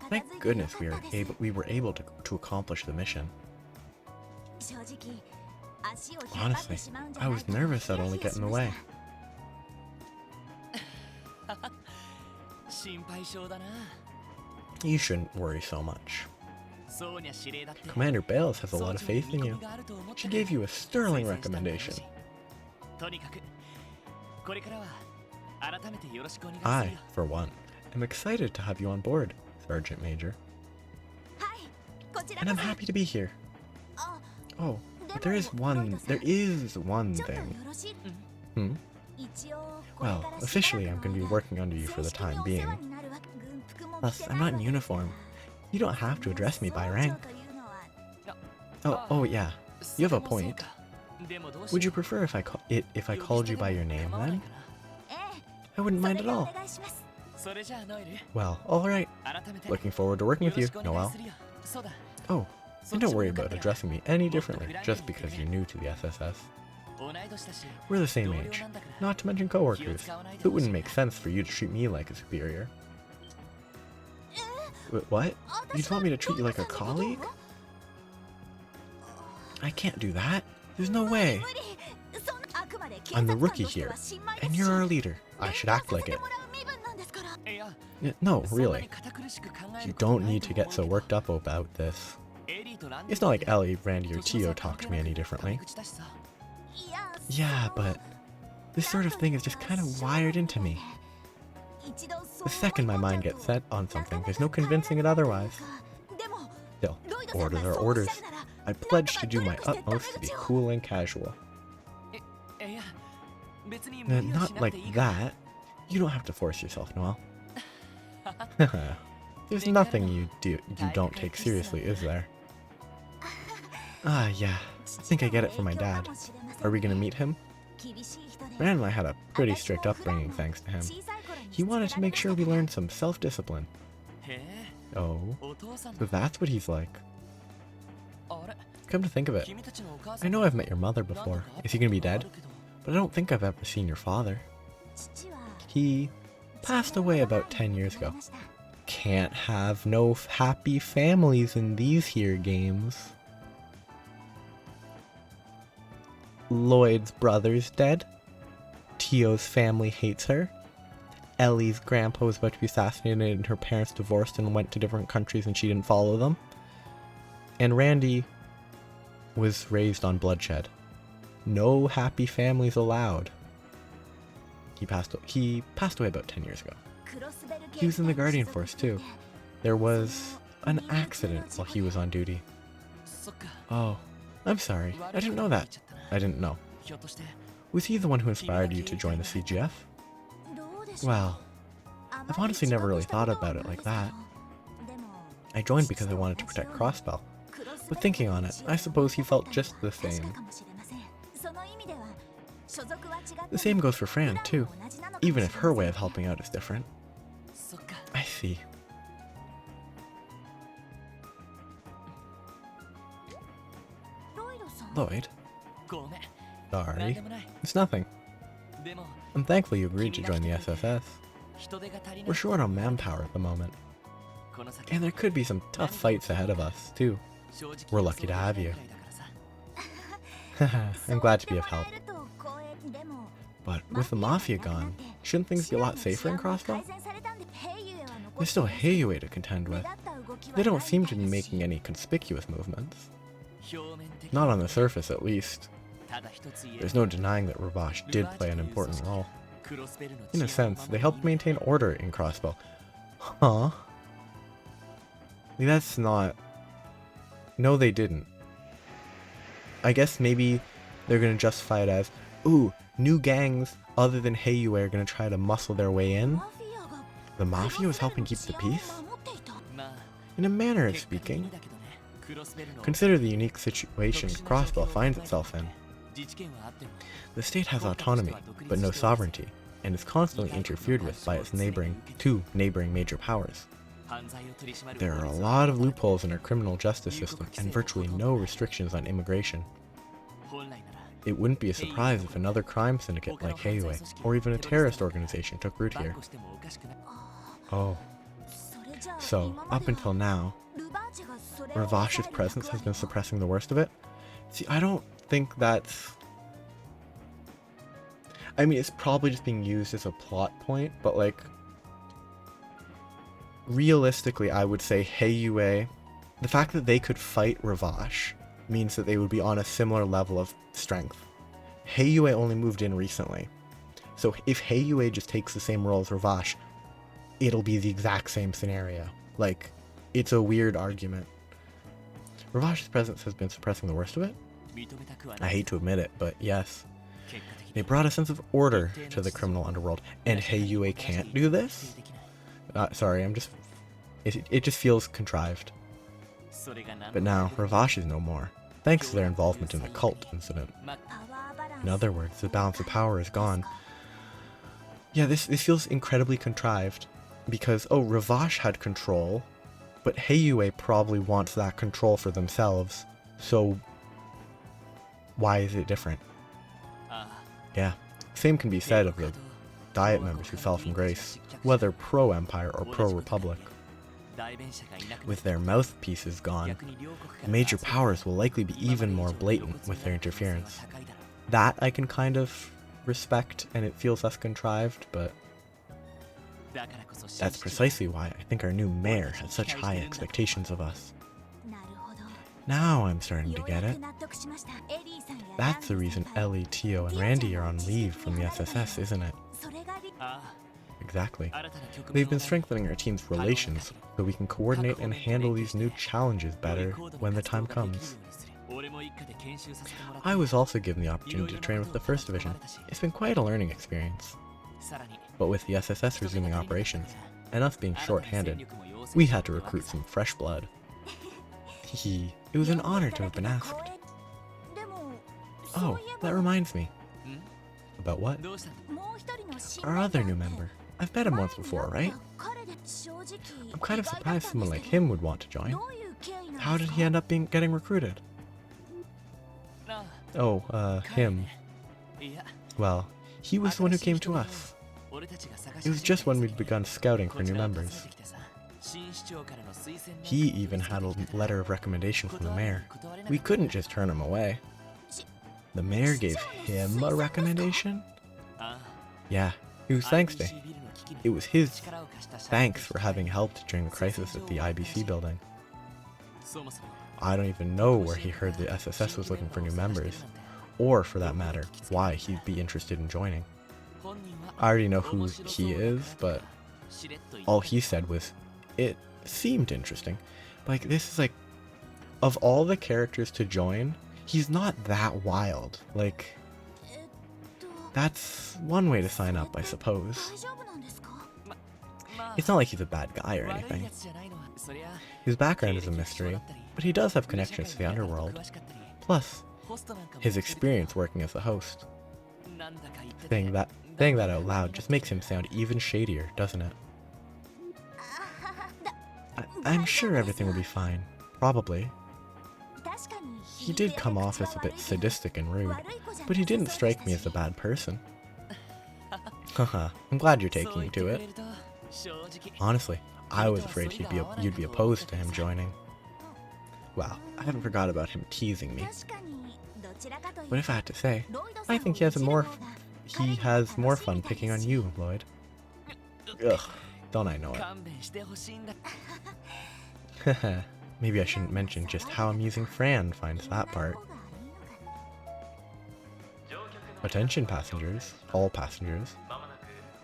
Thank goodness we were able to accomplish the mission. Honestly, I was nervous I'd only get in the way. You shouldn't worry so much. Commander Bales has a lot of faith in you. She gave you a sterling recommendation. I, for one, am excited to have you on board, Sergeant Major. And I'm happy to be here. Oh, but there is one thing. Well, officially I'm going to be working under you for the time being. Plus, I'm not in uniform. You don't have to address me by rank. Oh yeah, you have a point. Would you prefer if I called you by your name then? I wouldn't mind at all. Well, alright. Looking forward to working with you, Noel. Oh, and don't worry about addressing me any differently just because you're new to the SSS. We're the same age, not to mention co-workers, so it wouldn't make sense for you to treat me like a superior. What? You want me to treat you like a colleague? I can't do that. There's no way. I'm the rookie here, and you're our leader. I should act like it. No, really. You don't need to get so worked up about this. It's not like Ellie, Randy, or Tio talk to me any differently. Yeah, but this sort of thing is just kind of wired into me. The second my mind gets set on something, there's no convincing it otherwise. Still, orders are orders. I pledge to do my utmost to be cool and casual. Not like that. You don't have to force yourself, Noel. There's nothing you don't take seriously, is there? Ah, yeah. I think I get it from my dad. Are we gonna meet him? Rand and I had a pretty strict upbringing thanks to him. He wanted to make sure we learned some self-discipline. Oh, so that's what he's like. Come to think of it, I know I've met your mother before. Is he gonna be dead? But I don't think I've ever seen your father. He passed away about 10 years ago. Can't have no happy families in these here games. Lloyd's brother's dead. Tio's family hates her. Ellie's grandpa was about to be assassinated and her parents divorced and went to different countries and she didn't follow them. And Randy was raised on bloodshed. No happy families allowed. He passed away about 10 years ago. He was in the Guardian Force too. There was an accident while he was on duty. Oh, I'm sorry. I didn't know that. I didn't know. Was he the one who inspired you to join the CGF? Well, I've honestly never really thought about it like that. I joined because I wanted to protect Crossbell. But thinking on it, I suppose he felt just the same. The same goes for Fran, too. Even if her way of helping out is different. I see. Lloyd? Sorry. It's nothing. I'm thankful you agreed to join the SFS. We're short on manpower at the moment. And there could be some tough fights ahead of us, too. We're lucky to have you. I'm glad to be of help. But with the Mafia gone, shouldn't things be a lot safer in Crossbell? There's still Heiyue to contend with. They don't seem to be making any conspicuous movements. Not on the surface, at least. There's no denying that Ravash did play an important role. In a sense, they helped maintain order in Crossbell. Huh? That's not... No, they didn't. I guess maybe they're gonna justify it as, ooh, new gangs other than Heiyue are gonna try to muscle their way in. The Mafia was helping keep the peace? In a manner of speaking. Consider the unique situation Crossbell finds itself in. The state has autonomy, but no sovereignty, and is constantly interfered with by its two neighboring major powers. There are a lot of loopholes in our criminal justice system, and virtually no restrictions on immigration. It wouldn't be a surprise if another crime syndicate like Heiyue, or even a terrorist organization took root here. Oh. So, up until now, Ravash's presence has been suppressing the worst of it? See, I don't think that's... I mean, it's probably just being used as a plot point, but like... Realistically, I would say Heiyue... The fact that they could fight Ravash means that they would be on a similar level of strength. Heiyue only moved in recently. So if Heiyue just takes the same role as Ravash, it'll be the exact same scenario. Like, it's a weird argument. Ravash's presence has been suppressing the worst of it? I hate to admit it, but yes. They brought a sense of order to the criminal underworld, and Heiyue can't do this? Sorry, it just feels contrived. But now, Ravash is no more, thanks to their involvement in the cult incident. In other words, the balance of power is gone. Yeah, this feels incredibly contrived, because, oh, Ravash had control, but Heiyue probably wants that control for themselves, so why is it different? Yeah, same can be said of the Diet members who fell from grace, whether pro-Empire or pro-Republic. With their mouthpieces gone, the major powers will likely be even more blatant with their interference. That I can kind of respect, and it feels less contrived, but That's precisely why I think our new mayor has such high expectations of us. なるほど。 Now I'm starting to よう get や it. く納得しました。エリーさんや That's the reason Ellie, Tio, and Randy are on leave from the SSS, isn't it? それが理 Exactly. They've been strengthening our team's relations so we can coordinate and handle these new challenges better when the time comes. I was also given the opportunity to train with the First Division. It's been quite a learning experience. But with the SSS resuming operations, and us being short-handed, we had to recruit some fresh blood. Hehe, it was an honor to have been asked. でも Oh, that reminds me. About what? どうしたの？ もう一人の新 Our other new member. I've met him once before, right? 彼で正直 I'm kind of surprised someone like him would want to join. どういう経緯なんですか How did he end up getting recruited? あ Oh, him. いや Well, he was the one who came to us. 俺たちが探し It was just when we'd begun scouting for new members. 新市長からの推薦 He even had a letter of recommendation from the mayor. We couldn't just turn him away. The mayor gave him a recommendation? あ Yeah, it was thanks to IBC ビルの危機に It was his 力を貸した社 thanks for having helped during the crisis at the IBC building. そもそも I don't even know where he heard the SSS was looking for new members, or for that matter, why he'd be interested in joining. 本人は I already know who he is, but しれっと言って all he said was, it seemed interesting. Like, this is like, of all the characters to join, he's not that wild. Like, えっと that's one way to sign up, I suppose. 大丈夫なんですか まあ It's not like he's a bad guy or 悪い anything. やつじゃないのはそりゃ His background is a mystery, but he does have connections to the underworld. Plus, his experience working as a host. Saying that out loud just makes him sound even shadier, doesn't it? I'm sure everything will be fine. Probably. 確かに He did come off as a bit sadistic and rude, but he didn't strike me as a bad person. Haha, I'm glad you're taking to it. Honestly, I was afraid you'd be opposed to him joining. Wow, I hadn't forgot about him teasing me. 確かにどちらかという But if I had to say, ロイドさん I を think he has いじる more 方が he has more fun picking on you, Lloyd. Ugh, don't I know 勘弁してほしいんだ it? Maybe I shouldn't mention just how amusing Fran finds that part. Attention passengers, all passengers.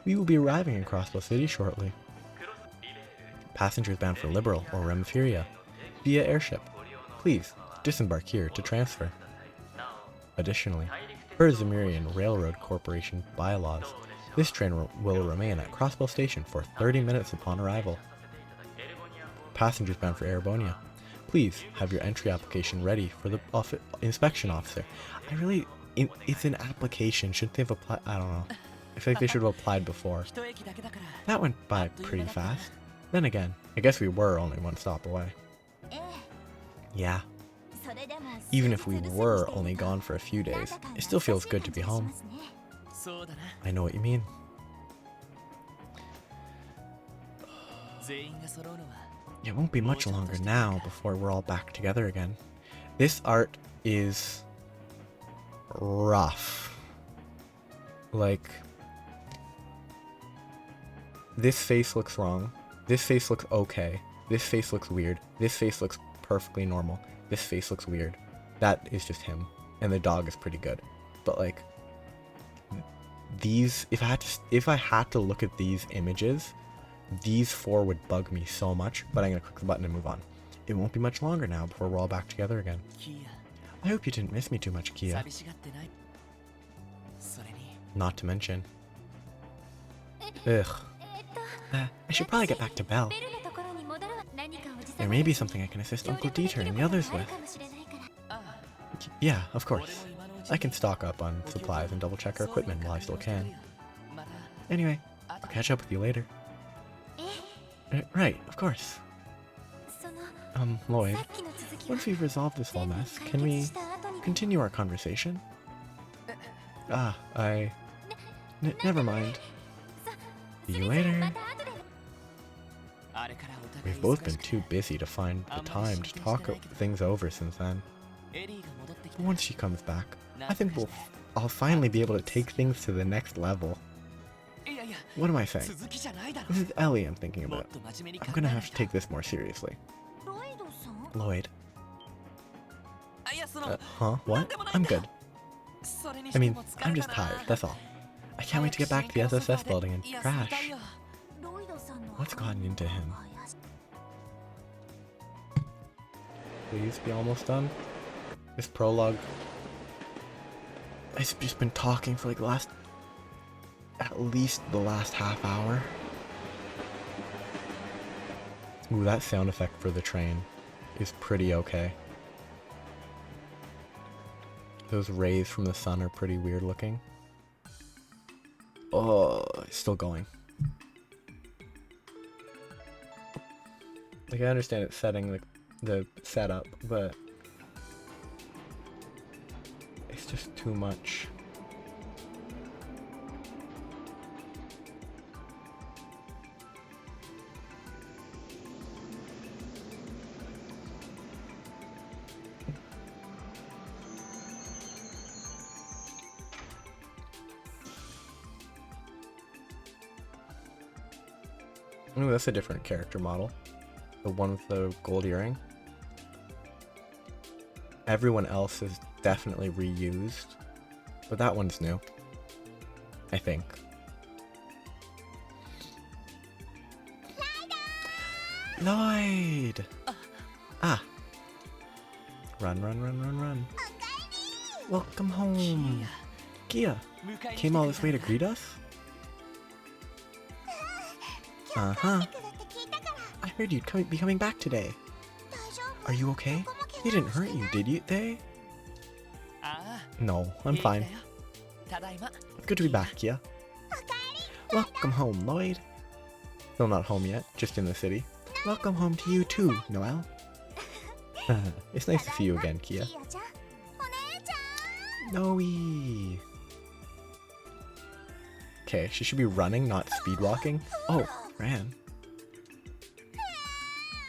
We will be arriving in Crossbell City shortly. Passengers bound for Liberal or Remiferia via airship, please disembark here to transfer. Additionally, per Zemurian Railroad Corporation bylaws, this train will remain at Crossbell Station for 30 minutes upon arrival. Passengers bound for Erebonia, please have your entry application ready for the inspection officer. It's an application. Shouldn't they have applied? I don't know. I feel like they should have applied before. 一駅だけだから That went by pretty fast. Then again, I guess we were only one stop away. ええ Yeah, それでも even if we were only gone for a few days, it still feels good to be home. そうだな I know what you mean. 全員が揃うのは It won't be much longer now before we're all back together again. This art is rough. Like, this face looks wrong. This face looks okay. This face looks weird. This face looks perfectly normal. This face looks weird. That is just him. And the dog is pretty good. But like, these, if I had to look at these images, these four would bug me so much, but I'm gonna click the button and move on. It won't be much longer now before we're all back together again. キー I hope you didn't miss me too much, ヤ Kia. 寂しがってないそれに Not to mention. Ugh. I should probably get back to Belle. ベルのところに戻るわ何かおじさ There ん may be something I can assist Uncle Dieter and the others with. かもしれないから Yeah, of course. I can stock up on supplies and double check our equipment while I still can. また Anyway, I'll catch up with you later. え Right, of course. その Lloyd, さっきの続きは once we've resolved this whole mess, can 解 we 決した後に continue our conversation? Never mind. さ See そ you れじゃ later. また後で あれからお互い We've both been 忙しく too busy to find the time to talk things over since then. エリーが戻ってき But た once she comes back, I think I'll finally be able to take things to the next level. いやいや What am I saying? 続きじゃないだろ This is Ellie I'm thinking もっ about. と真面目に考 I'm え gonna ない have to take this more seriously. ロイドさん Lloyd. あいやその Huh? What? I'm good. それに I して mean, も疲 I'm れ just たな tired, that's all. I can't wait to get back to the SSS building and いや crash. そうだよロイドさんの What's gotten into him? 怪しい Please be almost done. This prologue. I've just been talking for like at least the last half hour. Ooh, that sound effect for the train is pretty okay. Those rays from the sun are pretty weird looking. Oh, it's still going. Like, I understand it's setting like the setup, but it's just too much. Ooh, that's a different character model. The one with the gold earring. Everyone else is definitely reused, but that one's new, I think. Lloyd! Ah. Run, run, run, run, run. Welcome home. Kia, 迎えに来て came all くれ this た way ん to だ greet us? Uh-huh. 来るって聞いたから I heard you'd be coming back today. 大丈夫 Are you okay? どこも怪 They 我 didn't をして hurt ない you, did you? They? あ No, あ I'm 平気だ fine. よただいま Good to be back, Kia. Welcome home, Lloyd. Still not home yet, just in the city. Welcome home to you too, Noelle. It's nice to see you again, Kia. キアちゃんお姉ちゃん Noe. Okay, she should be running, not speed walking. Oh, ran.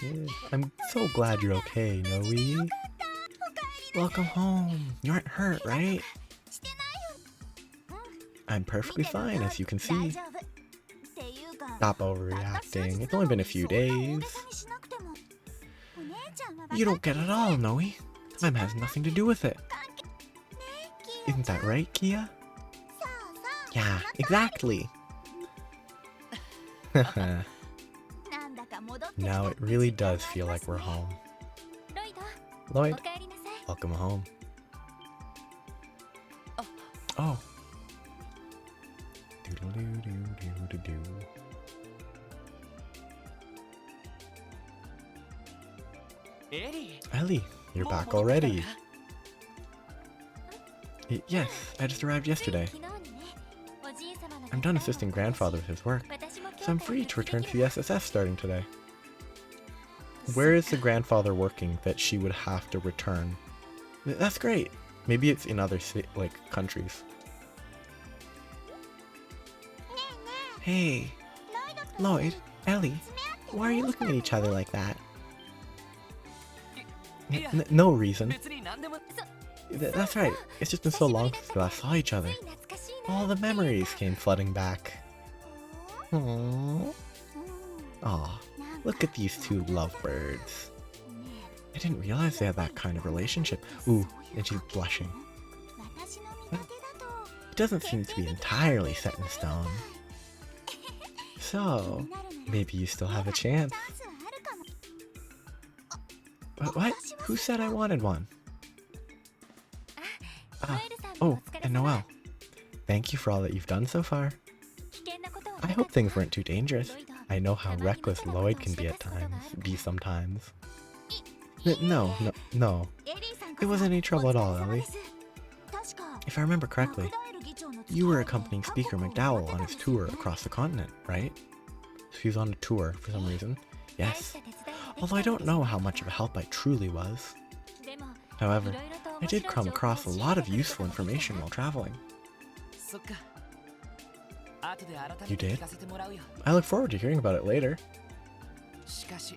Yeah, I'm so glad you're okay, Noe. Welcome home. You aren't hurt, right? してないよ I'm perfectly fine, as you can 大 see. 丈夫っていうか Stop overreacting. It's only been a few days. You don't get it all, Noe. Time has nothing to do with it. Isn't that right, Kia? Yeah, exactly. Now it really does feel like we're home. ロイド Lloyd, おかえりなさい welcome home. Oh. Doodle-doo-doo-doo-doo-doo. Ellie, you're back already. Yes, I just arrived yesterday. 昨日にねおじいさまの I'm done assisting grandfather with his work, 私も so I'm free to return to the SSS starting today. Where is the grandfather working that she would have to return? That's great. Maybe it's in other countries. Hey, Lloyd, Ellie, why are you looking at each other like that? No reason. 別に何でも That's right. It's just been so long since we last saw each other. 懐かしいな All the memories came flooding back. Aww. Aw, look at these two lovebirds. I didn't realize they had that kind of relationship. Ooh, and she's blushing. 私の見立てだと It doesn't seem to be entirely set in stone. So, maybe you still have a chance. チャンスはあるかも What? Who said I wanted one? ノエルさんも Oh, お疲れ and 様 Noelle. Thank you for all that you've done so far. 危険なことは I なか hope った things weren't too dangerous. I know how reckless Lloyd can be sometimes. No. エリーさん It wasn't any trouble at all, お疲れ様 Ellie. です確か If I remember マク correctly, ダエル議長の付き you 合 were いで accompanying Speaker 韓国を McDowell 回 on って his たん tour ですよね across the continent, right? She was on a tour for some reason. 大 Yes. した手伝いができた Although I don't know how much of a help I truly was. でも However, いろいろと I 面 did 白い come 情報を across a 仕 lot 入れ of てくる useful ことができた information while traveling. そっか後で改 You めて did? 聞かせてもらうよ I look forward to hearing about it later. しかし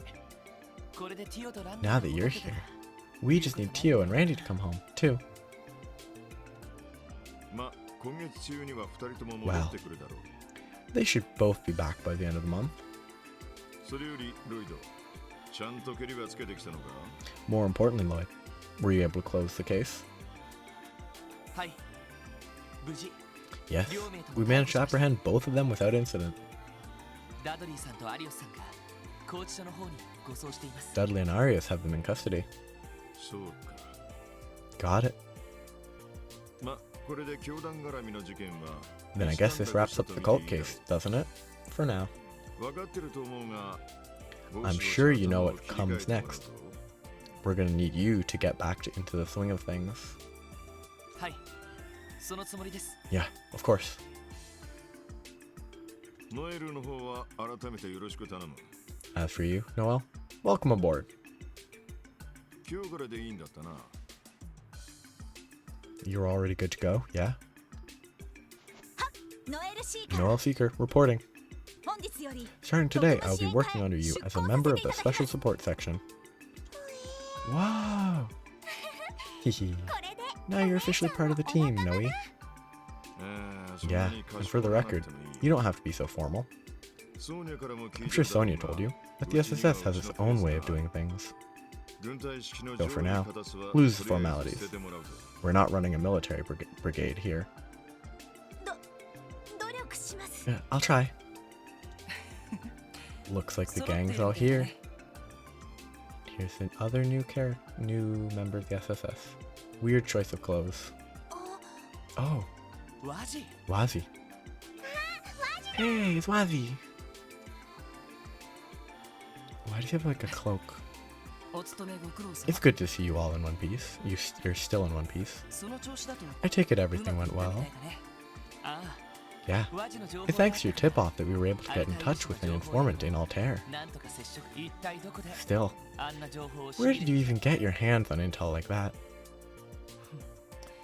これでティオとラン Now that you're here, we just need Tio and Randy to come home, too. ま、今月中には2人とも戻ってくるだろう。They should both be back by the end of the month. それよりロイド、ちゃんとケリはつけてきたのか？ More importantly, Lloyd, were you able to close the case? はい、無事 Yes, we managed to apprehend both of them without incident. ダドリーさんとアリオスさんが拘置所の方に護送しています。 Dudley and Arius have them in custody. そうか。 Got it. ま、これで教団絡みの事件は Then I guess this wraps up the cult case, doesn't it? For now. 分かってると思うが、 I'm sure you know what comes next. We're gonna need you to get back into the swing of things. はい、そのつもりです。 Yeah, of course. ノエルの方は改めてよろしく頼む。 As for you, Noel, welcome aboard. 今日からでいいんだったな。 You're already good to go, yeah? ノエルシーカー Noel Seeker, reporting. 本日より Starting today, I'll be working under you as a member of the Special Support Section. Wow! Hehe. これで Now you're officially part of the team, Noe. Yeah, and for the record, you don't have to be so formal. I'm sure Sonia told you, but the SSS has its own way of doing things. So for now, lose the formalities. We're not running a military brigade here. 努力します Yeah, I'll try. Looks like the gang's all here. Here's the other new member of the SSS. Weird choice of clothes. Oh, ワジ Wazi. Hey, it's Wazi. Why do you have like a cloak? お勤めご苦労様。 It's good to see you all in one piece. You're still in one piece. その調子だと I take it everything went well. あ Yeah. あ、ワジの情報 It's thanks to your tip-off that we were able to get in touch with an informant in Altair. なんとか接触。一体どこで Still, あんな情報を仕 where 入 did れ you even get your hands on intel like that?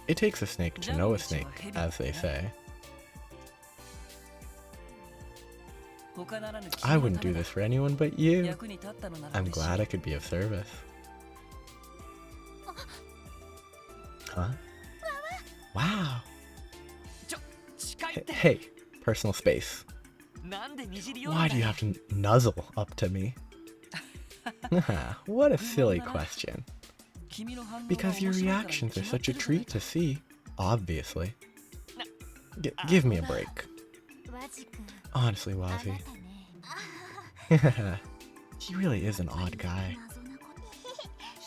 It takes a snake to know a snake, as they say. 他ならぬ I wouldn't do this for anyone but you. 役に立ったのなら I'm 嬉しい glad I could be of service. Huh? Wow. 近いって Hey, personal space. なんでにじりを Why do you have to nuzzle up to me? What a silly question. 君の反応が Because your 面白いから reactions are 決まっ such て a るじゃない treat to see, obviously. Give me a break. ワジ君 Honestly, あな Wazi. たね He really is an odd guy.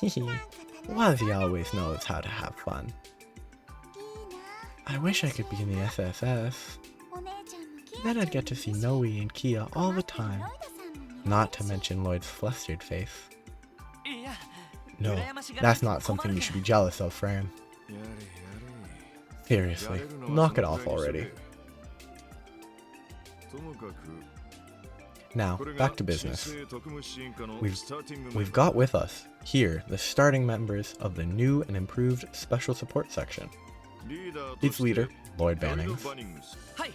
謎なこと Wazi always knows how to have fun. いいな I wish I could be in the SSS. お姉ちゃんのキ Then I'd get to see Noe and Kia all the time. ロイドさんも見られるし Not to mention Lloyd's flustered face. いや No, that's not something you should be jealous of, Fran. やれやれ。 Seriously, knock it off already. ともかく Now, これが back to business. 新生特務支援課の We've スターティング We've got with us here the starting members of the new and improved Special Support Section. リーダーと Its して leader, Lloyd ロイド Bannings. バニングス はい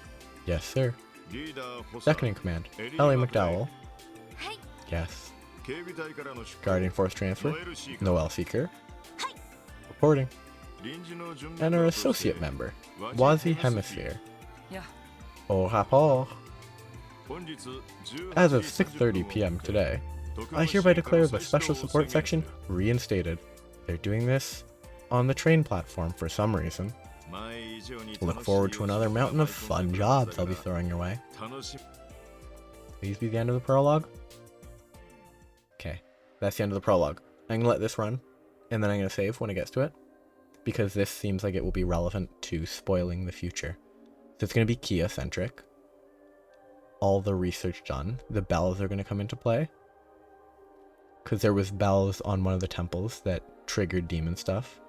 Yes, sir. リーダー補佐 Second in command, Ellie Ellie McDowell. McDowell. はい Yes. 警備隊からの出向 Guardian Force Transfer, ノエルシーカー Noel Seeker. Reporting. 臨時の準 And 備 our として associate member, ワ Wazi ヘムス Hemisphere. いや Oh, rapport. 本日 As of 6:30 p.m. today, I hereby declare the Special Support Section reinstated. They're doing this on the train platform for some reason. Look forward to another mountain of fun jobs I'll be throwing your way. Please be the end of the prologue. Okay, that's the end of the prologue. I'm gonna let this run, and then I'm gonna save when it gets to it, because this seems like it will be relevant to spoiling the future. So it's gonna be Kia-centric. All the research done. The bells are gonna come into play. Because there was bells on one of the temples that triggered demon stuff.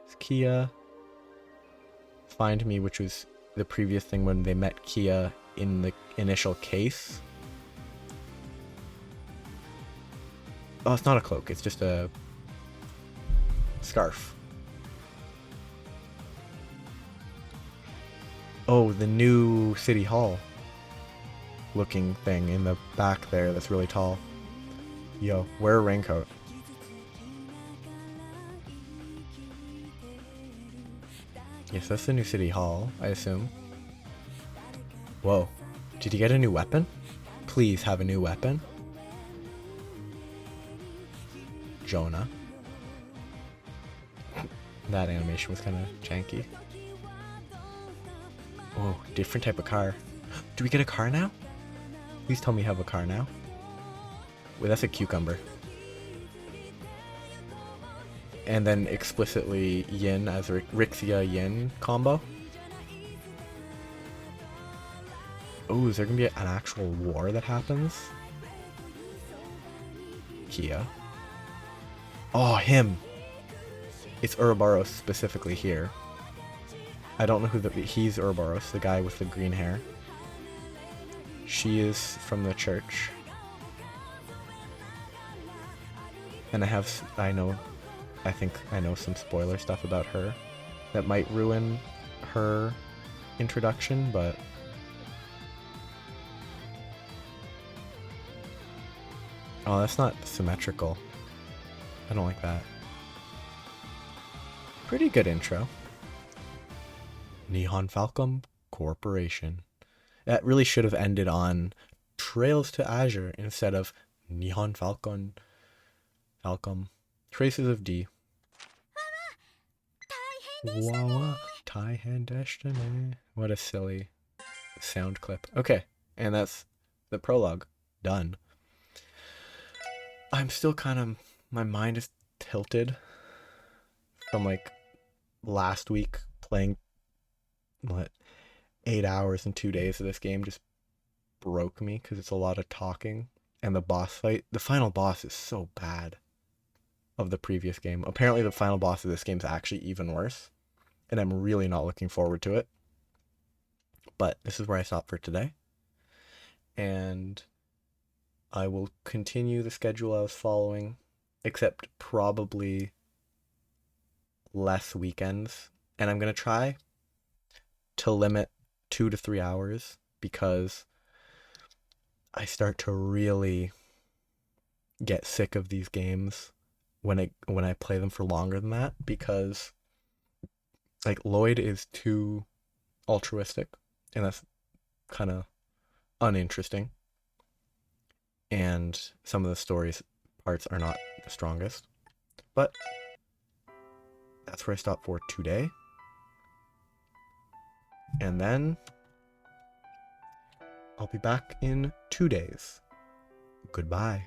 It's Kia. Find Me, which was the previous thing when they met Kia in the initial case. Oh, it's not a cloak, it's just a scarf. Oh, the new City Hall looking thing in the back there that's really tall. Yo, wear a raincoat. Yes, that's the new City Hall, I assume. Whoa, Did he get a new weapon? Please have a new weapon. Jonah. That animation was kind of janky. Oh, different type of car. Do we get a car now? Please tell me you have a car now. Wait, that's a cucumber. And then explicitly Yin as a Rixia Yin combo. Oh, is there gonna be an actual war that happens? Kia. Oh, him! It's Ouroboros specifically here. I don't know who he's Ouroboros, the guy with the green hair. She is from the church. And I think I know some spoiler stuff about her that might ruin her introduction, but oh, that's not symmetrical. I don't like that. Pretty good intro. Nihon Falcom Corporation. That really should have ended on Trails to Azure instead of Nihon Falcom. Traces of D. Wawa, Taihan Destiny. What a silly sound clip. Okay, and that's the prologue. Done. I'm still my mind is tilted from like last week playing 8 hours in 2 days of this game. Just broke me because it's a lot of talking, and the boss fight, the final boss is so bad of the previous game. Apparently the final boss of this game is actually even worse, and I'm really not looking forward to it. But this is where I stop for today, and I will continue the schedule I was following, except probably less weekends. And I'm going to try to limit 2 to 3 hours, because I start to really get sick of these games when I play them for longer than that, because like Lloyd is too altruistic, and that's kind of uninteresting. And some of the stories parts are not the strongest. But that's where I stop for today. And then I'll be back in 2 days. Goodbye.